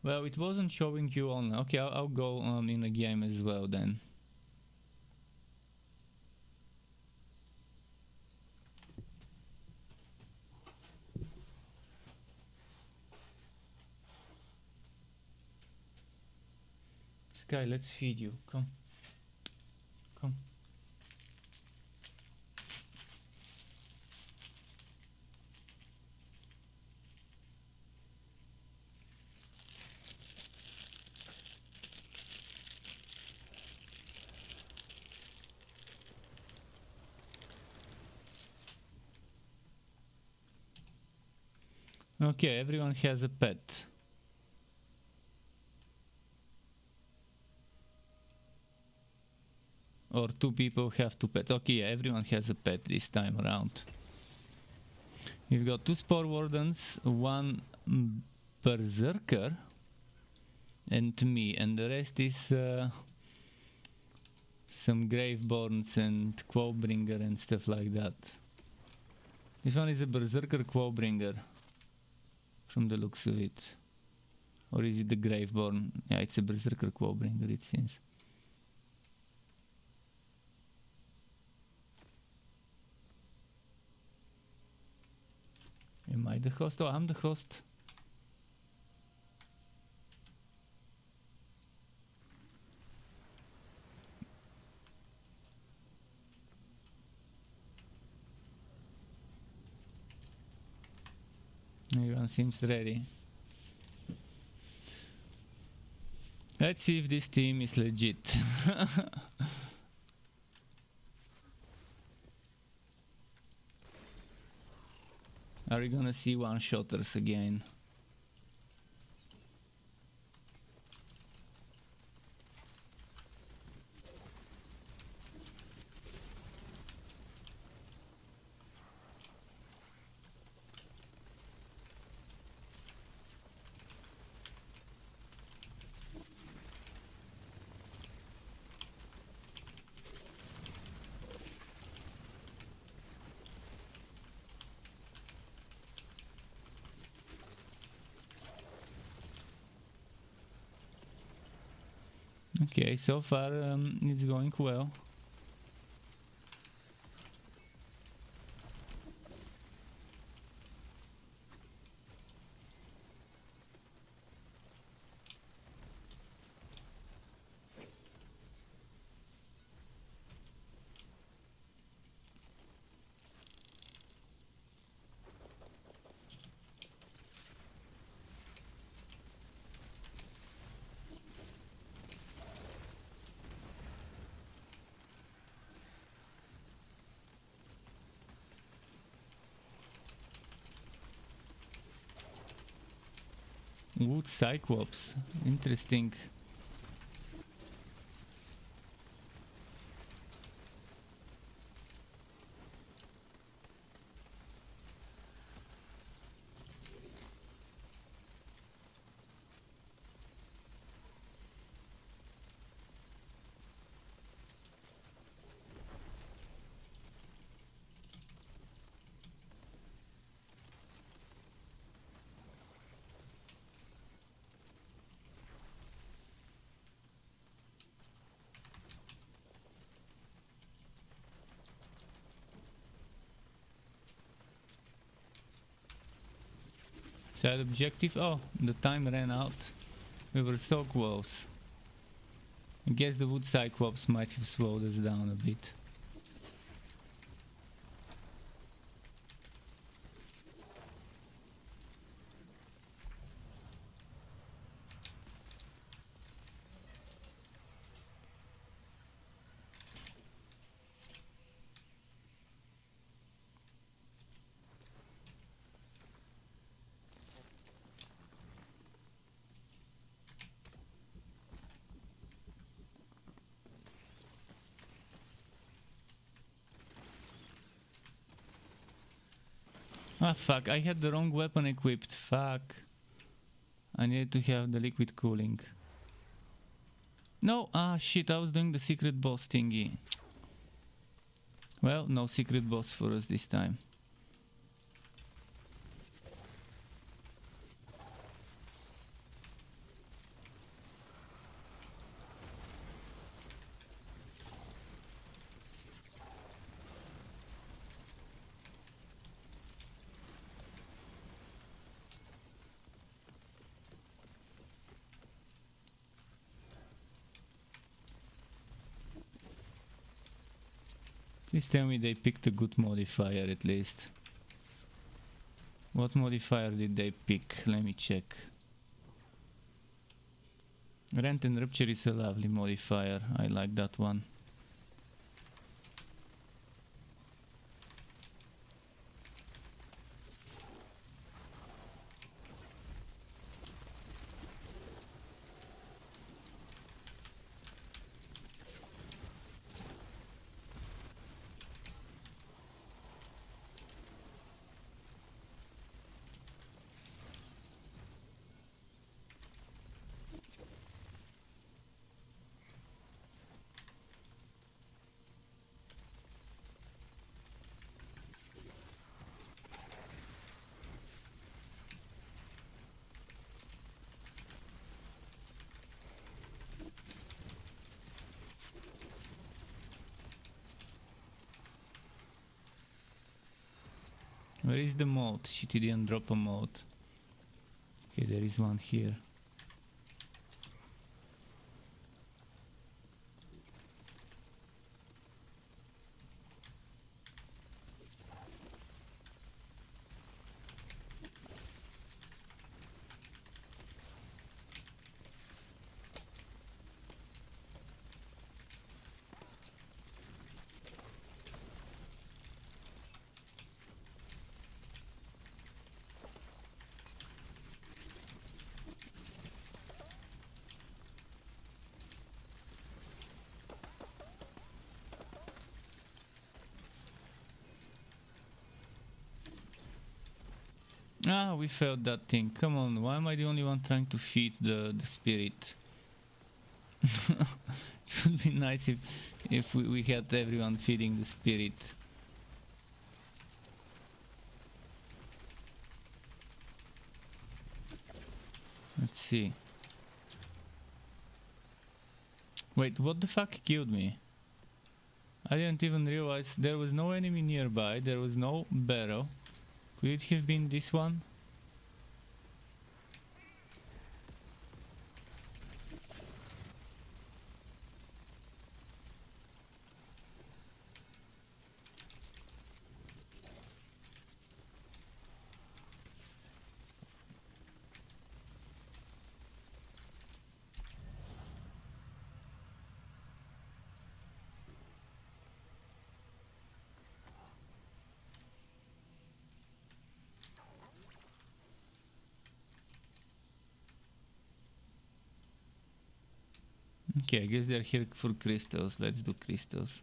Well, it wasn't showing you on. Okay, I'll go in a game as well then. Sky, let's feed you. Come. Come. Okay, everyone has a pet. Or two people have two pets. Okay, yeah, everyone has a pet this time around. We've got two Spore Wardens, one Berserker, and me, and the rest is some Graveborns and Quobringer and stuff like that. This one is a Berserker Quobringer, from the looks of it. Or is it the Graveborn? Yeah, it's a Berserker Quobringer, it seems. Am I the host? Oh, I'm the host. Everyone seems ready. Let's see if this team is legit. Are we gonna see one-shotters again? Okay, so far it's going well. Wood Cyclops, interesting. Side objective. Oh, the time ran out. We were so close. I guess the wood cyclops might have slowed us down a bit. Ah fuck, I had the wrong weapon equipped, fuck. I needed to have the liquid cooling. No, ah shit, I was doing the secret boss thingy. Well, no secret boss for us this time. Please tell me they picked a good modifier at least. What modifier did they pick? Let me check. Rent and Rupture is a lovely modifier. I like that one. Where is the mode? She didn't drop a mode. Okay, there is one here. Ah, we failed that thing. Come on, why am I the only one trying to feed the spirit? It would be nice if we had everyone feeding the spirit. Let's see. Wait, what the fuck killed me? I didn't even realize there was no enemy nearby, there was no barrel. Could it have been this one? Okay, I guess they're here for crystals. Let's do crystals.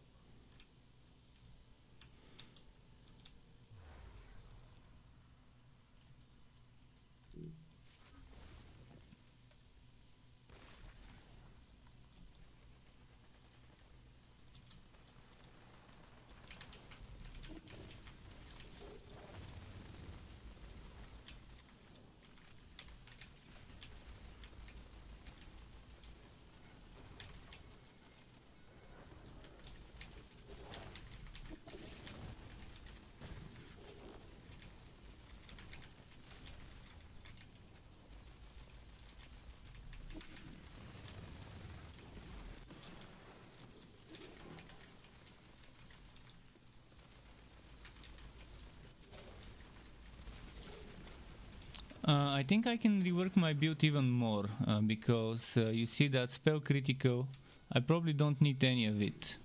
I think I can rework my build even more because you see that spell critical. I probably don't need any of it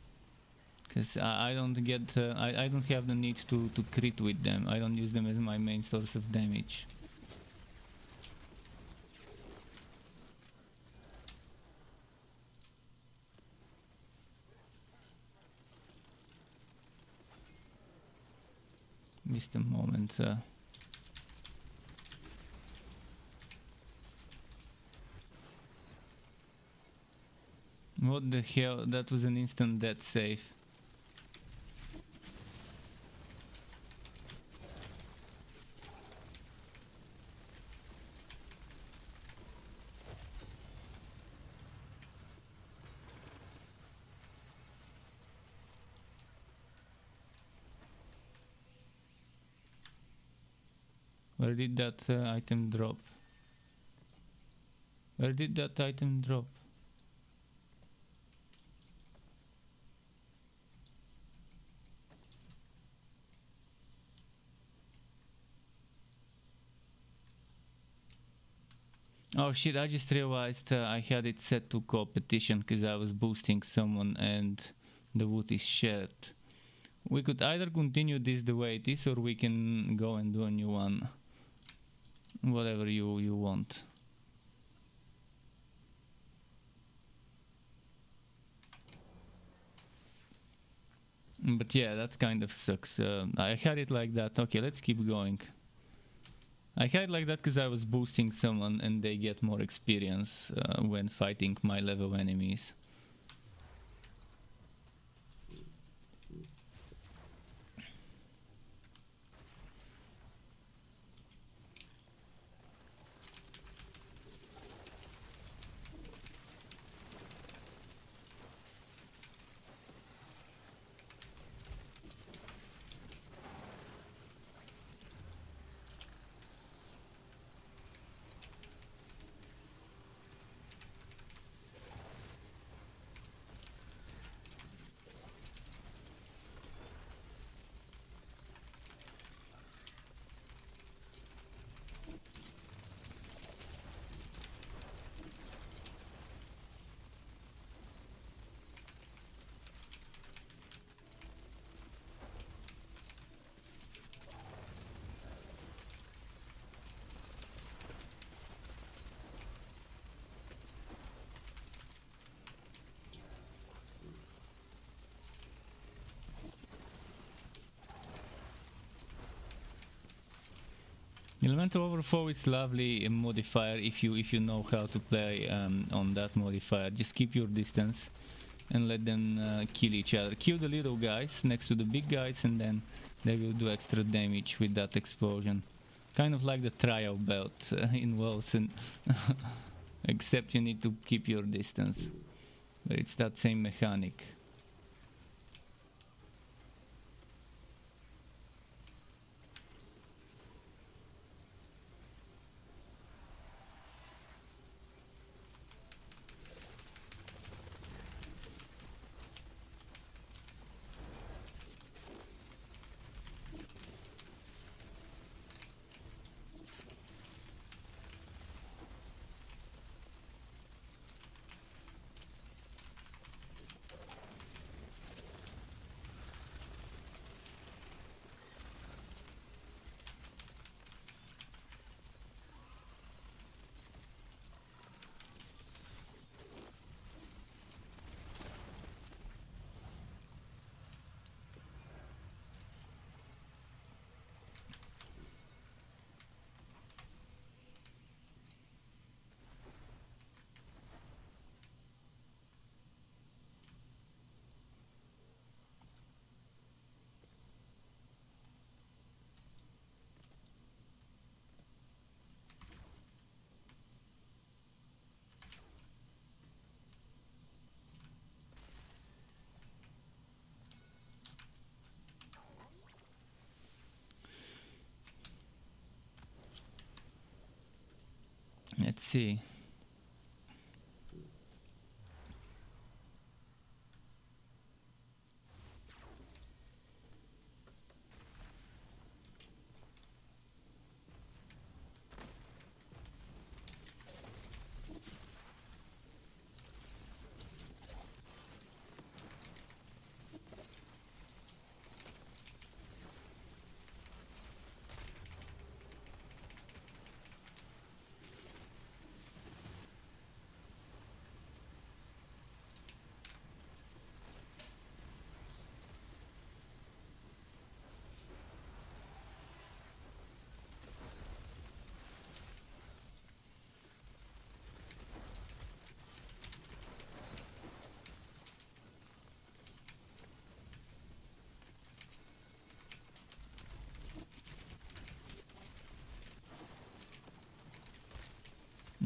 because I don't get I don't have the need to crit with them. I don't use them as my main source of damage. Just a moment. What the hell? That was an instant death save. Where did that item drop? Where did that item drop? Oh shit, I just realized I had it set to competition because I was boosting someone and the wood is shared. We could either continue this the way it is or we can go and do a new one. Whatever you want. But yeah, that kind of sucks. I had it like that. Okay, let's keep going. I had it like that because I was boosting someone and they get more experience when fighting my level enemies. Elemental Overflow is lovely modifier if you know how to play on that modifier. Just keep your distance and let them kill each other. Kill the little guys next to the big guys and then they will do extra damage with that explosion. Kind of like the trial belt in Wilson. Except you need to keep your distance. But it's that same mechanic. Let's see.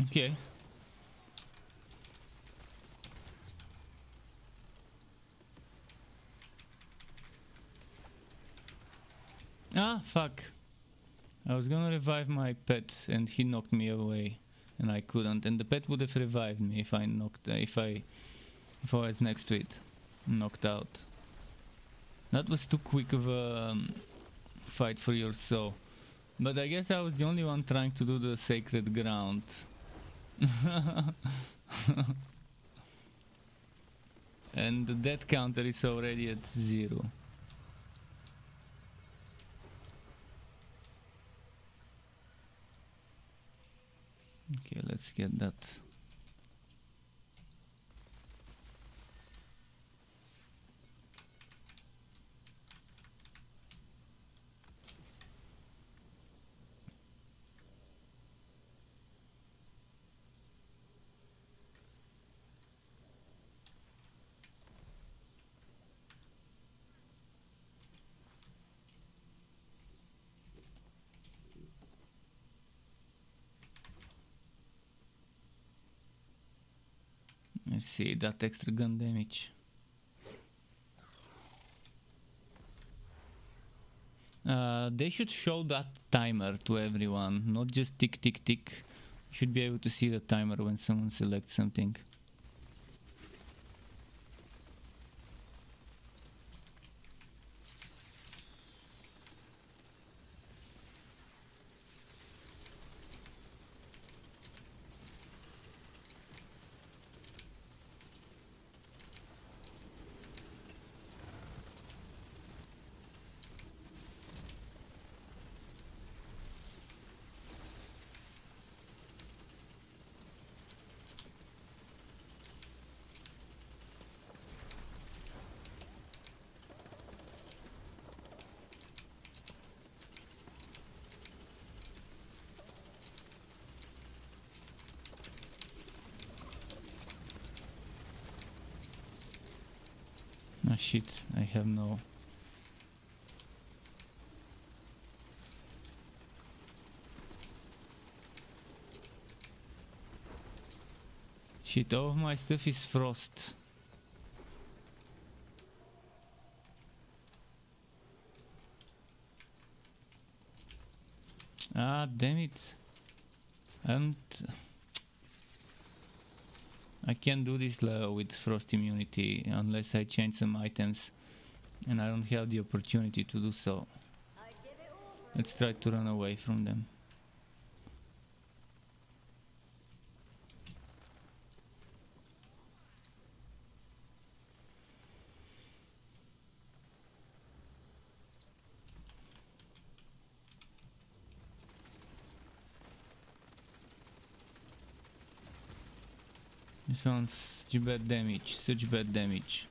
Okay. Ah, fuck. I was gonna revive my pet and he knocked me away and I couldn't, and the pet would have revived me if I was next to it, knocked out. That was too quick of a fight for your soul. But I guess I was the only one trying to do the sacred ground. And the death counter is already at 0. Okay, let's get that. Let's see that extra gun damage. They should show that timer to everyone, not just tick tick tick. You should be able to see the timer when someone selects something. Ah shit, I have no... Shit, all of my stuff is frost. Ah, damn it. I can't do this with frost immunity unless I change some items, and I don't have the opportunity to do so. Let's try to run away from them. This one's such bad damage, such bad damage.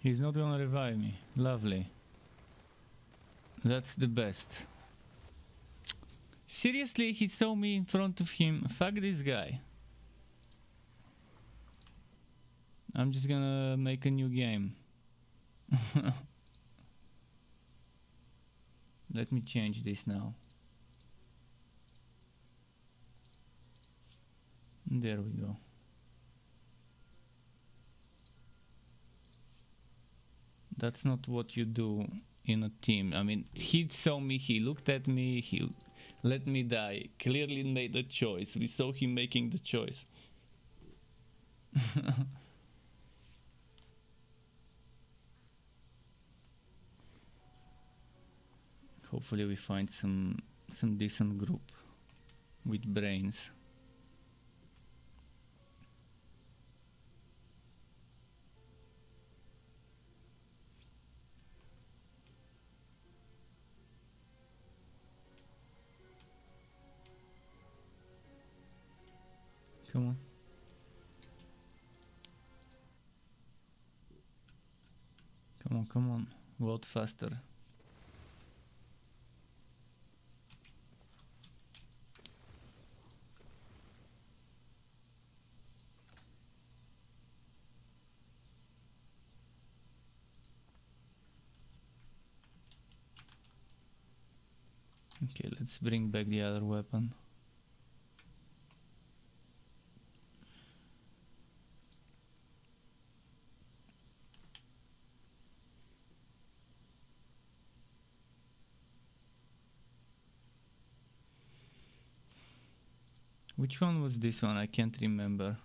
He's not gonna revive me. Lovely. That's the best. Seriously, he saw me in front of him. Fuck this guy. I'm just gonna make a new game. Let me change this now. There we go. That's not what you do in a team. I mean, he saw me, he looked at me, he let me die. Clearly made a choice. We saw him making the choice. Hopefully we find some decent group with brains. Come on. Come on, come on. Vote faster. Okay, let's bring back the other weapon. Which one was this one? I can't remember.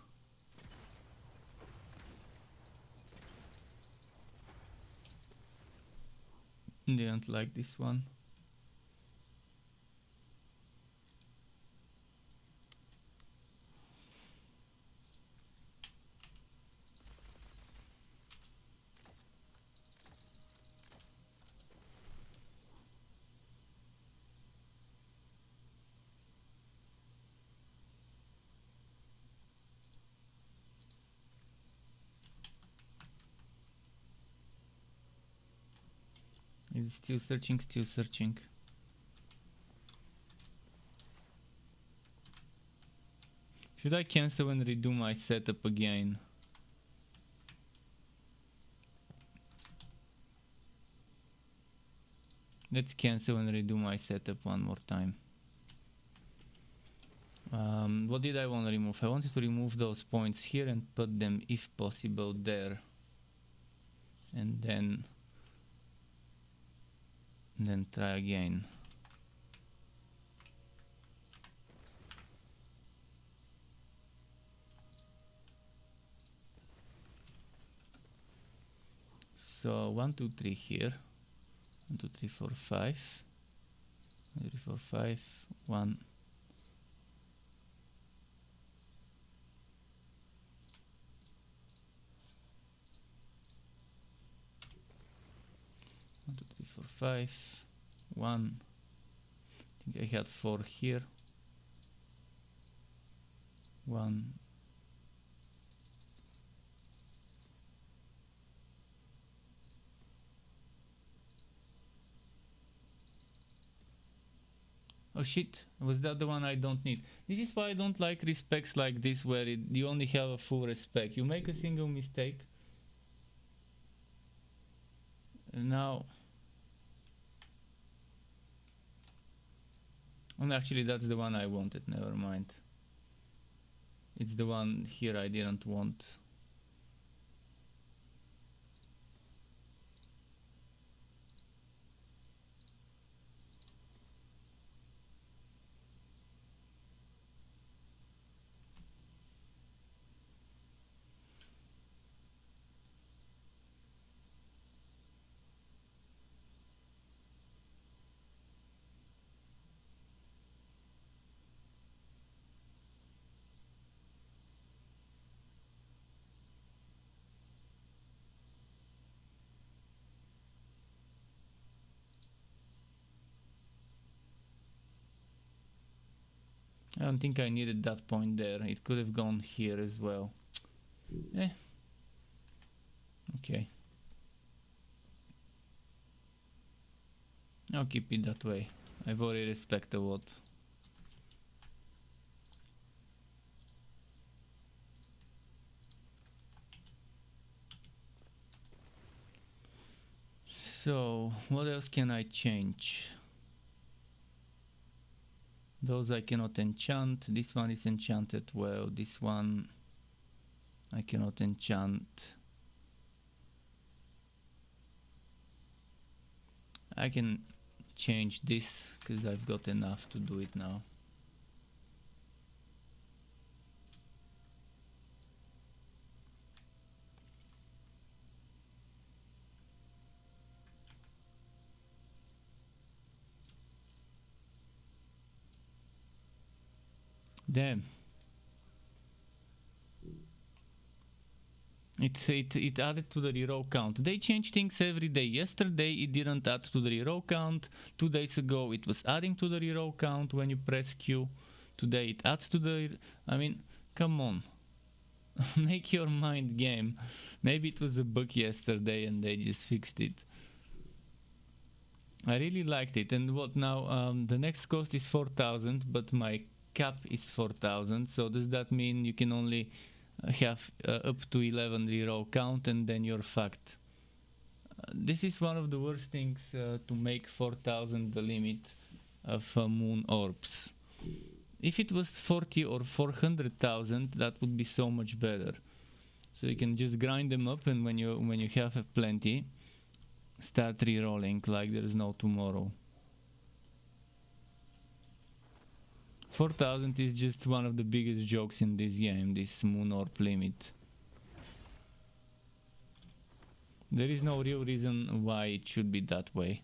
Didn't like this one. It's still searching, still searching. Should I cancel and redo my setup again? Let's cancel and redo my setup one more time. What did I want to remove? I wanted to remove those points here and put them, if possible, there. And then try again. So 1, 2, 3 here. 1, 2, 3, 4, 5. 1, 2, 3, 4, 5. 1. One, two, three, four, 5. 1. I think I had 4 here. 1. Oh shit, was that the one I don't need? This is why I don't like respecs like this, where you only have a full respec. You make a single mistake. And now... And actually that's the one I wanted, never mind. It's the one here I didn't want. I don't think I needed that point there. It could have gone here as well. Okay. I'll keep it that way. I've already respect a lot. So, what else can I change? Those I cannot enchant. This one is enchanted well. This one I cannot enchant. I can change this because I've got enough to do it now. Damn. It added to the reroll count. They change things every day. Yesterday it didn't add to the reroll count. 2 days ago it was adding to the reroll count when you press Q. Today it adds to the... I mean, Come on. Make your mind game. Maybe it was a bug yesterday and they just fixed it. I really liked it. And what now? The next cost is 4,000, but my cap is 4,000. So does that mean you can only have up to 11 reroll count and then you're fucked? This is one of the worst things to make 4,000 the limit of moon orbs. If it was 40 or 400,000, that would be so much better. So you can just grind them up, and when you have plenty, start re-rolling like there is no tomorrow. 4,000 is just one of the biggest jokes in this game, this moon orb limit. There is no real reason why it should be that way.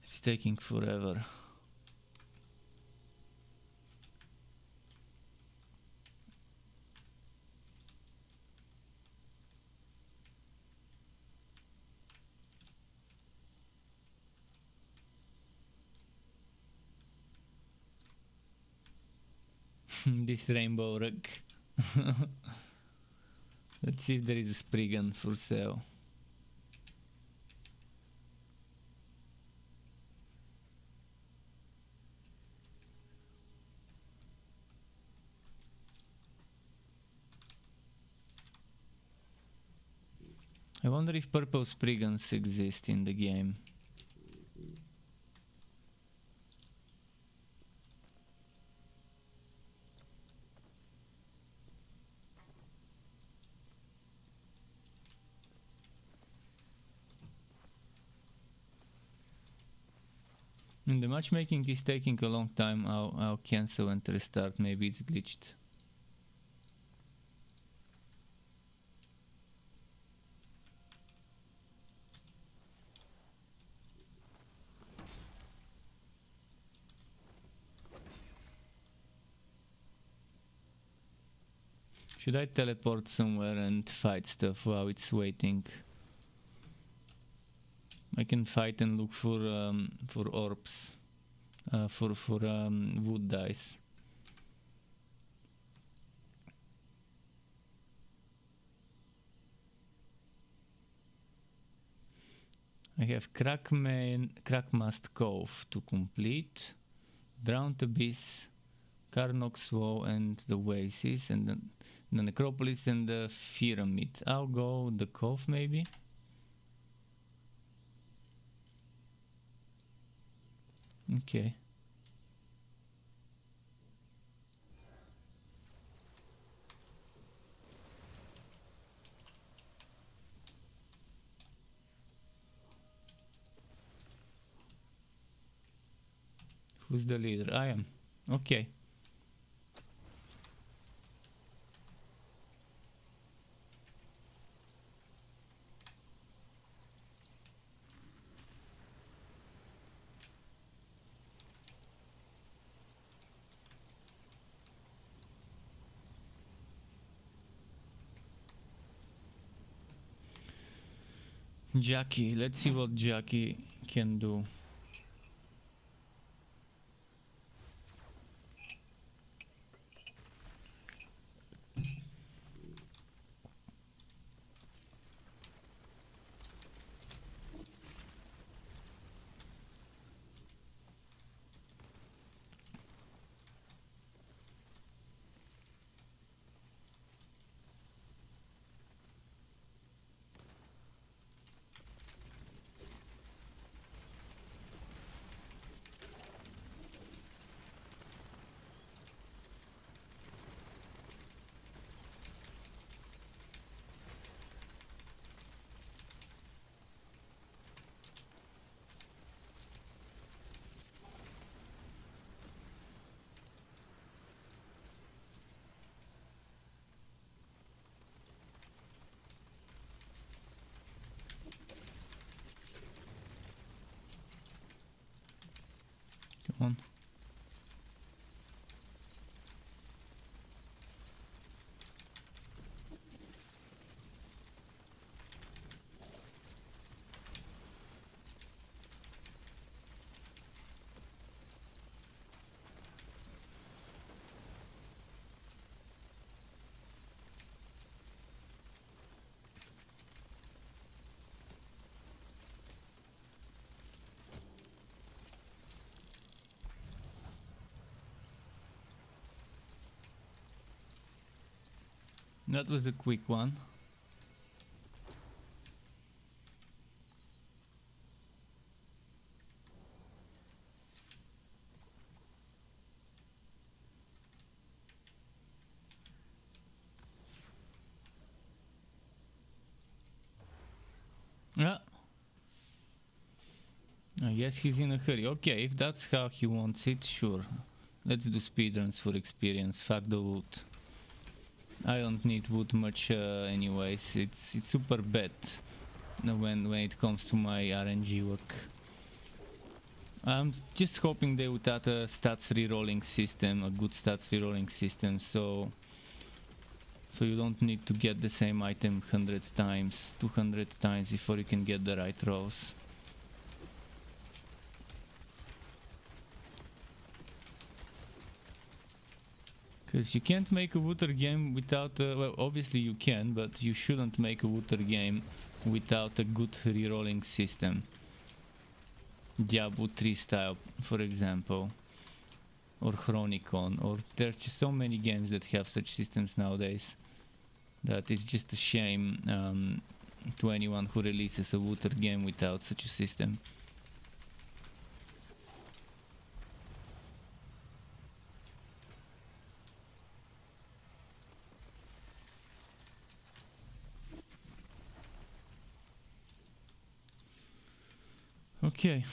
It's taking forever. This rainbow rug. Let's see if there is a Spriggan for sale. I wonder if purple Spriggans exist in the game. And the matchmaking is taking a long time. I'll cancel and restart. Maybe it's glitched. Should I teleport somewhere and fight stuff while it's waiting? I can fight and look for orbs, for wood dice. I have Crackmast Cove to complete, Drowned Abyss, Carnock's Woe and the Oasis, and the Necropolis and the Pyramid. I'll go the Cove maybe. Okay. Who's the leader? I am. Okay. Jackie, let's see what Jackie can do. Come on. That was a quick one. Yeah. I guess he's in a hurry. Okay, if that's how he wants it, sure. Let's do speedruns for experience. Fuck the wood. I don't need wood much anyways. It's super bad when it comes to my RNG work. I'm just hoping they would add a stats rerolling system, a good stats rerolling system, so you don't need to get the same item 100 times, 200 times before you can get the right rolls. Because you can't make a water game without well, obviously you can, but you shouldn't make a water game without a good rerolling system. Diablo 3 style, for example, or Chronicon, or there's just so many games that have such systems nowadays that it's just a shame to anyone who releases a water game without such a system. Okay.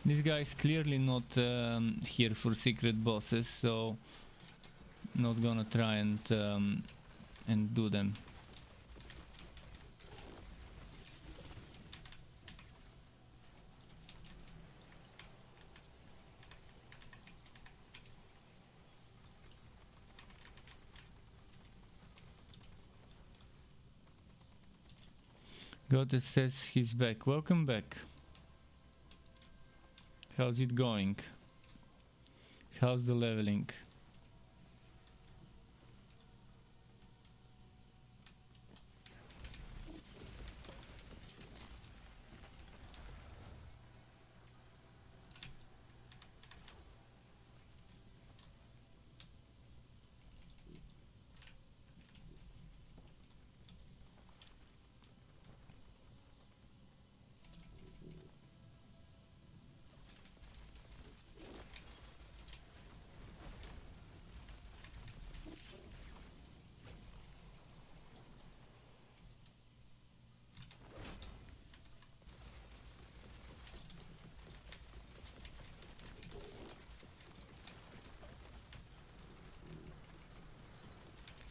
This guy is clearly not here for secret bosses, so not gonna try and do them. Goddess says he's back. Welcome back. How's it going? How's the leveling?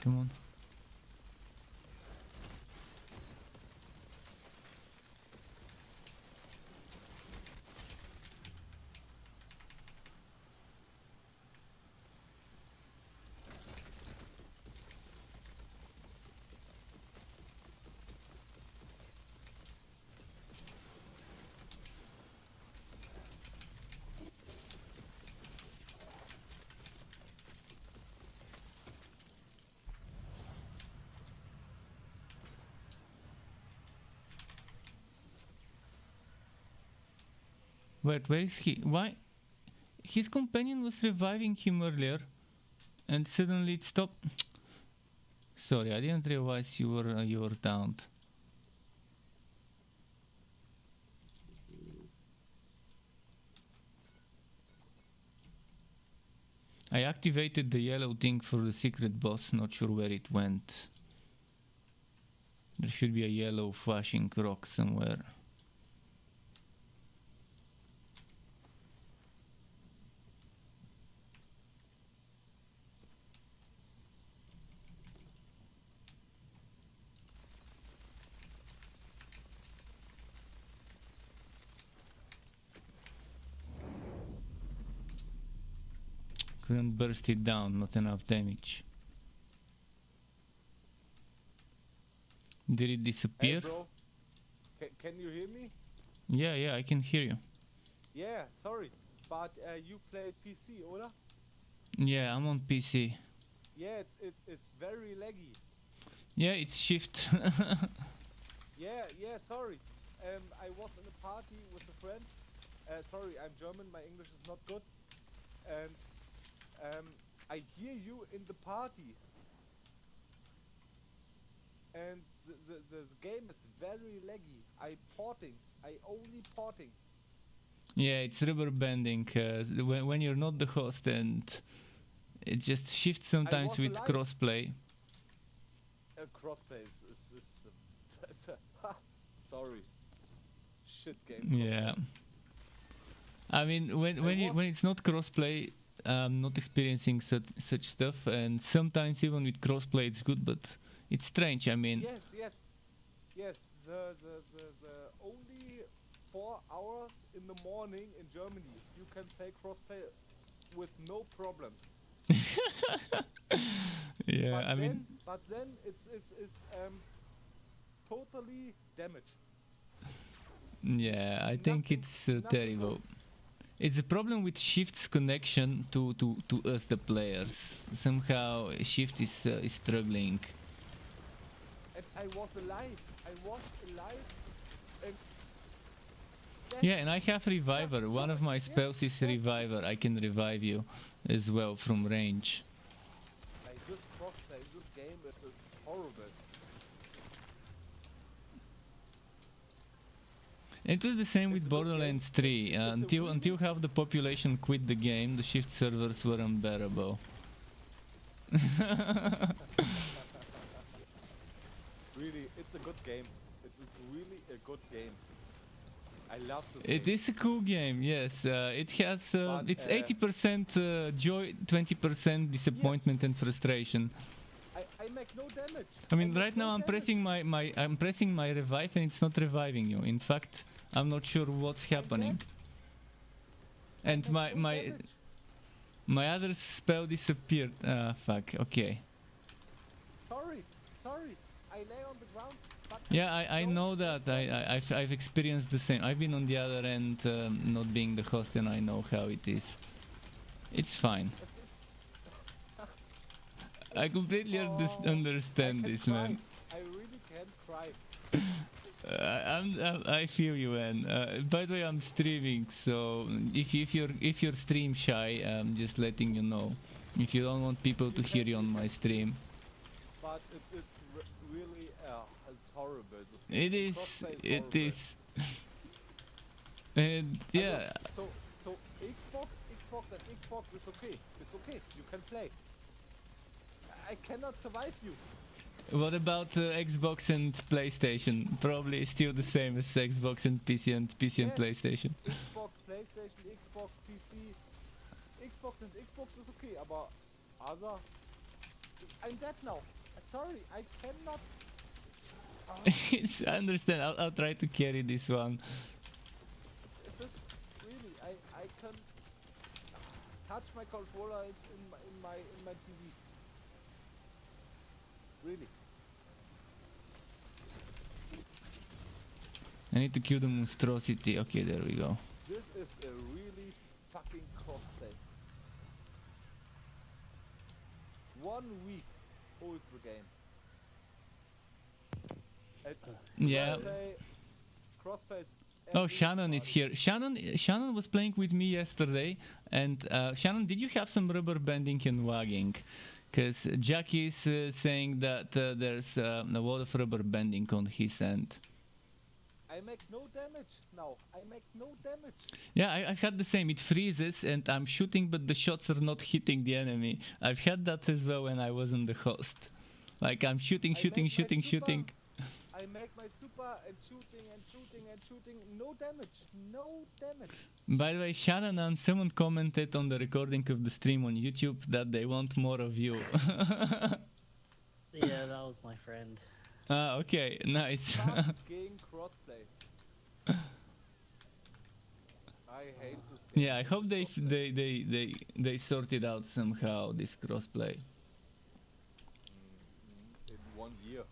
Come on. Wait, where is he? Why? His companion was reviving him earlier, and suddenly it stopped. Sorry, I didn't realize you were downed. I activated the yellow thing for the secret boss, not sure where it went. There should be a yellow flashing rock somewhere. Couldn't burst it down, not enough damage. Did it disappear? Hey bro, can you hear me? Yeah, I can hear you. Yeah, sorry, but you play PC, oder? Yeah, I'm on PC. Yeah, it's very laggy. Yeah, it's shift. Yeah, yeah, sorry. I was in a party with a friend. Sorry, I'm German, my English is not good. And I hear you in the party. And the game is very laggy. I only porting. Yeah, it's rubber banding when you're not the host, and it just shifts sometimes was with alive. crossplay. Crossplay is sorry. Shit game. Yeah. I mean, when it's not crossplay, I'm not experiencing such stuff, and sometimes even with crossplay it's good, but it's strange. I mean, Yes. The only 4 hours in the morning in Germany you can play crossplay with no problems. yeah. But then it's totally damaged. Yeah, I think Nothing- it's nothing terrible. goes. It's a problem with Shift's connection to us, the players. Somehow Shift is struggling. And I was alive. And Yeah, and I have Reviver. One of my spells is Reviver. I can revive you as well from range. like this crossplay, this game is horrible. It was the same It's with a good game. Borderlands 3. It's a Until really- half the population quit the game, the Shift servers were unbearable. Really, it's a good game. It is really a good game. I love this It game. is a cool game, yes. It has But, it's 80% joy, 20% disappointment and frustration. I make no damage. I mean, make right no now I'm damage. pressing my revive and it's not reviving you. In fact, I'm not sure what's happening. I And make no my damage. my other spell disappeared. Fuck. Okay. Sorry. I lay on the ground. But Yeah, I no know that. damage. I've experienced the same. I've been on the other end, not being the host, and I know how it is. It's fine. This is- I completely Oh, understand I can this, cry. man. I really can cry. I feel you, man. By the way, I'm streaming, so if you're stream shy, I'm just letting you know. If you don't want people to hear you on my stream, But it's really it's horrible. This it game. is. Crossplay It horrible. is. And yeah, So Xbox and Xbox is okay. It's okay. You can play. I cannot survive you. what about Xbox and PlayStation? Probably still the same as Xbox and PC and Yes. PlayStation. Xbox, PlayStation, Xbox, PC. Xbox and Xbox is okay, aber other. I'm dead now. Sorry, I cannot. I understand. I'll try to carry this one. This is really. I can touch my controller in my TV. Really. I need to kill the monstrosity. Okay, there we go. This is a really fucking crossplay. 1 week holds the game. Yeah. Crossplay is Oh, Shannon is everybody. here. Shannon was playing with me yesterday, and Shannon, did you have some rubber banding and wagging? Because Jack is saying that there's a lot of rubber banding on his end. I make no damage now. I make no damage. Yeah, I've had the same. It freezes, and I'm shooting, but the shots are not hitting the enemy. I've had that as well when I wasn't the host. Like I'm shooting. I make my super and shooting. No damage. No damage. By the way, Shannon and someone commented on the recording of the stream on YouTube that they want more of you. Yeah, that was my friend. Ah, okay, nice. Fucking crossplay. I hate this game. Yeah, I hope they sorted out somehow this crossplay. In 1 year.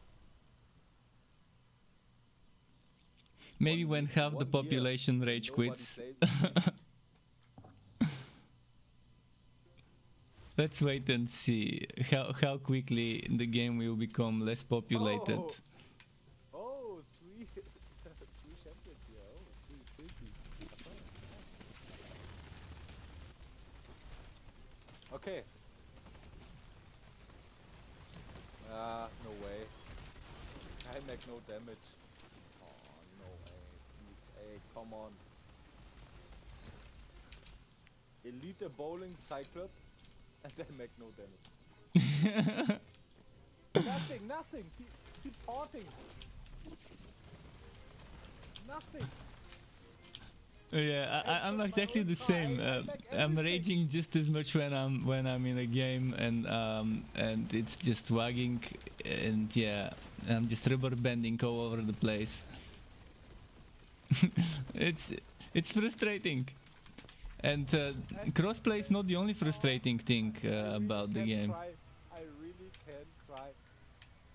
Maybe One when week, half the 1 year, population rage nobody quits. plays this game. let's wait and see how quickly the game will become less populated. Oh, three, three champions here. Oh, three filthies. Okay. No way. I make no damage. Oh, no way. Please, hey, come on. Elite bowling cyclop, and I make no damage. Nothing. He porting. Nothing. Yeah, I'm exactly the same. I'm raging just as much when I'm in a game and it's just wagging, and yeah, I'm just rubber banding all over the place. it's frustrating, and crossplay is not the only frustrating thing about the game. I really can cry.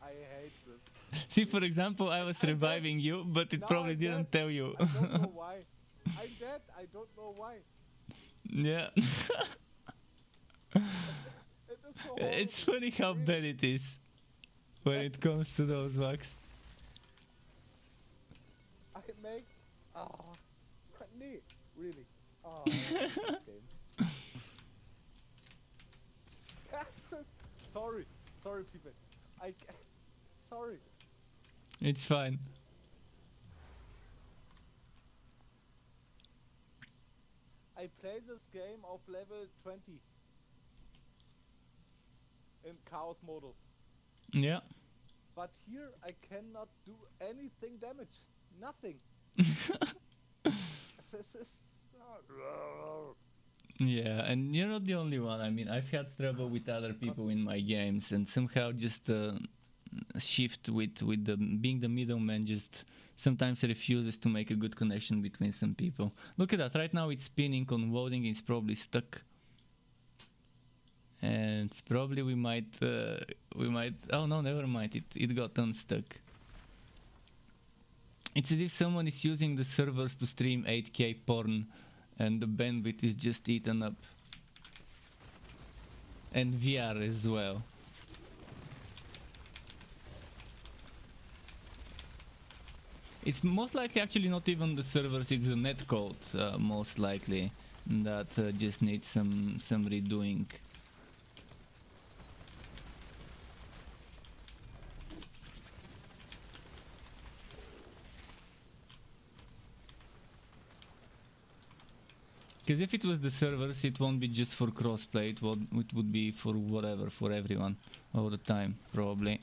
I hate this. See, for example, I was reviving you, but it probably didn't tell you. I don't know why. I'm dead. I don't know why. Yeah. It is so horrible. It's funny how bad it is when it comes to those bugs. I make. Nee, really. Oh, I hate this game. Sorry, people. Sorry. It's fine. I play this game of level 20 in chaos modus. Yeah. But here I cannot do anything damage. Nothing. This is... Yeah, and you're not the only one. I mean, I've had trouble with other people in my games, and somehow just shift with the being the middleman just sometimes refuses to make a good connection between some people. Look at that, right now it's spinning on voting, it's probably stuck. And probably we might, oh no, never mind, it got unstuck. It's as if someone is using the servers to stream 8K porn and the bandwidth is just eaten up. And VR as well. It's most likely actually not even the servers, it's the netcode, most likely, that just needs some redoing. Because if it was the servers, it won't be just for crossplay, it would be for whatever, for everyone, all the time, probably.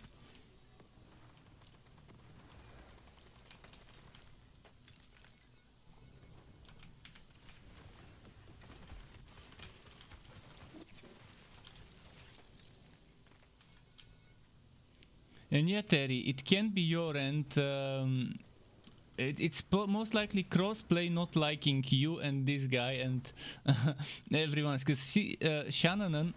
And yeah, Terry, it can be your end. It's most likely crossplay not liking you and this guy and everyone. Because Shannon,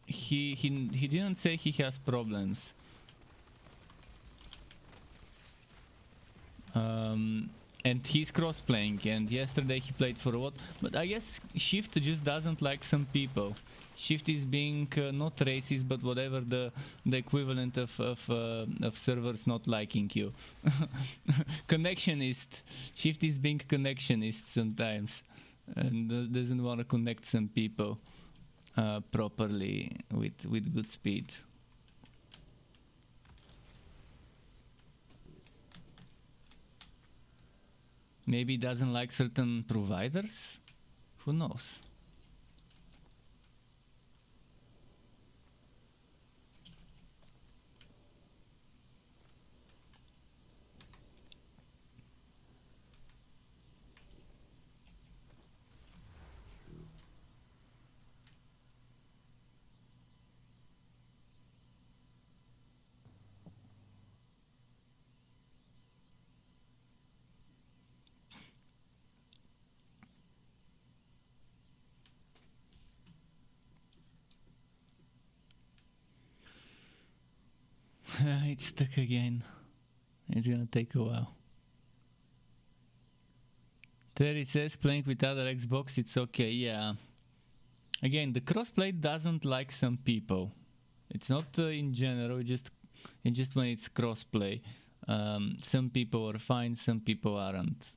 he didn't say he has problems. And he's cross-playing, and yesterday he played for what? But I guess Shift just doesn't like some people. Shift is being not racist, but whatever the equivalent of servers not liking you. Connectionist. Shift is being connectionist sometimes, and doesn't want to connect some people properly with good speed. Maybe he doesn't like certain providers? Who knows? It's stuck again. It's gonna take a while. Terry says playing with other Xbox, it's okay. Yeah, Again, the crossplay doesn't like some people. It's not in general, just when it's crossplay. Some people are fine, some people aren't.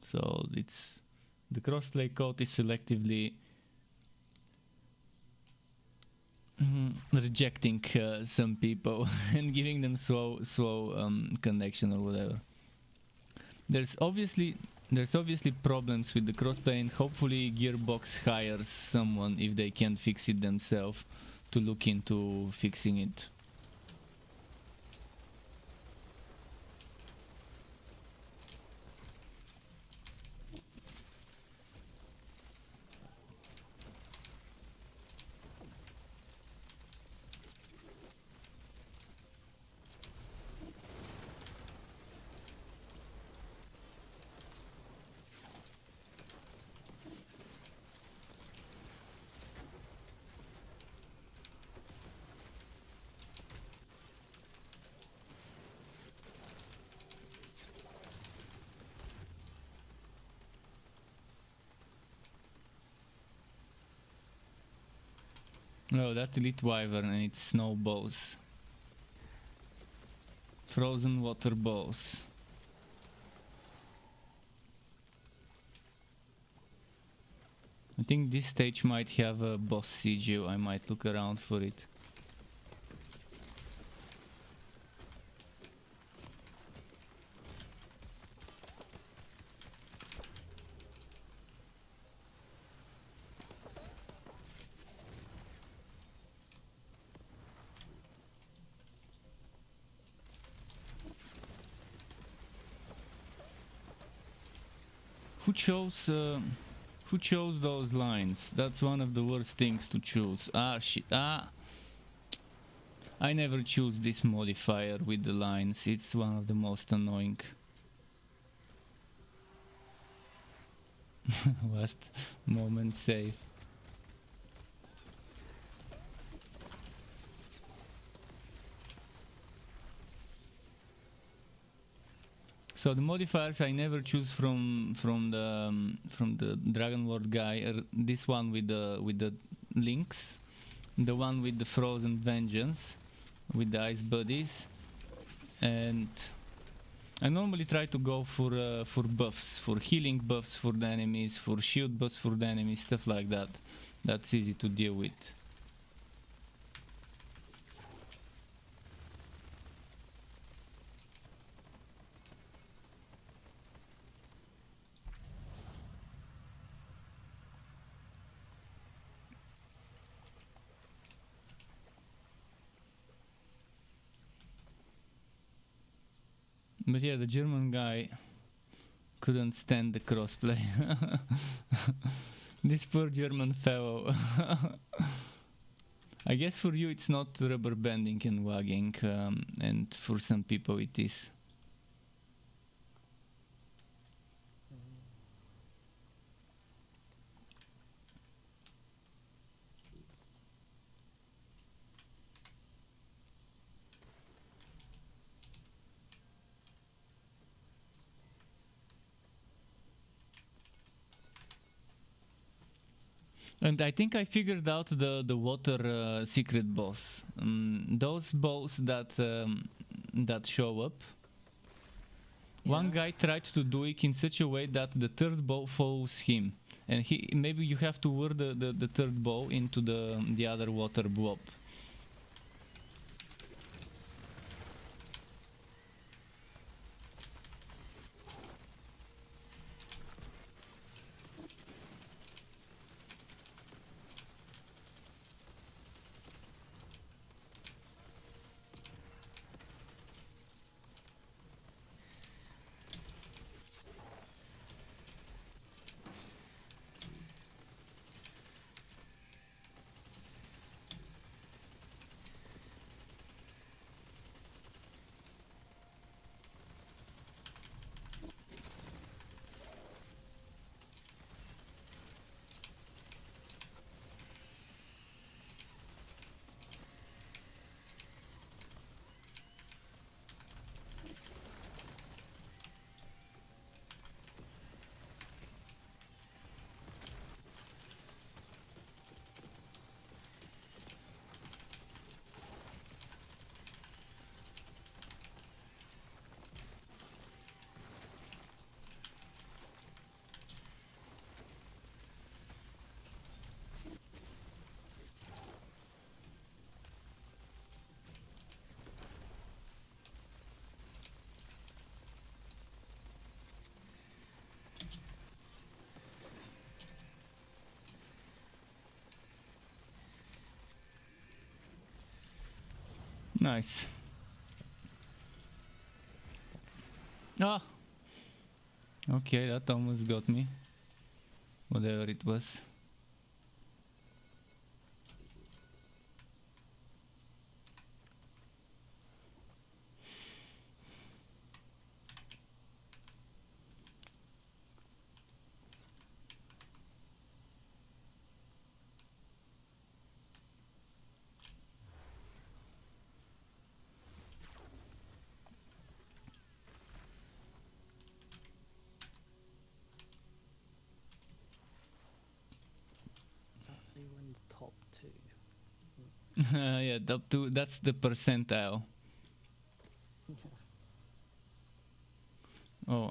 So it's the crossplay code is selectively rejecting some people and giving them slow connection or whatever. There's obviously problems with the crossplay, and hopefully Gearbox hires someone, if they can't fix it themselves, to look into fixing it. Oh, that elite wyvern and its snow bows. Frozen water bows. I think this stage might have a boss sigil. I might look around for it. Who chose those lines? That's one of the worst things to choose. Ah, shit. Ah! I never choose this modifier with the lines. It's one of the most annoying. Last moment save. So the modifiers I never choose from the Dragon Lord guy are this one with the links, the one with the Frozen Vengeance, with the Ice Buddies, and I normally try to go for buffs, for healing buffs for the enemies, for shield buffs for the enemies, stuff like that. That's easy to deal with. But yeah, the German guy couldn't stand the crossplay. This poor German fellow. I guess for you it's not rubber banding and wagging, and for some people it is. And I think I figured out the water secret boss. Those bows that show up. Yeah. One guy tried to do it in such a way that the third bow follows him, and maybe you have to lure the third bow into the other water blob. Nice. Ah! Okay, that almost got me. Whatever it was. Does that say we're in the top 2? Yeah, top 2, that's the percentile. Oh,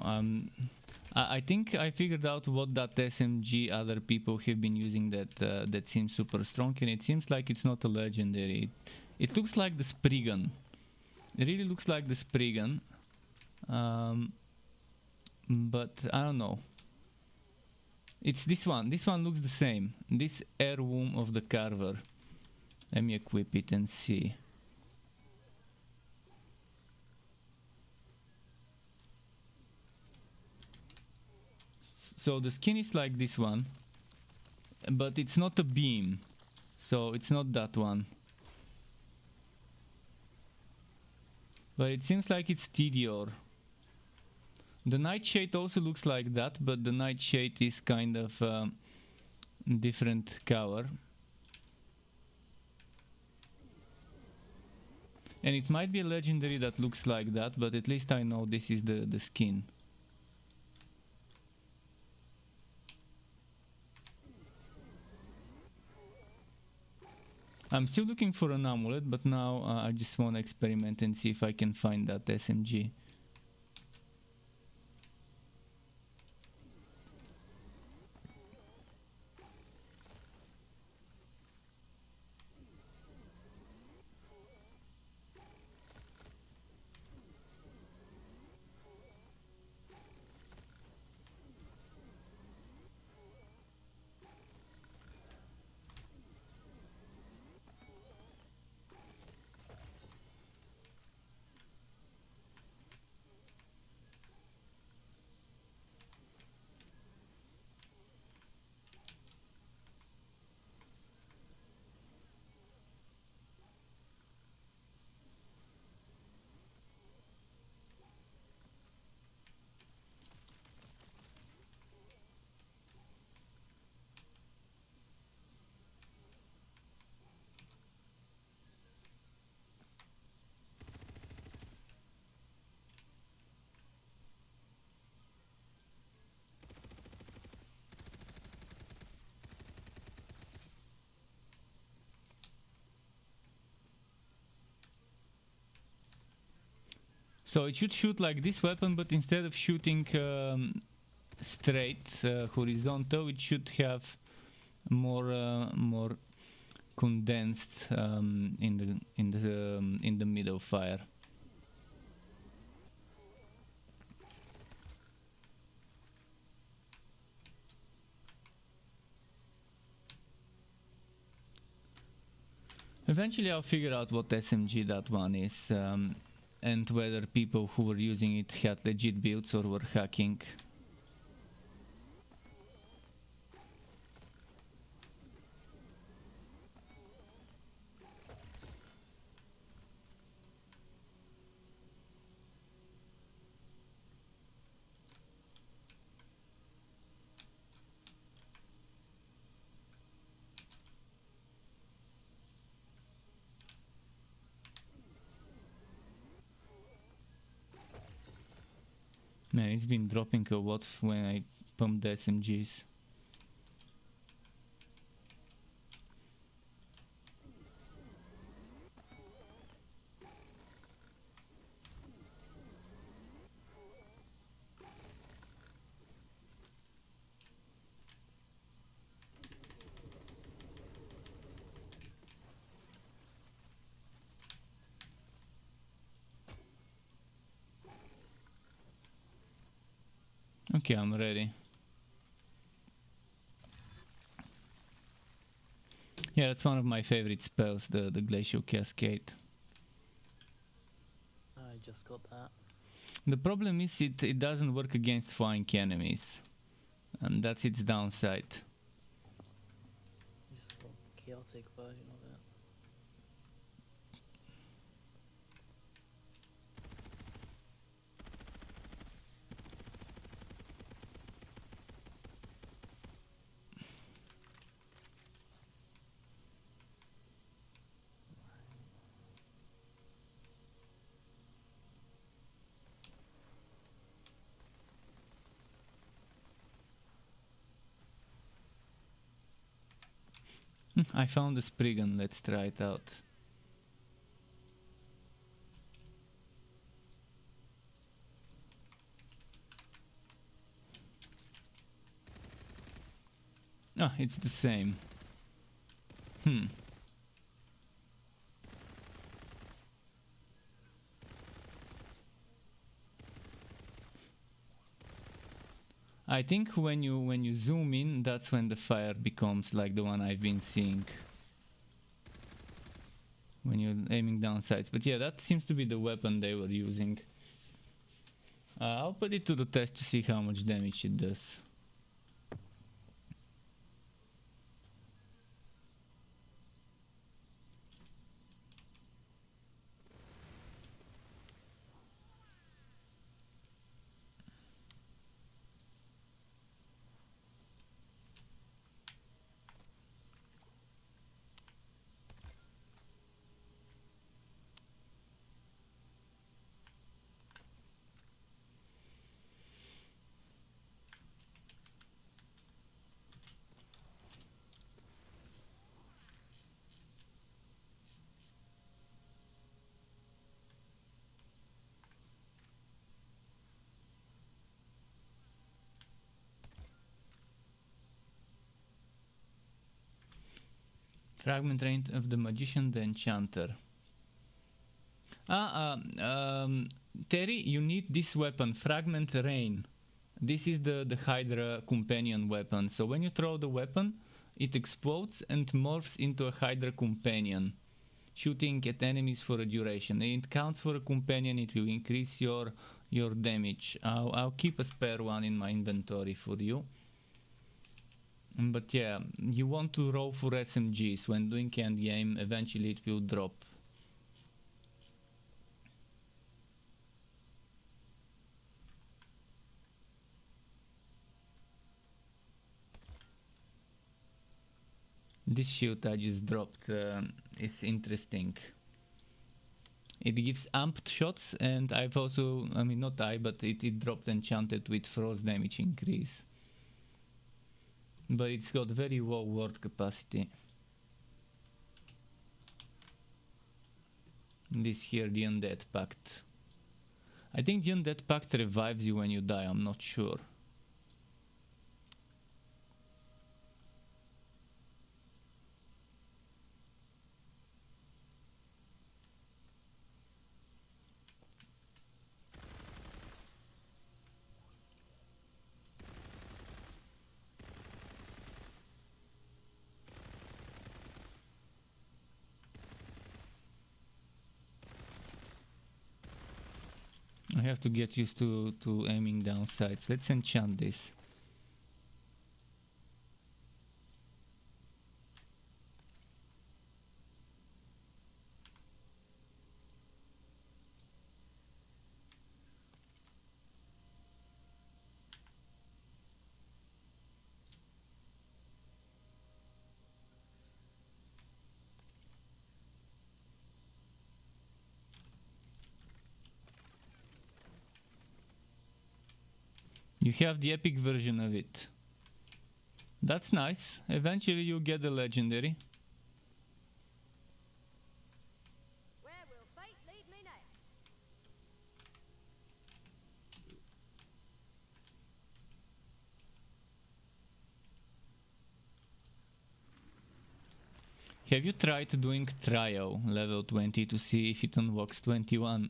I think I figured out what that SMG other people have been using that seems super strong, and it seems like it's not a legendary. It looks like the Spriggan. It really looks like the Spriggan. But I don't know. It's this one. This one looks the same. This heirloom of the Carver. Let me equip it and see. So the skin is like this one, but it's not a beam, so it's not that one. But it seems like it's Tidior. The Nightshade also looks like that, but the Nightshade is kind of different color. And it might be a legendary that looks like that, but at least I know this is the skin. I'm still looking for an amulet, but now I just want to experiment and see if I can find that SMG. So it should shoot like this weapon, but instead of shooting straight horizontal, it should have more condensed in the middle fire. Eventually I'll figure out what SMG that one is, and whether people who were using it had legit builds or were hacking. Man, it's been dropping a lot when I pump the SMGs. Okay, I'm ready. Yeah, that's one of my favorite spells, the Glacial Cascade. just got that. The problem is it doesn't work against flying enemies, and that's its downside. Just got chaotic version of it. I found a Spriggan, let's try it out. Ah, it's the same. I think when you zoom in, that's when the fire becomes like the one I've been seeing. When you're aiming down sights. But yeah, that seems to be the weapon they were using. I'll put it to the test to see how much damage it does. Fragment Rain of the Magician, the Enchanter. Terry, you need this weapon, Fragment Rain. This is the Hydra companion weapon. So when you throw the weapon, it explodes and morphs into a Hydra companion, shooting at enemies for a duration. It counts for a companion, it will increase your damage. I'll keep a spare one in my inventory for you. But yeah, you want to roll for SMGs when doing endgame, eventually it will drop. This shield I just dropped is interesting. It gives amped shots, and I've also, I mean not I, but it dropped enchanted with frost damage increase. But it's got very low ward capacity. This here, the Undead Pact. I think the Undead Pact revives you when you die, I'm not sure. I have to get used to aiming down sights. Let's enchant this. You have the epic version of it. That's nice. Eventually you get the legendary. Where will fate lead me next? Have you tried doing trial level 20 to see if it unlocks 21?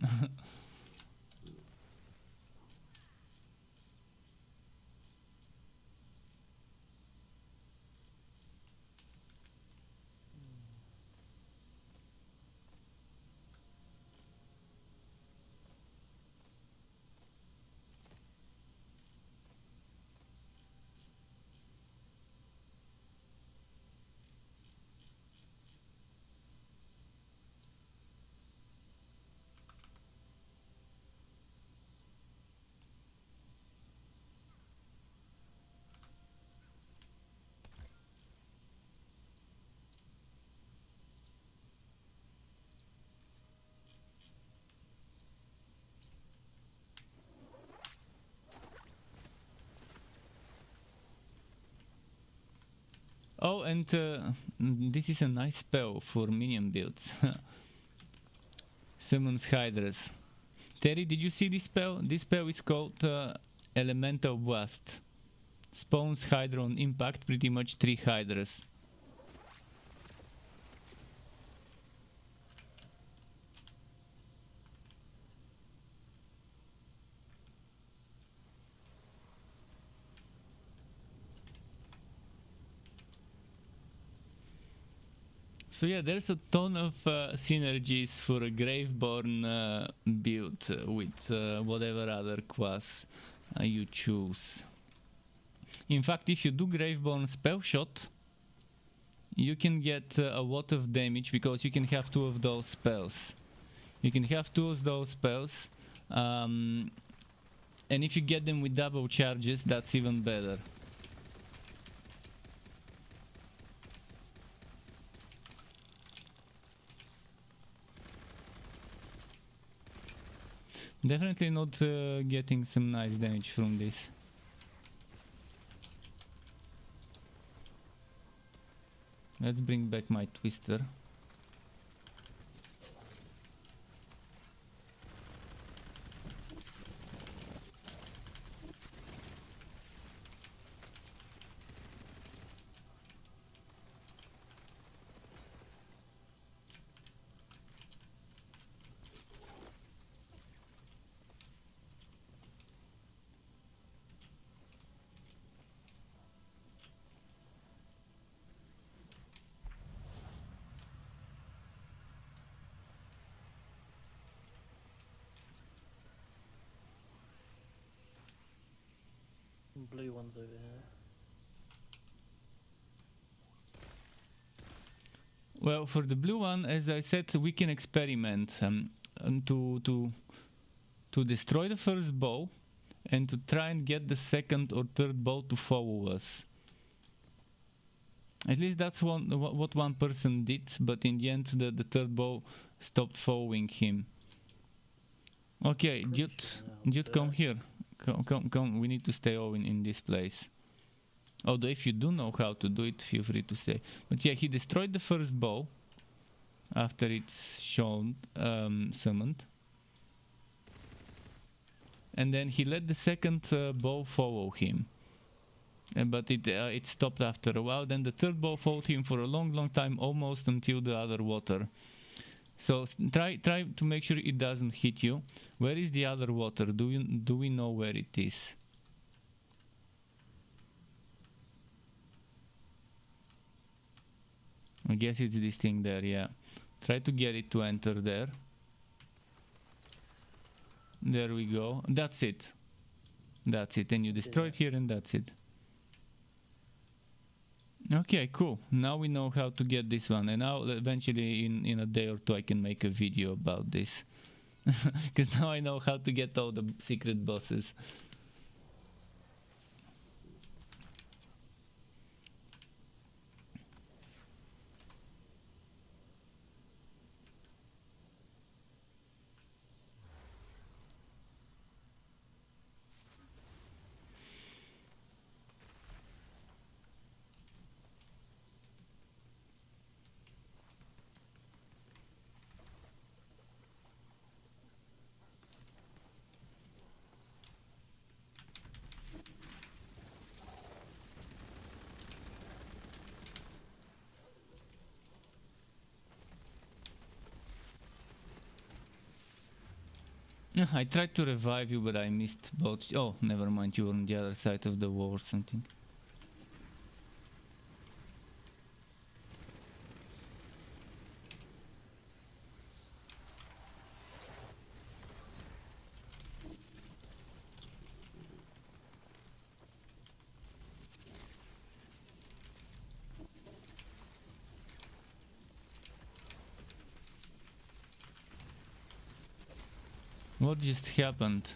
Oh, and this is a nice spell for minion builds. Summons Hydras. Terry, did you see this spell? This spell is called Elemental Blast. Spawns Hydra on impact, pretty much 3 Hydras. So yeah, there's a ton of synergies for a Graveborn build with whatever other class you choose. In fact, if you do Graveborn spell shot, you can get a lot of damage because you can have 2 of those spells. You can have 2 of those spells, and if you get them with double charges, that's even better. Definitely not getting some nice damage from this. Let's bring back my twister. Blue ones over here. Well, for the blue one, as I said, we can experiment and to destroy the first bow and to try and get the second or third bow to follow us. At least that's what one person did, but in the end the third bow stopped following him. Okay, Dude, come here. Come, we need to stay all in this place. Although if you do know how to do it, feel free to say. But yeah, he destroyed the first bow after it's shown summoned. And then he let the second bow follow him. But it stopped after a while. Then the third bow followed him for a long time, almost until the other water. So try to make sure it doesn't hit you. Where is the other water? Do we know where it is? I guess it's this thing there, yeah. Try to get it to enter there. There we go. That's it. That's it. And you destroy it here and that's it. Okay, cool. Now we know how to get this one. And now eventually in a day or two I can make a video about this. Because now I know how to get all the secret bosses. I tried to revive you, but I missed both. Oh, never mind, you were on the other side of the wall or something. What just happened?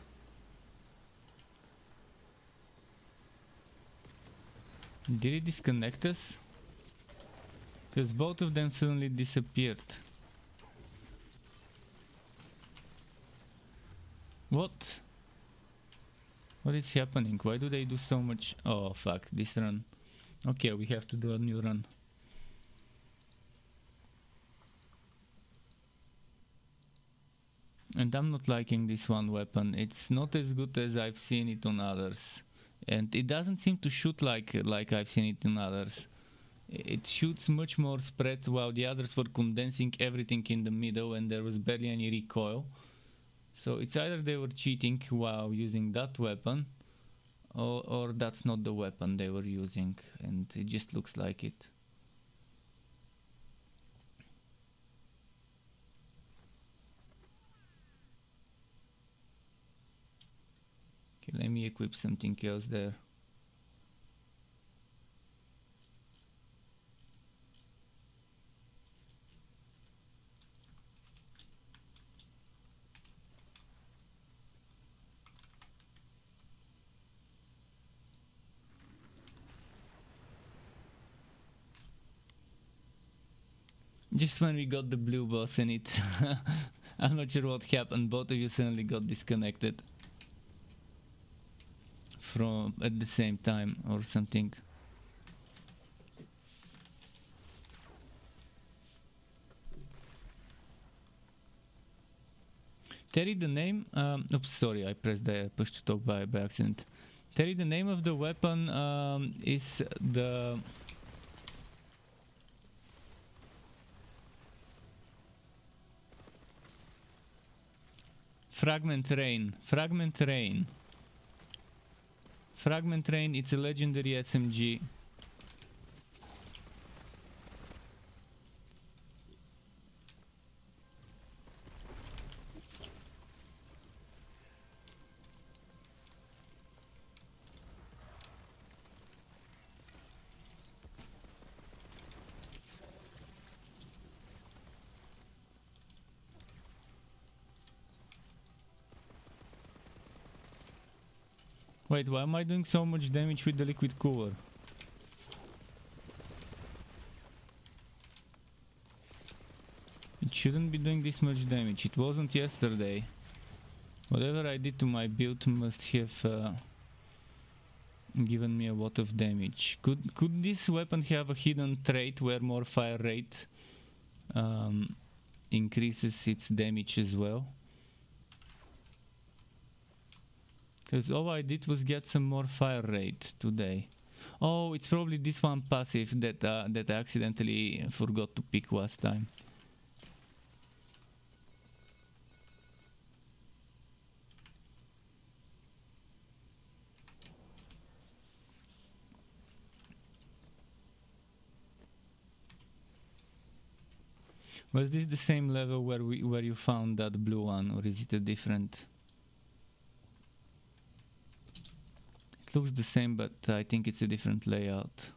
Did it disconnect us? Because both of them suddenly disappeared. What? What is happening? Why do they do so much? Oh fuck, this run Okay, we have to do a new run. And I'm not liking this one weapon. It's not as good as I've seen it on others. And it doesn't seem to shoot like I've seen it on others. It shoots much more spread, while the others were condensing everything in the middle and there was barely any recoil. So it's either they were cheating while using that weapon, or that's not the weapon they were using, and it just looks like it. Okay, let me equip something else there. Just when we got the blue boss in it, I'm not sure what happened, both of you suddenly got disconnected from at the same time or something. Terry, the name, oops, sorry, I pressed the push to talk by accident. Terry, the name of the weapon is the Fragment Rain. Fragment Rain. Fragment Rain, it's a legendary SMG. Wait, why am I doing so much damage with the liquid cooler? It shouldn't be doing this much damage. It wasn't yesterday. Whatever I did to my build must have given me a lot of damage. Could this weapon have a hidden trait where more fire rate increases its damage as well? Because all I did was get some more fire rate today. Oh, it's probably this one passive that I accidentally forgot to pick last time. Was this the same level where you found that blue one, or is it a different? It looks the same, but I think it's a different layout.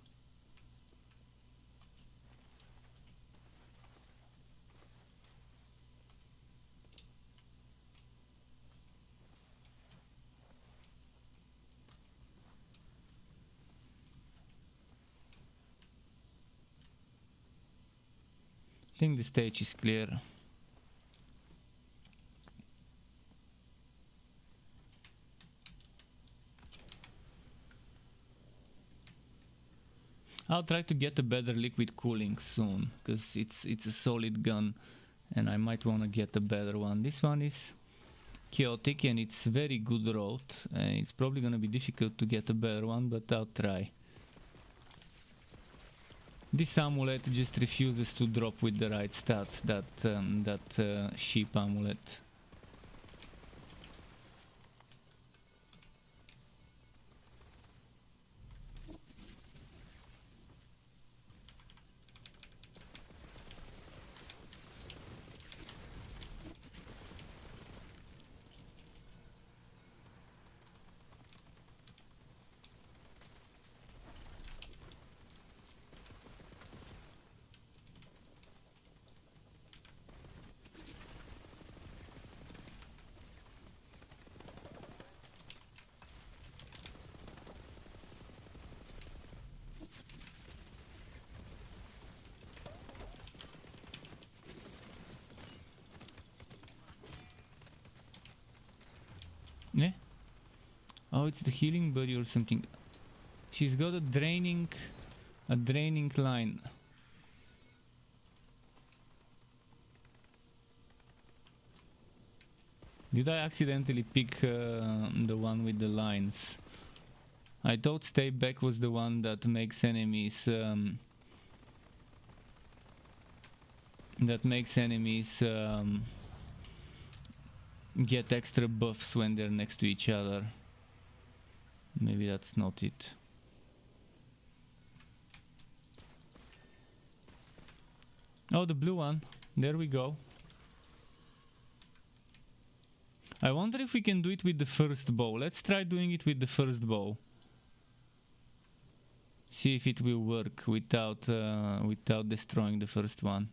I think the stage is clear. I'll try to get a better liquid cooling soon, because it's a solid gun and I might want to get a better one. This one is chaotic and it's very good road. It's probably gonna be difficult to get a better one, but I'll try. This amulet just refuses to drop with the right stats, that sheep amulet. Yeah? Oh, it's the healing buddy or something. She's got a draining A draining line. Did I accidentally pick the one with the lines? I thought stay back was the one that makes enemies get extra buffs when they're next to each other. Maybe that's not it. Oh, the blue one. There we go. I wonder if we can do it with the first bow. Let's try doing it with the first bow. See if it will work without destroying the first one.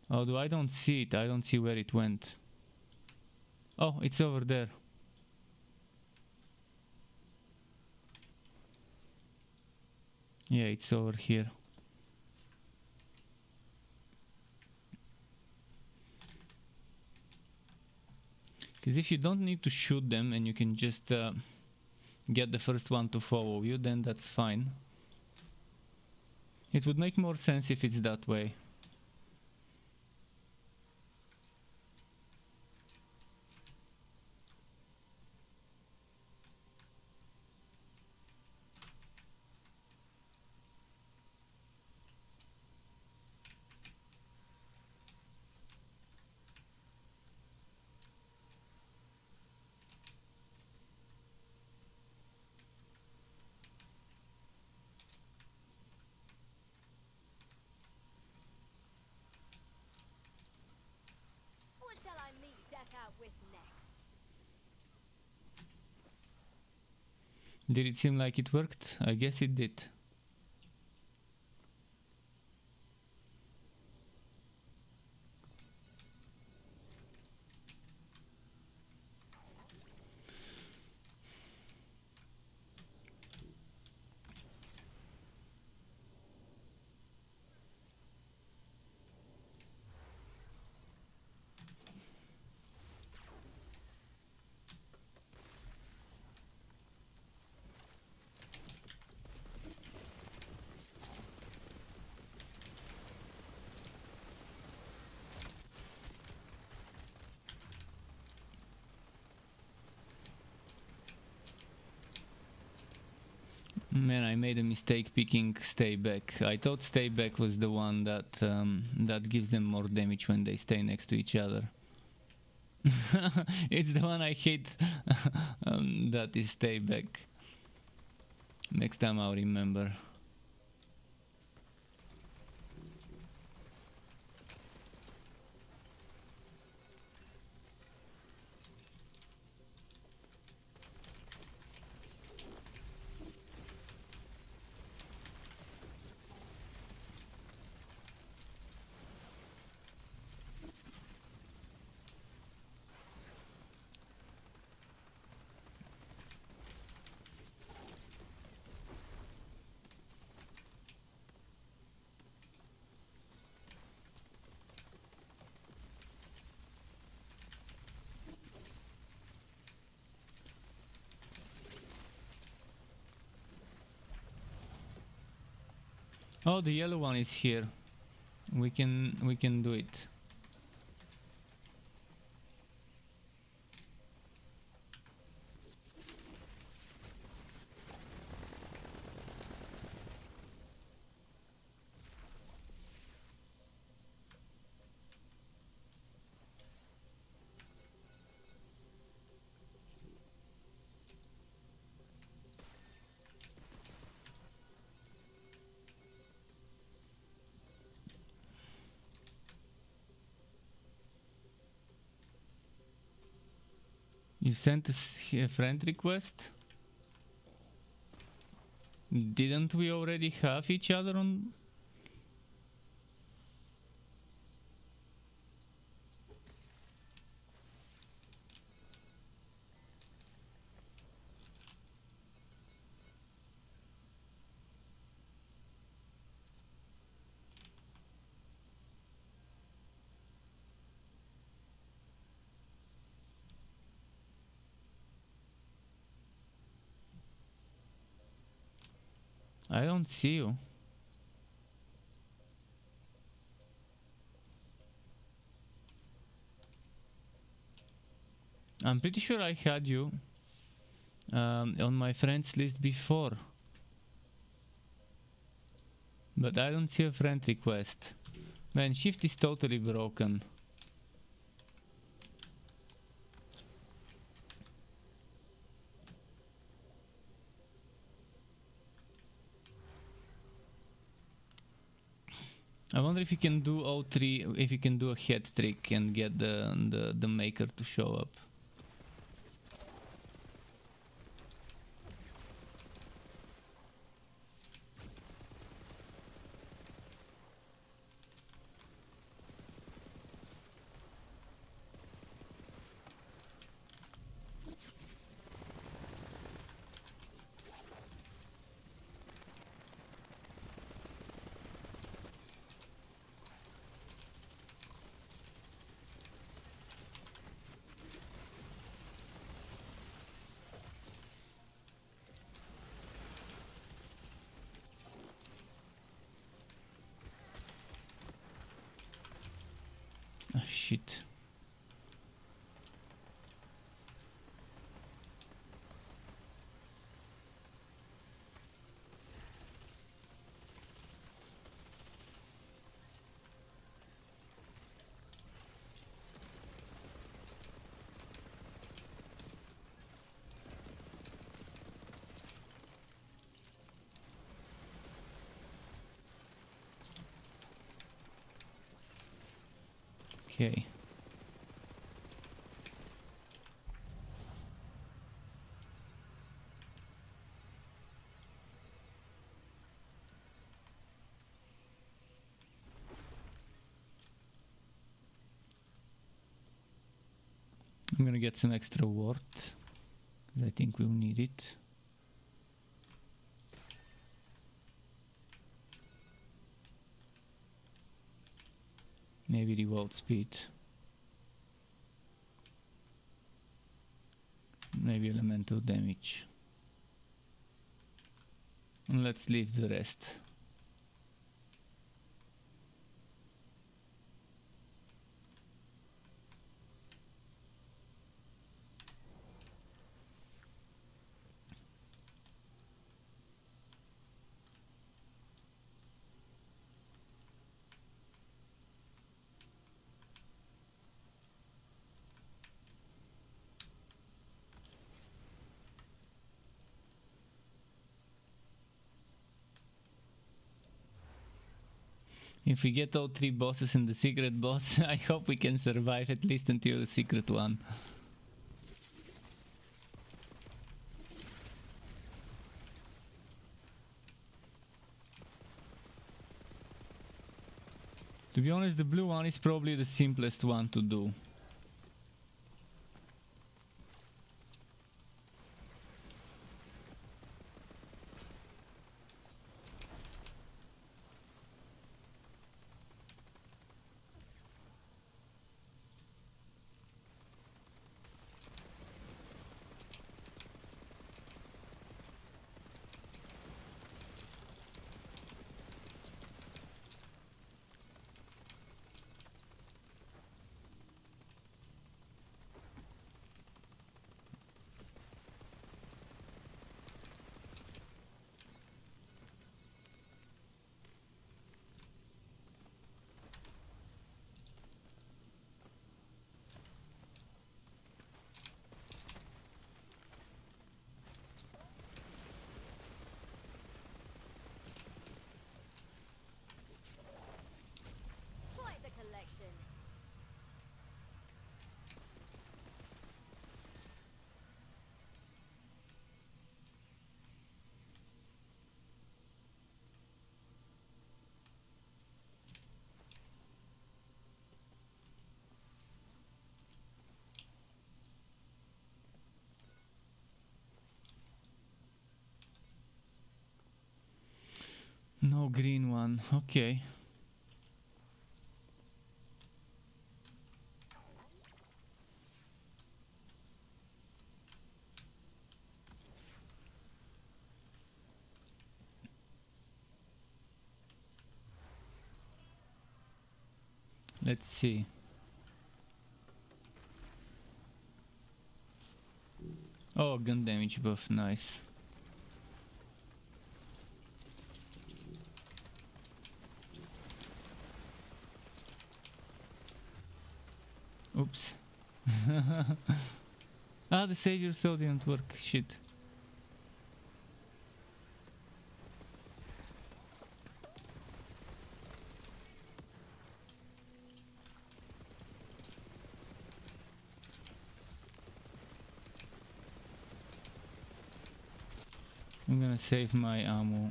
Although I don't see it. I don't see where it went. Oh, it's over there. Yeah, it's over here. Because if you don't need to shoot them and you can just get the first one to follow you, then that's fine. It would make more sense if it's that way. What shall I meet death out with next? Did it seem like it worked? I guess it did. Man, I made a mistake picking stay back. I thought stay back was the one that that gives them more damage when they stay next to each other. It's the one I hate. That is stay back. Next time I'll remember. Oh, the yellow one is here. We can do it. You sent us a friend request? Didn't we already have each other on? I don't see you. I'm pretty sure I had you on my friends list before. But I don't see a friend request. Man, shift is totally broken. I wonder if you can do O3, if you can do a head trick and get the maker to show up. Ah, shit. Okay. I'm gonna get some extra ward. I think we'll need it. Maybe reload speed. Maybe elemental damage. And let's leave the rest. If we get all 3 bosses and the secret boss, I hope we can survive at least until the secret one. To be honest, the blue one is probably the simplest one to do. Quite the collection. No green one, okay. Let's see. Oh, gun damage buff, nice. Oops. Ah, the savior saw didn't work. Shit. I'm gonna save my ammo.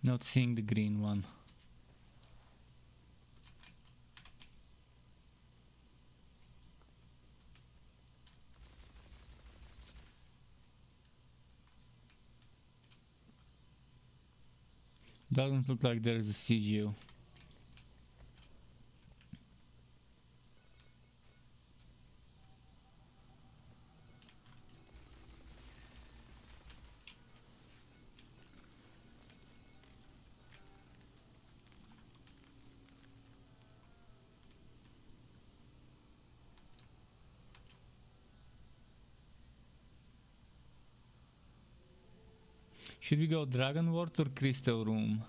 Not seeing the green one. Doesn't look like there is a CGO. Should we go Dragon Ward or Crystal Room?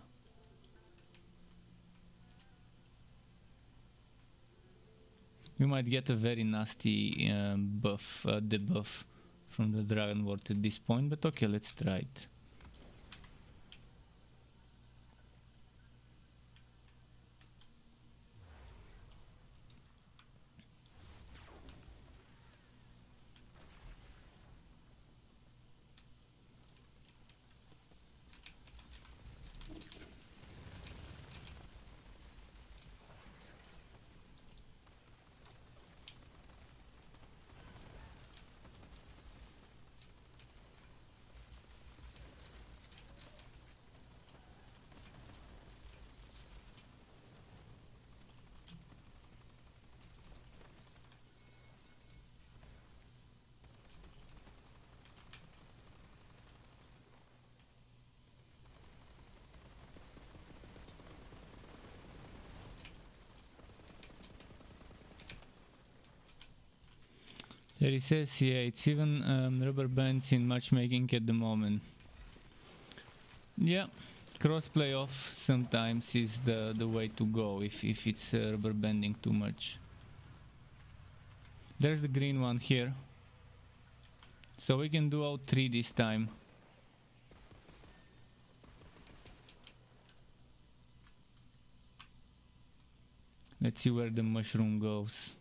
We might get a very nasty buff, debuff from the Dragon Ward at this point, but okay, let's try it. There he says, yeah, it's even rubber bands in matchmaking at the moment. Yeah, crossplay off sometimes is the way to go if it's rubber banding too much. There's the green one here. So we can do out 3 this time. Let's see where the mushroom goes.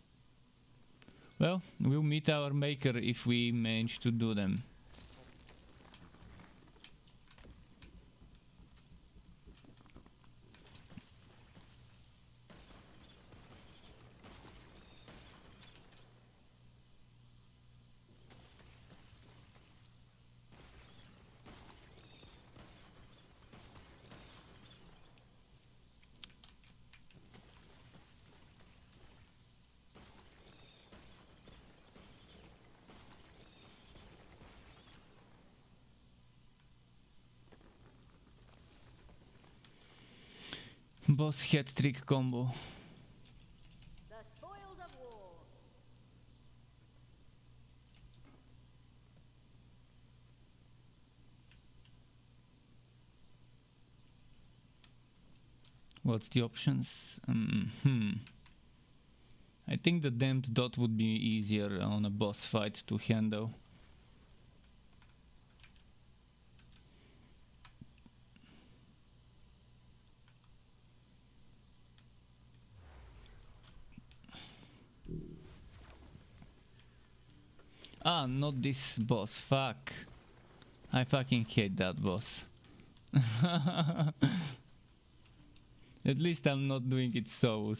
Well, we'll meet our maker if we manage to do them. Boss hat trick combo. The spoils of war. What's the options? I think the damned dot would be easier on a boss fight to handle. Ah, not this boss. Fuck. I fucking hate that boss. At least I'm not doing it so.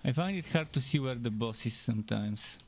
I find it hard to see where the boss is sometimes.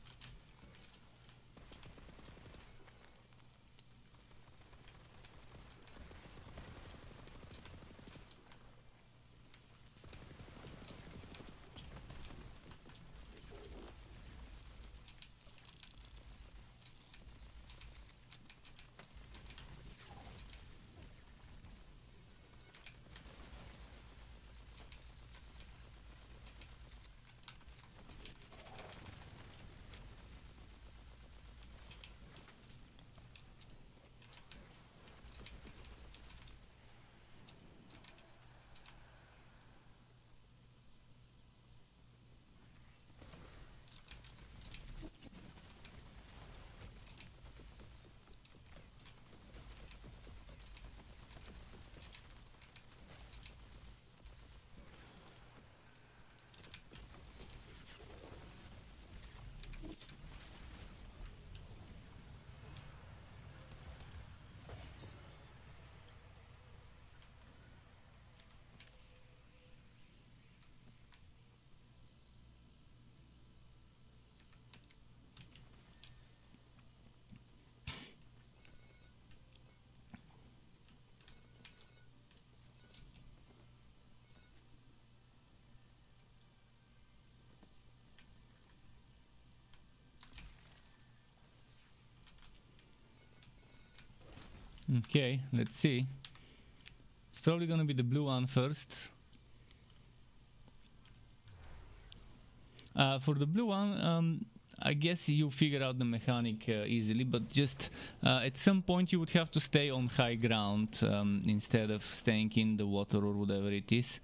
Okay, let's see. It's probably gonna be the blue one first. For the blue one, I guess you figure out the mechanic easily, but just at some point you would have to stay on high ground instead of staying in the water or whatever it is.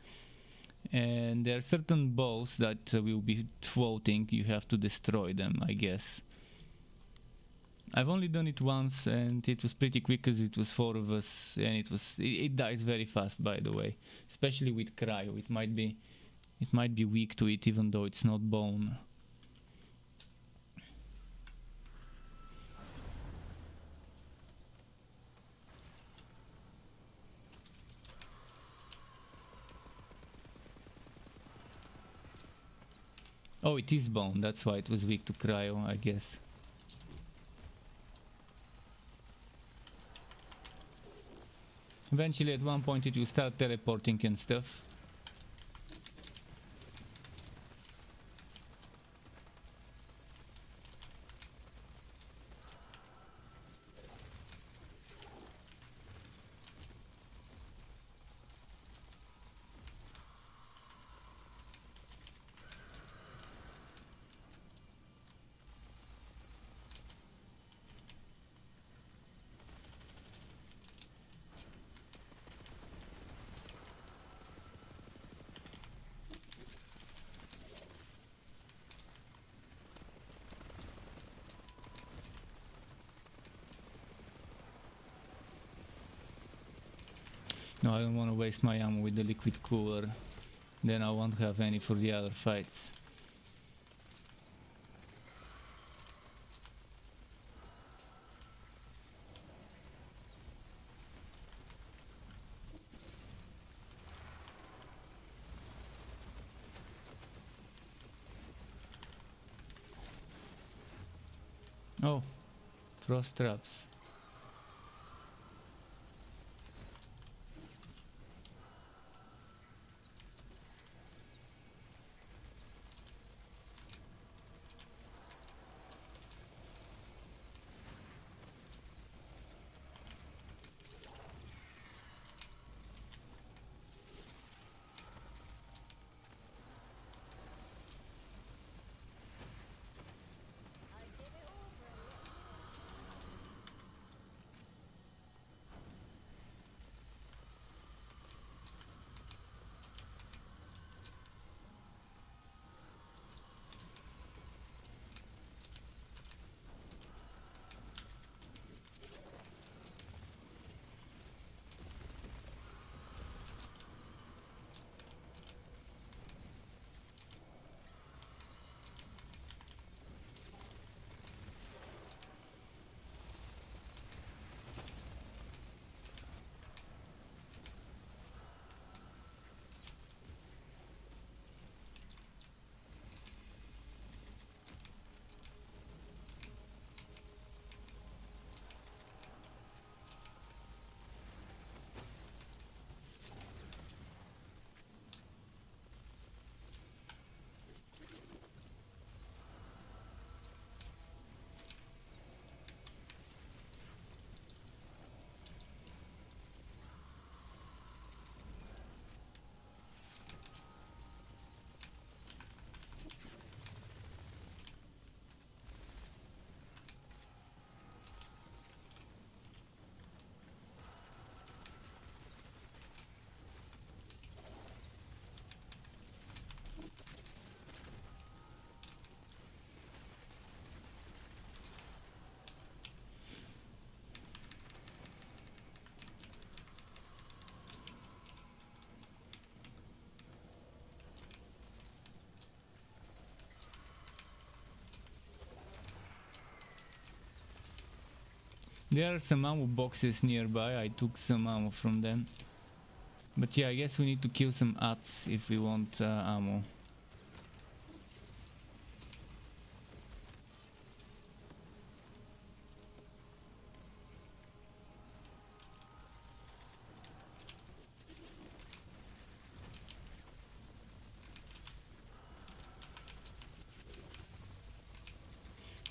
And there are certain bows that will be floating. You have to destroy them, I guess. I've only done it once and it was pretty quick because it was 4 of us, and it dies very fast, by the way, especially with cryo. It might be weak to it even though it's not bone. Oh, it is bone, that's why it was weak to cryo, I guess. Eventually at one point it will start teleporting and stuff. No, I don't want to waste my ammo with the liquid cooler. Then I won't have any for the other fights. Oh, frost traps. There are some ammo boxes nearby. I took some ammo from them. But yeah, I guess we need to kill some ats if we want ammo.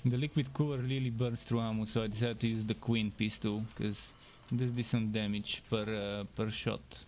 The liquid cooler really burns through ammo, so I decided to use the Queen pistol because it does decent damage per shot.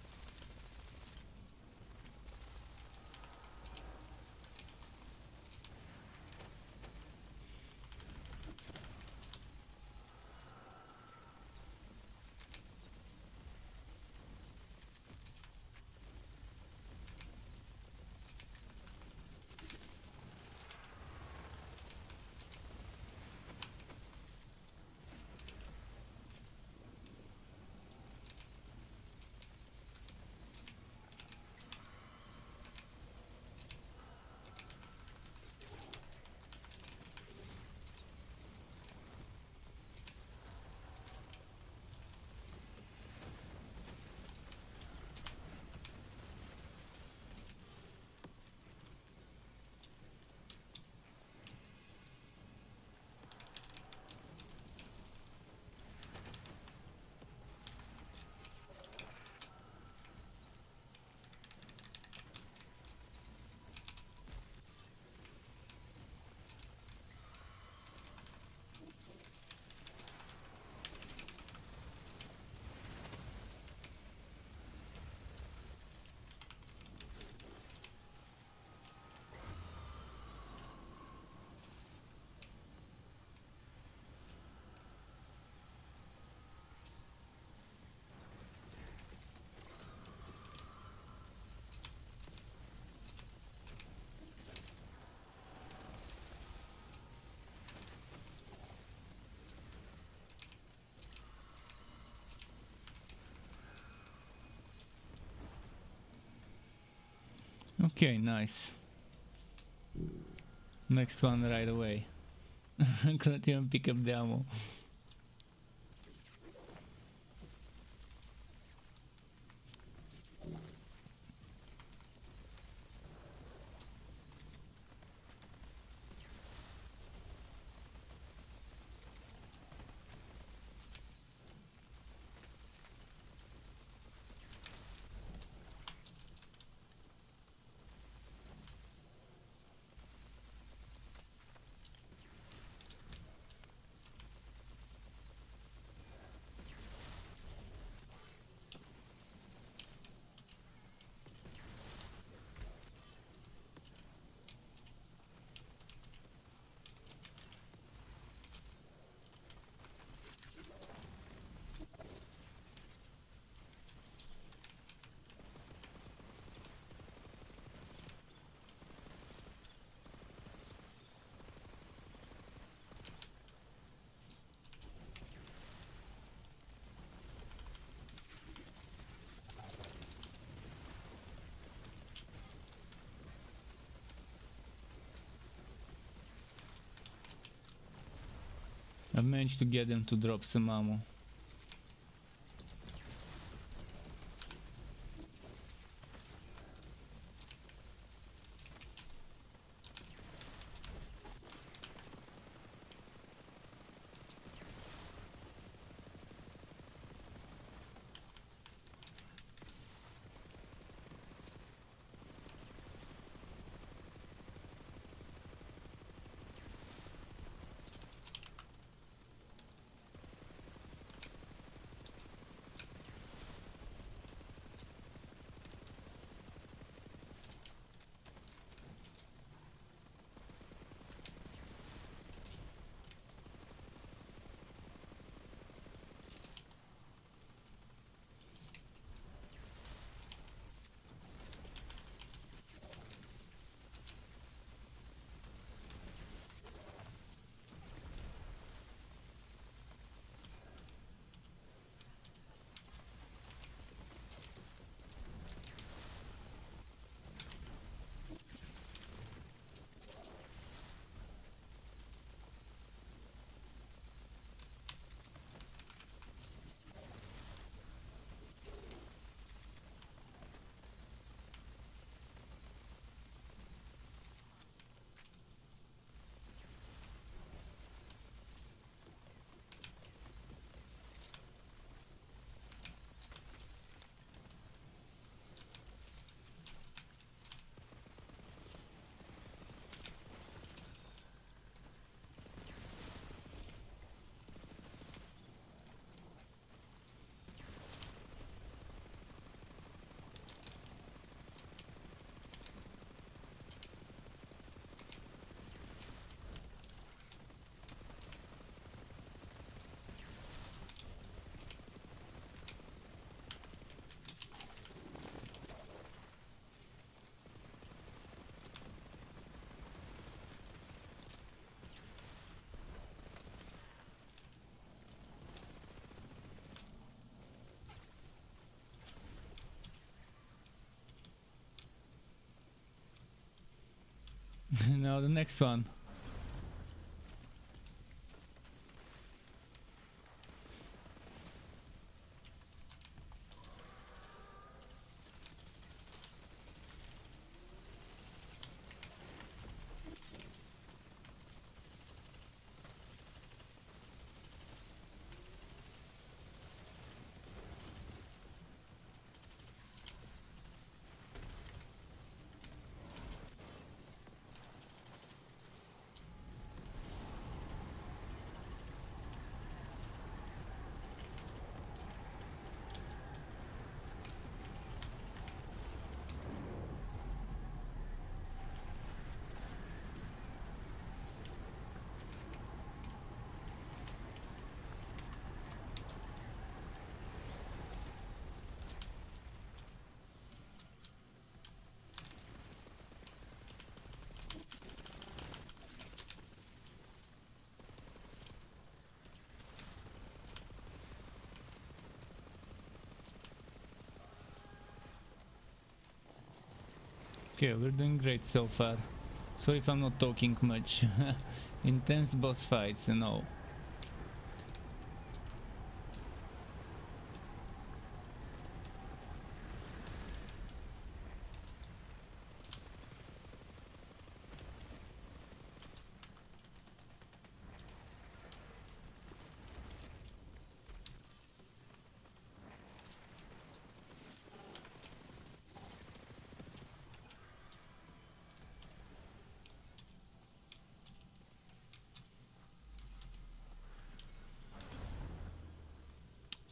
Okay, nice. Next one right away. Couldn't even pick up the ammo. I managed to get them to drop some ammo. Now the next one. Okay, we're doing great so far. Sorry if I'm not talking much. Intense boss fights and all.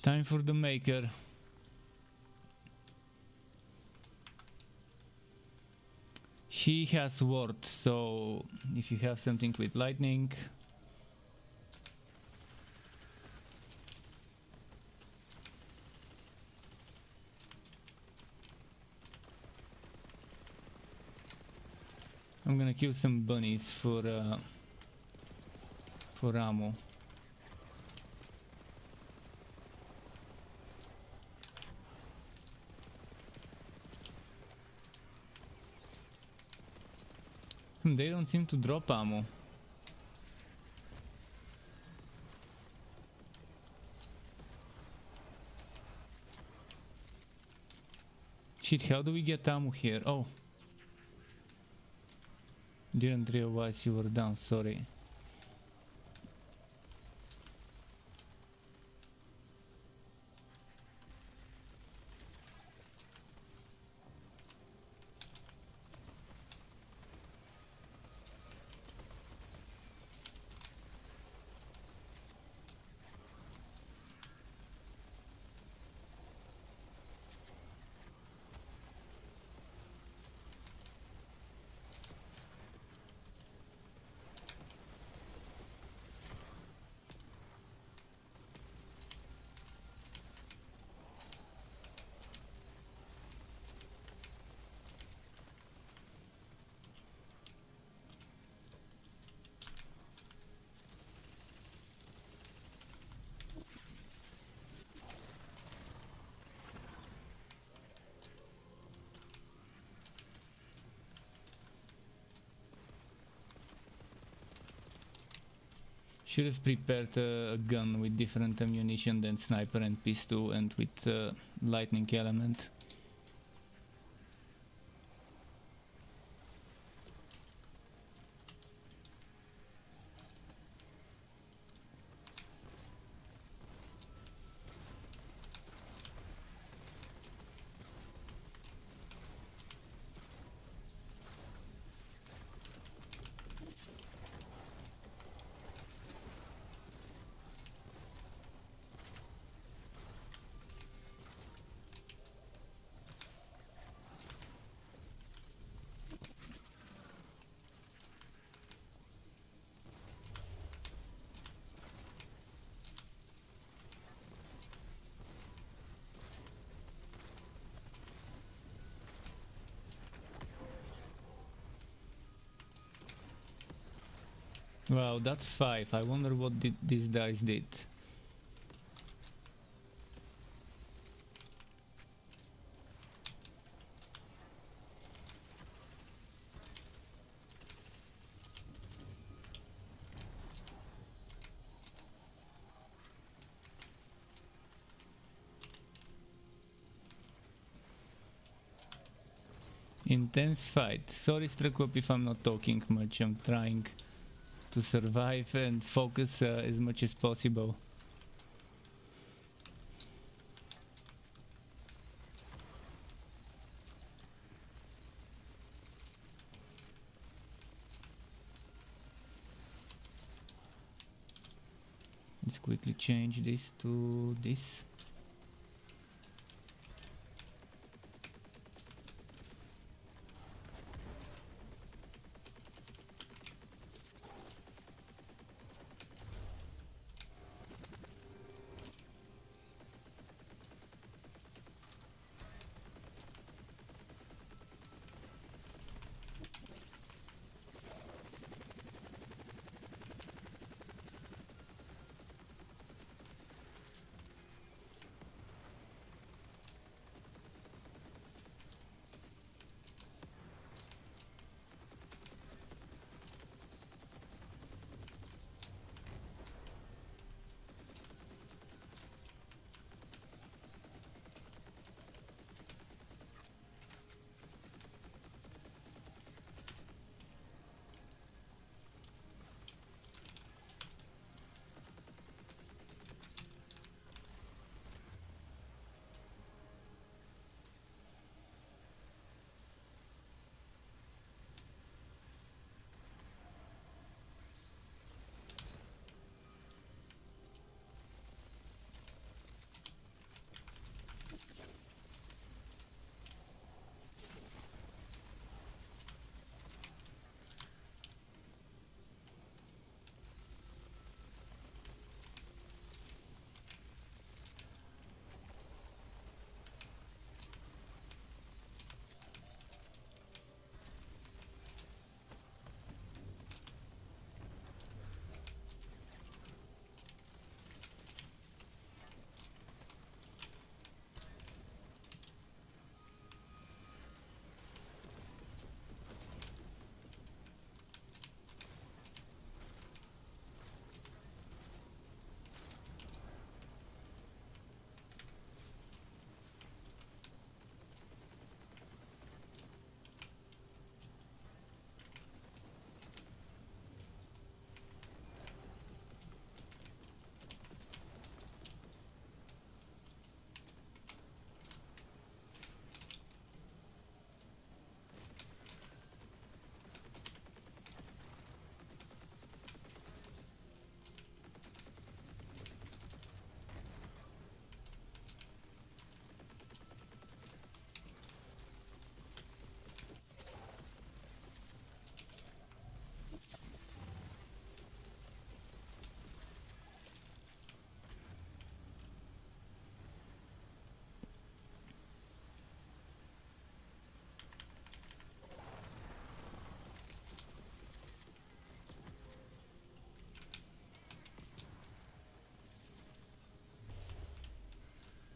Time for the maker. She has ward, so if you have something with lightning, I'm gonna kill some bunnies for ammo. They don't seem to drop ammo. Shit, how do we get ammo here? Oh. Didn't realize you were down, sorry. Should have prepared a gun with different ammunition than sniper and pistol and with lightning element. Wow, that's 5. I wonder what these dice did. Intense fight. Sorry, Strakop, if I'm not talking much. I'm trying to survive and focus as much as possible. Let's quickly change this to this.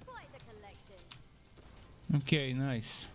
Quite the collection. Okay, nice.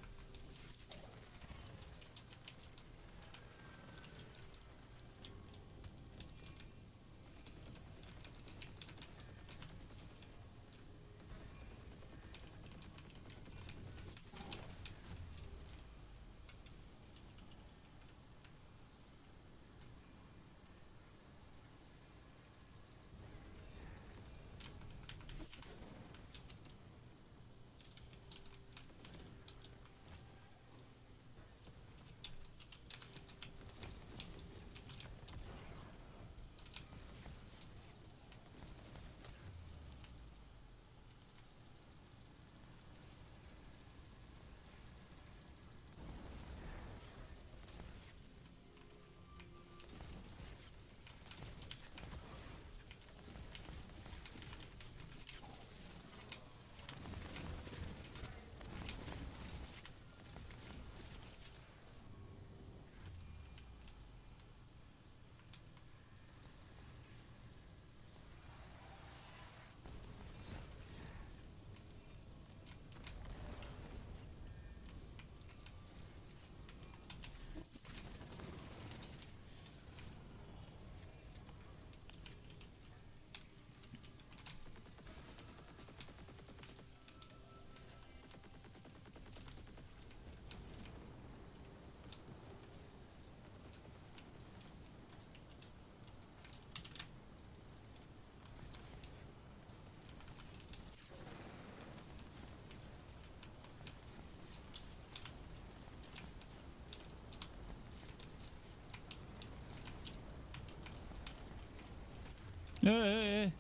Hey.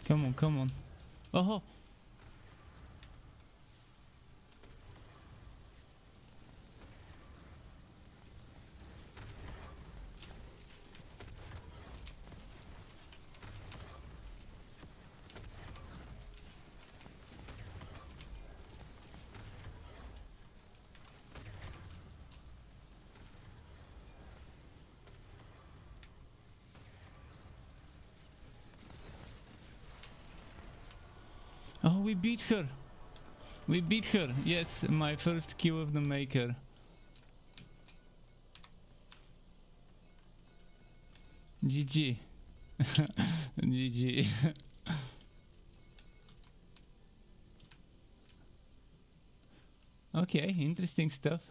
Come on, come on. Oh! Oh, we beat her! We beat her! Yes, my first kill of the maker. GG. GG. Okay, interesting stuff.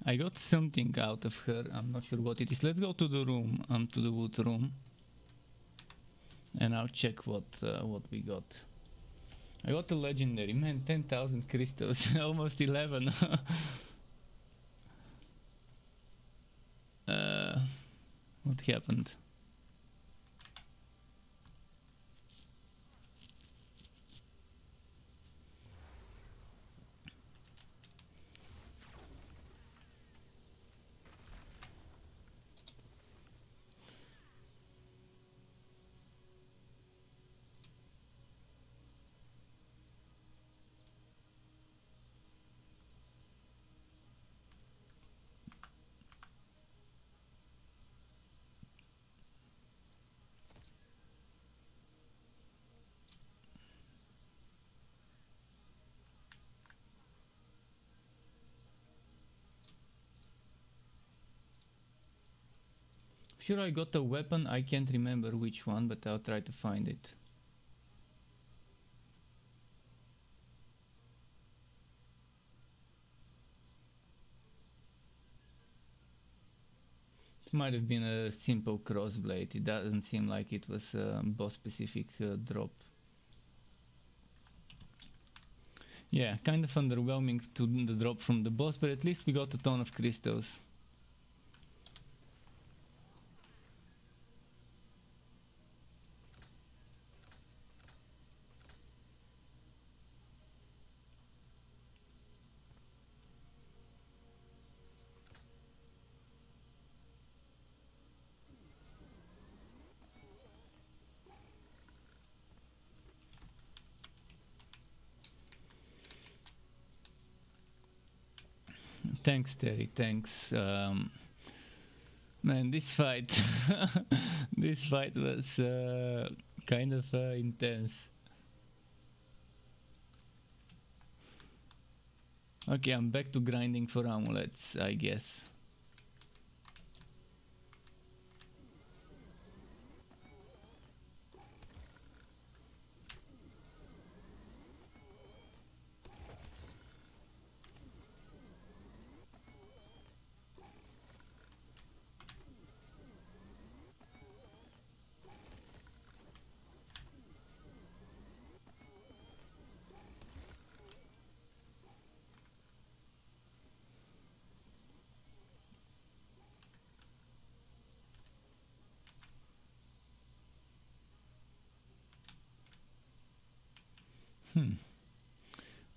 I got something out of her. I'm not sure what it is. Let's go to the room, to the wood room, and I'll check what we got. I got a legendary, man. 10,000 crystals, almost 11. What happened? Sure, I got a weapon. I can't remember which one, but I'll try to find it. It might have been a simple crossblade. It doesn't seem like it was a boss specific drop. Yeah, kind of underwhelming to the drop from the boss, but at least we got a ton of crystals. Thanks, Terry. Thanks. Man, this fight, this fight was kind of intense. Okay, I'm back to grinding for amulets, I guess.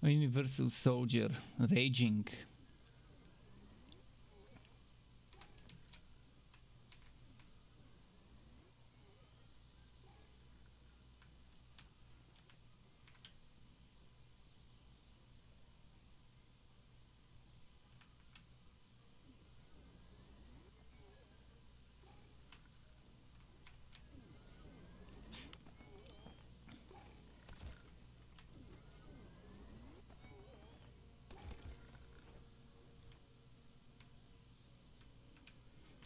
A universal soldier, raging.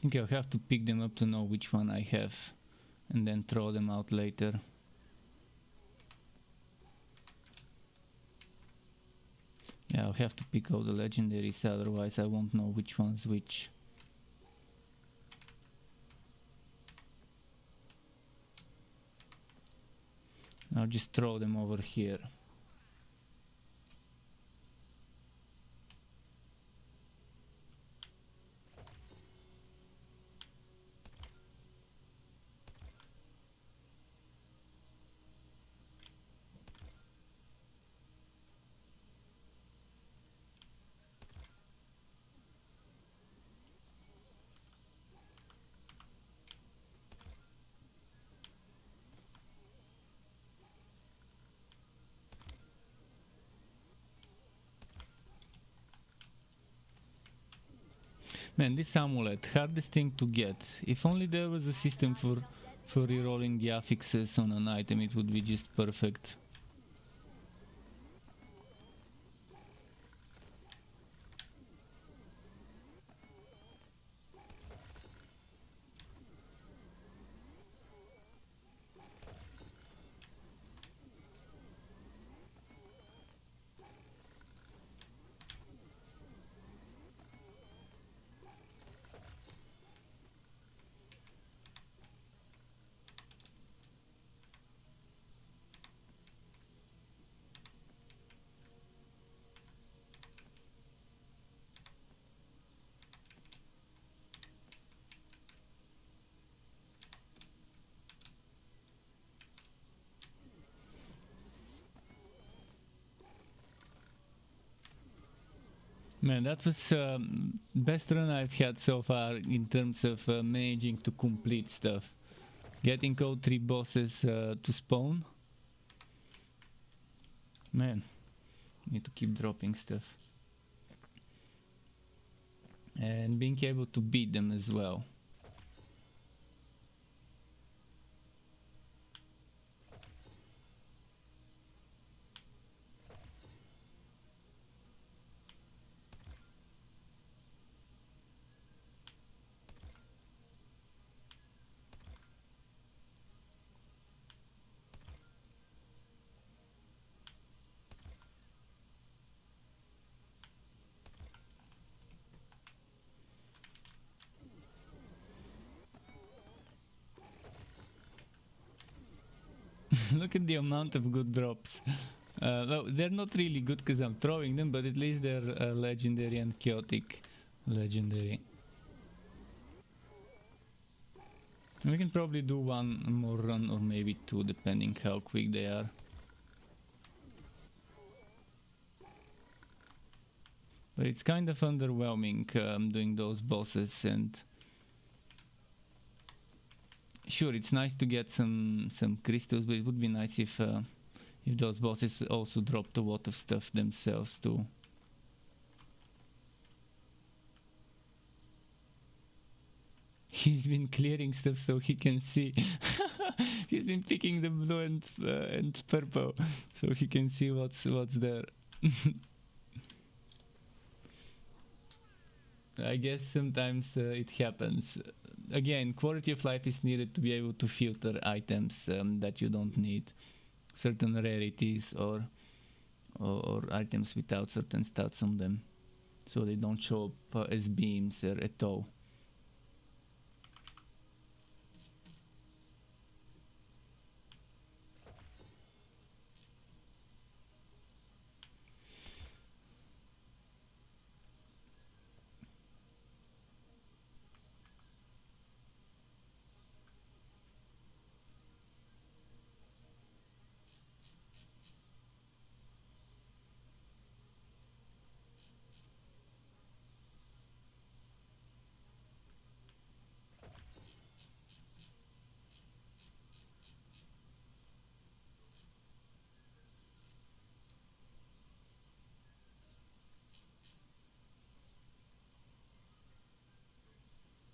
think I'll have to pick them up to know which one I have and then throw them out later. Yeah, I'll have to pick all the legendaries, otherwise I won't know which one's which. I'll just throw them over here. Man, this amulet, hardest thing to get. If only there was a system for rerolling the affixes on an item, it would be just perfect. Man, that was best run I've had so far in terms of managing to complete stuff. Getting all 3 bosses to spawn. Man, need to keep dropping stuff. And being able to beat them as well. Look at the amount of good drops. Well, they're not really good because I'm throwing them, but at least they're legendary and chaotic legendary. We can probably do 1 more run or maybe 2 depending how quick they are. But it's kind of underwhelming doing those bosses, and sure, it's nice to get some crystals, but it would be nice if those bosses also dropped a lot of stuff themselves too. He's been clearing stuff so he can see. He's been picking the blue and purple so he can see what's there. I guess sometimes it happens. Again, quality of life is needed to be able to filter items that you don't need, certain rarities or items without certain stats on them, so they don't show up as beams or at all.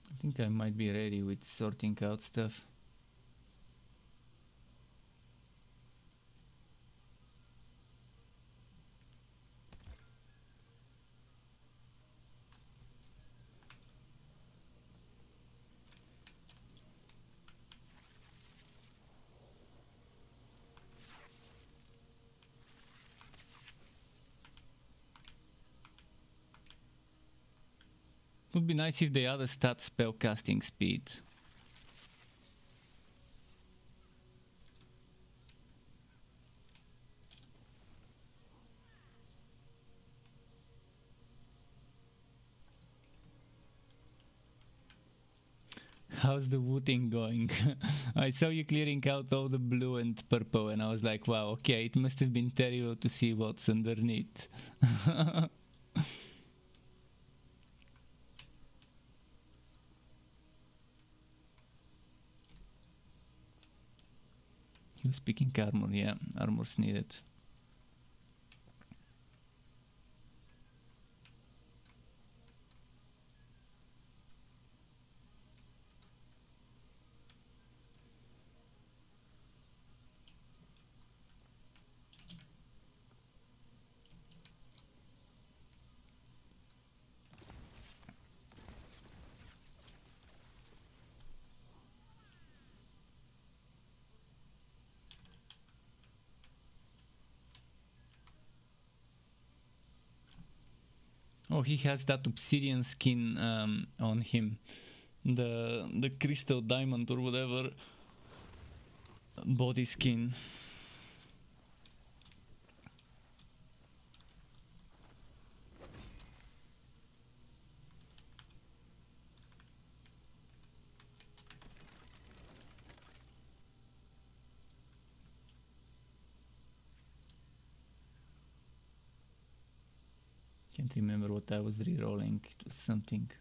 I think I might be ready with sorting out stuff. Would be nice if they add a stat spell casting speed. How's the wooting going? I saw you clearing out all the blue and purple and I was like, wow, okay, it must have been terrible to see what's underneath. He was picking armor, yeah, armor's needed. Oh, he has that obsidian skin on him. The crystal diamond or whatever body skin. Can't remember what I was re-rolling. It was something.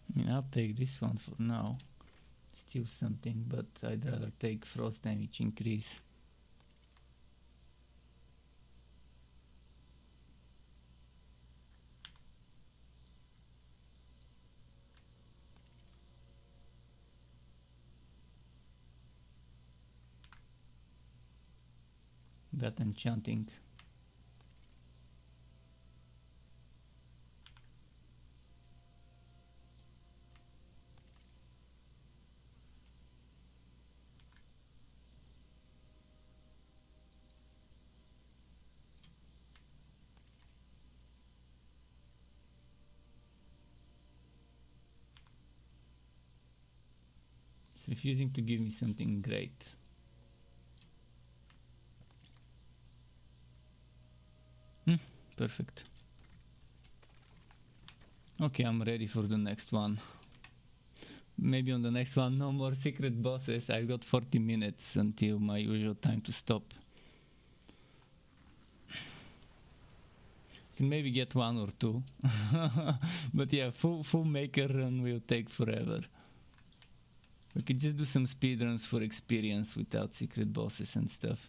I mean, I'll take this one for now. Still something, but I'd rather take frost damage increase. That enchanting. It's refusing to give me something great. Perfect. Okay, I'm ready for the next one. Maybe on the next one, no more secret bosses. I've got 40 minutes until my usual time to stop. Can maybe get one or two. But yeah, full maker run will take forever. We could just do some speedruns for experience without secret bosses and stuff.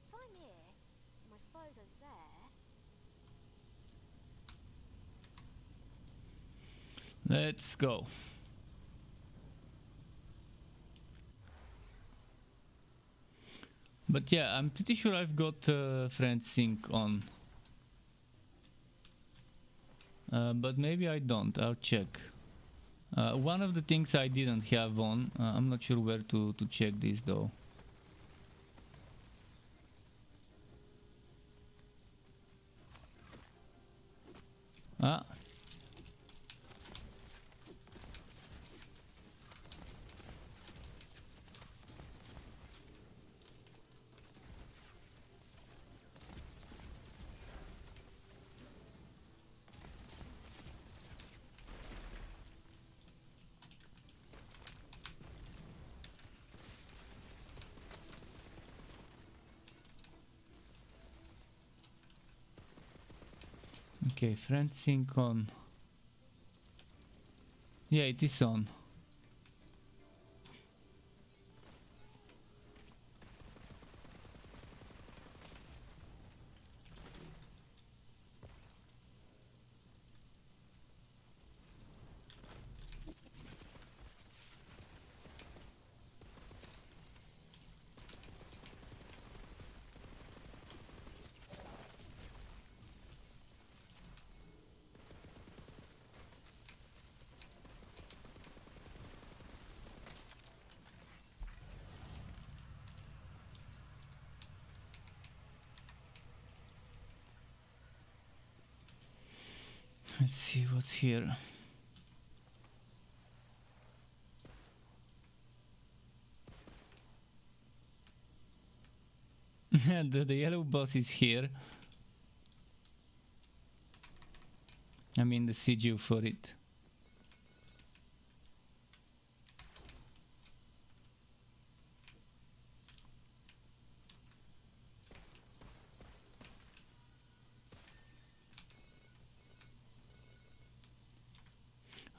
If I'm here, and my foes are there. Let's go. But yeah, I'm pretty sure I've got friend sync on. But maybe I don't. I'll check. One of the things I didn't have on, I'm not sure where to check this though. Ah. Okay, friend sync on. Yeah, it is on. Let's see what's here. The yellow boss is here. I mean the CGU for it.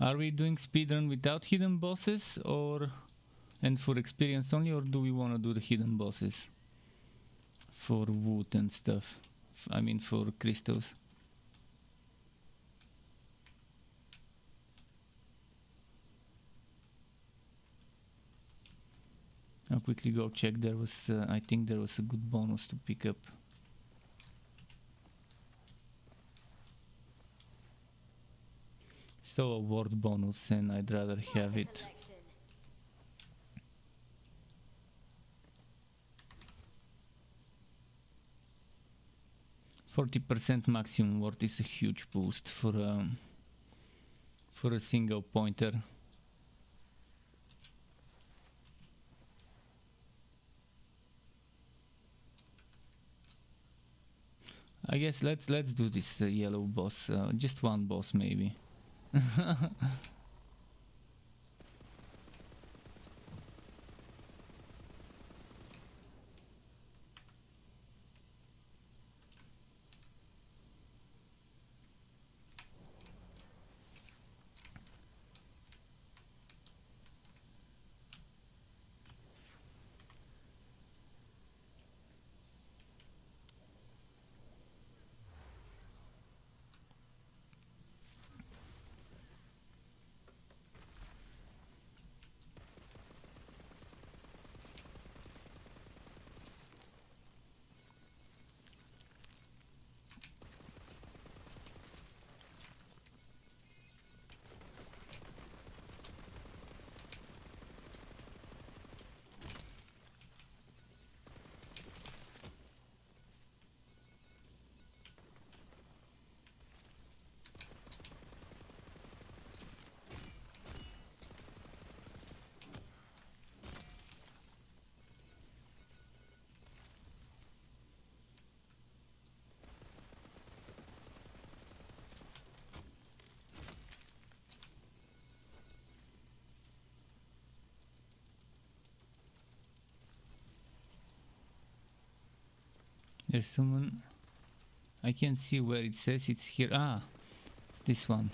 Are we doing speedrun without hidden bosses or and for experience only, or do we want to do the hidden bosses for wood and stuff? I mean for crystals. I'll quickly go check. There was, I think there was a good bonus to pick up. So a word bonus, and I'd rather have it. Collection. 40% maximum word is a huge boost for a single pointer. I guess let's do this yellow boss. Just one boss maybe. There's someone. I can't see where it says it's here. Ah, it's this one.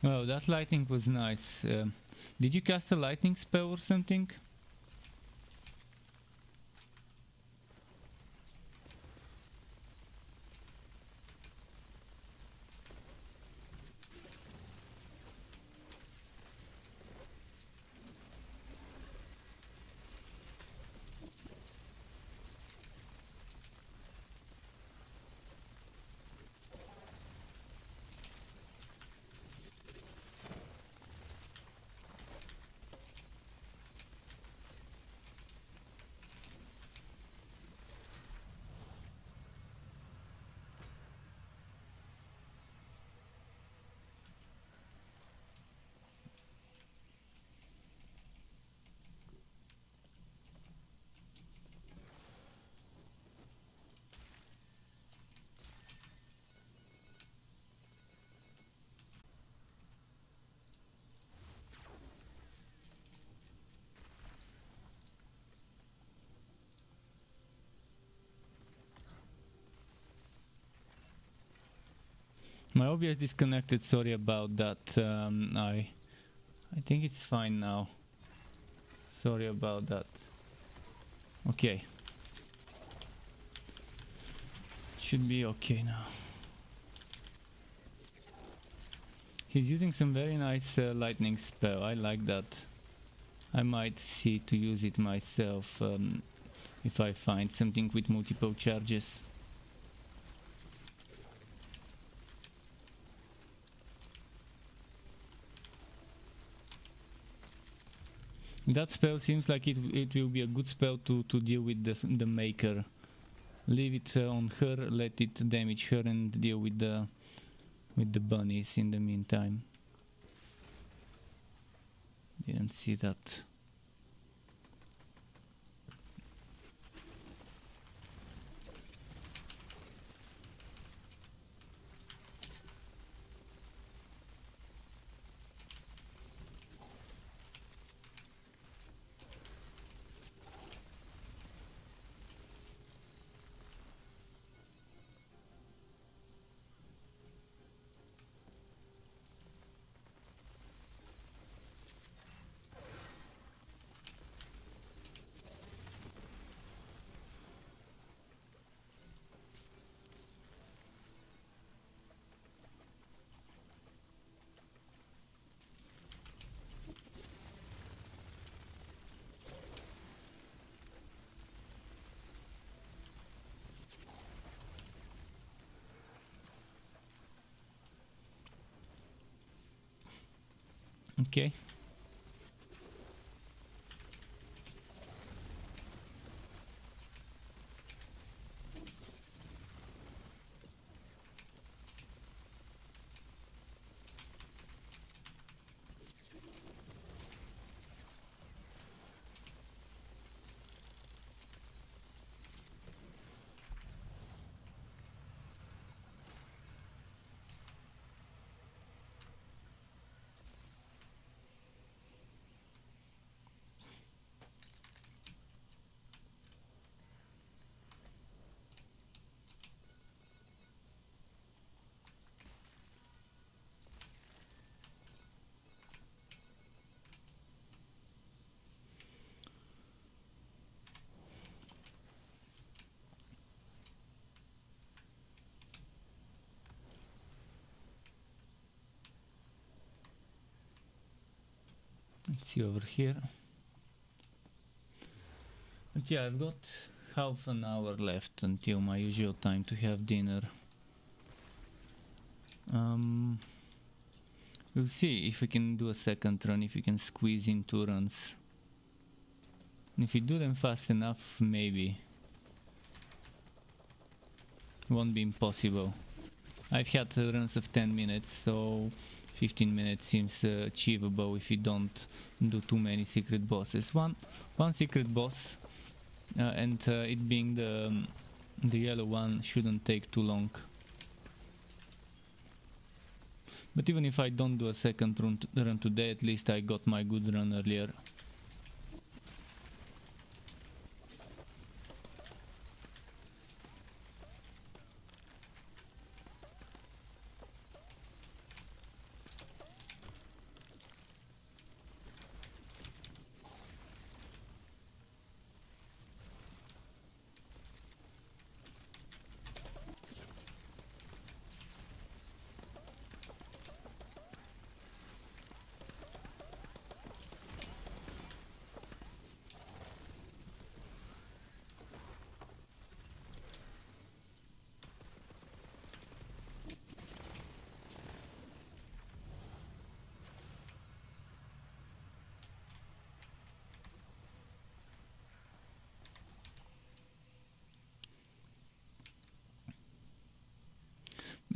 Wow, that lightning was nice. Did you cast a lightning spell or something? My OBS disconnected, sorry about that. I think it's fine now. Sorry about that. Okay. Should be okay now. He's using some very nice lightning spell. I like that. I might see to use it myself if I find something with multiple charges. That spell seems like it will be a good spell to deal with the maker. Leave it on her, let it damage her, and deal with the bunnies in the meantime. Didn't see that. Okay. Let's see over here. But yeah, I've got half an hour left until my usual time to have dinner. We'll see if we can do a second run, if we can squeeze in 2 runs. And if we do them fast enough, maybe. Won't be impossible. I've had runs of 10 minutes, so 15 minutes seems achievable if you don't do too many secret bosses. One secret boss, and it being the yellow one, shouldn't take too long. But even if I don't do a second run today, at least I got my good run earlier.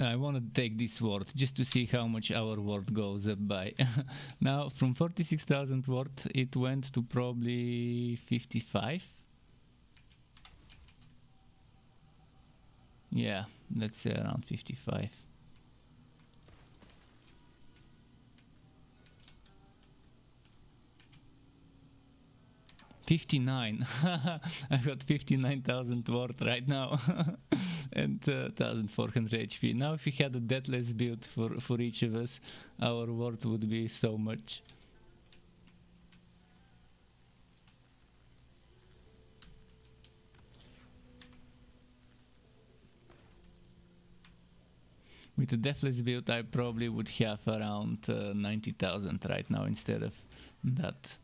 I want to take this worth just to see how much our worth goes up by. Now from 46,000 worth it went to probably 55. Yeah, let's say around 55. 59. I've got 59,000 worth right now. And 1400 HP. Now if we had a deathless build for each of us, our worth would be so much. With a deathless build, I probably would have around 90,000 right now instead of that.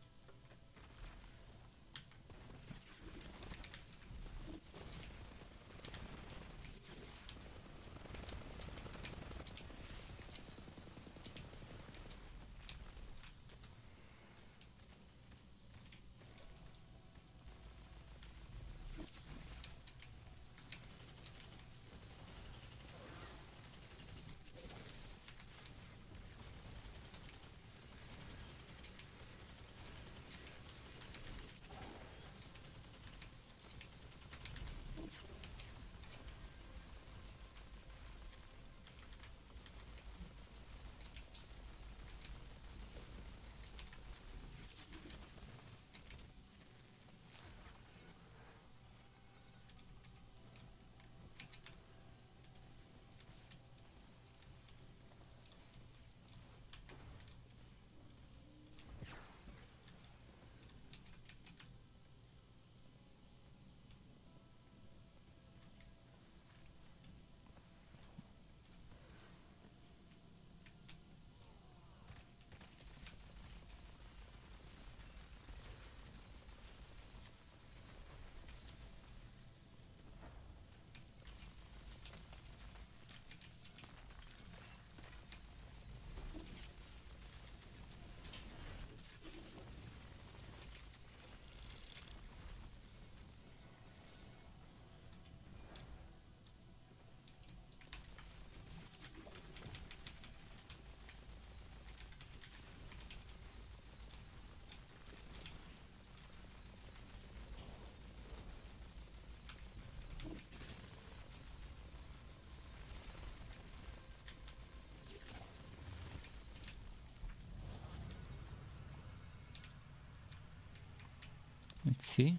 Let's see.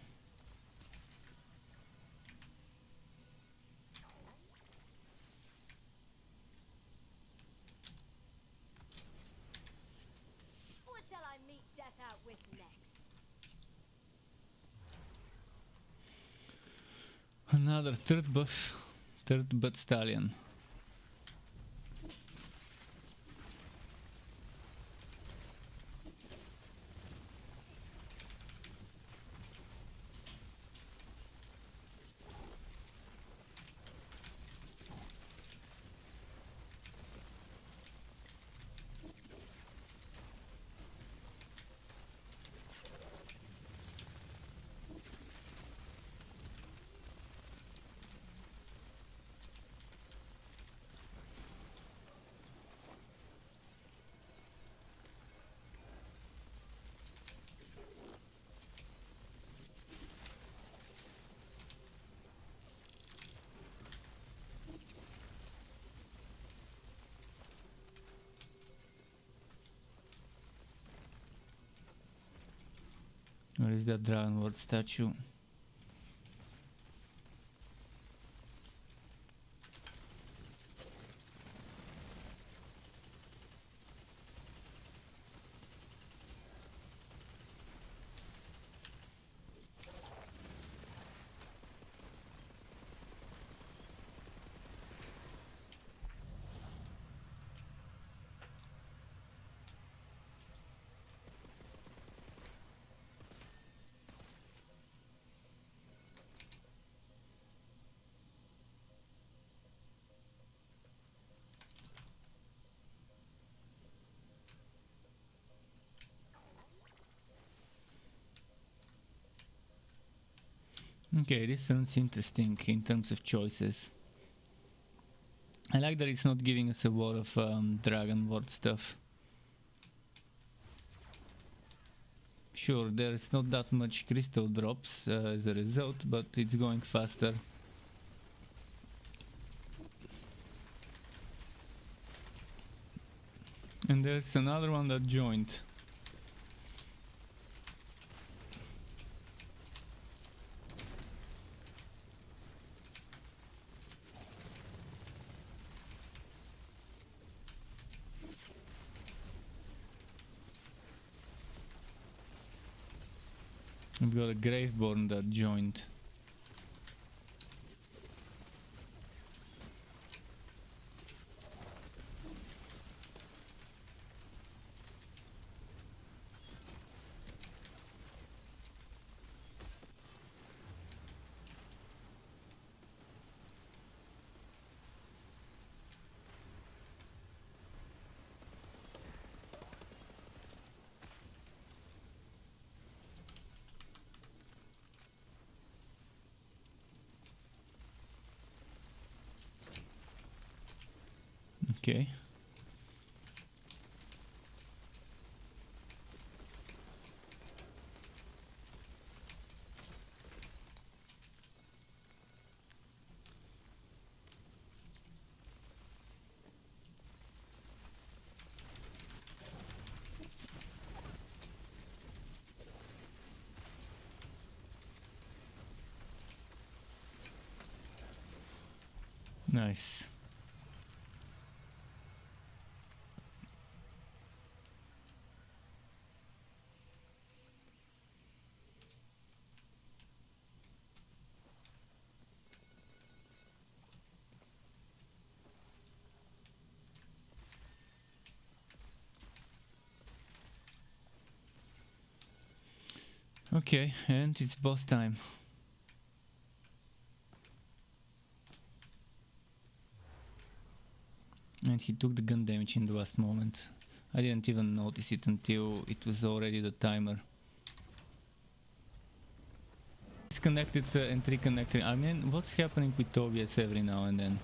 What shall I meet death out with next? Another third buff, third butt stallion. Where is that Dragonward statue? Okay, this sounds interesting in terms of choices. I like that it's not giving us a lot of Dragonward stuff. Sure, there's not that much crystal drops as a result, but it's going faster. And there's another one that joined. We've got a Graveborn that joined. Okay. Nice. Okay, and it's boss time. And he took the gun damage in the last moment. I didn't even notice it until it was already the timer. Disconnected and reconnected. I mean, what's happening with Tobias every now and then?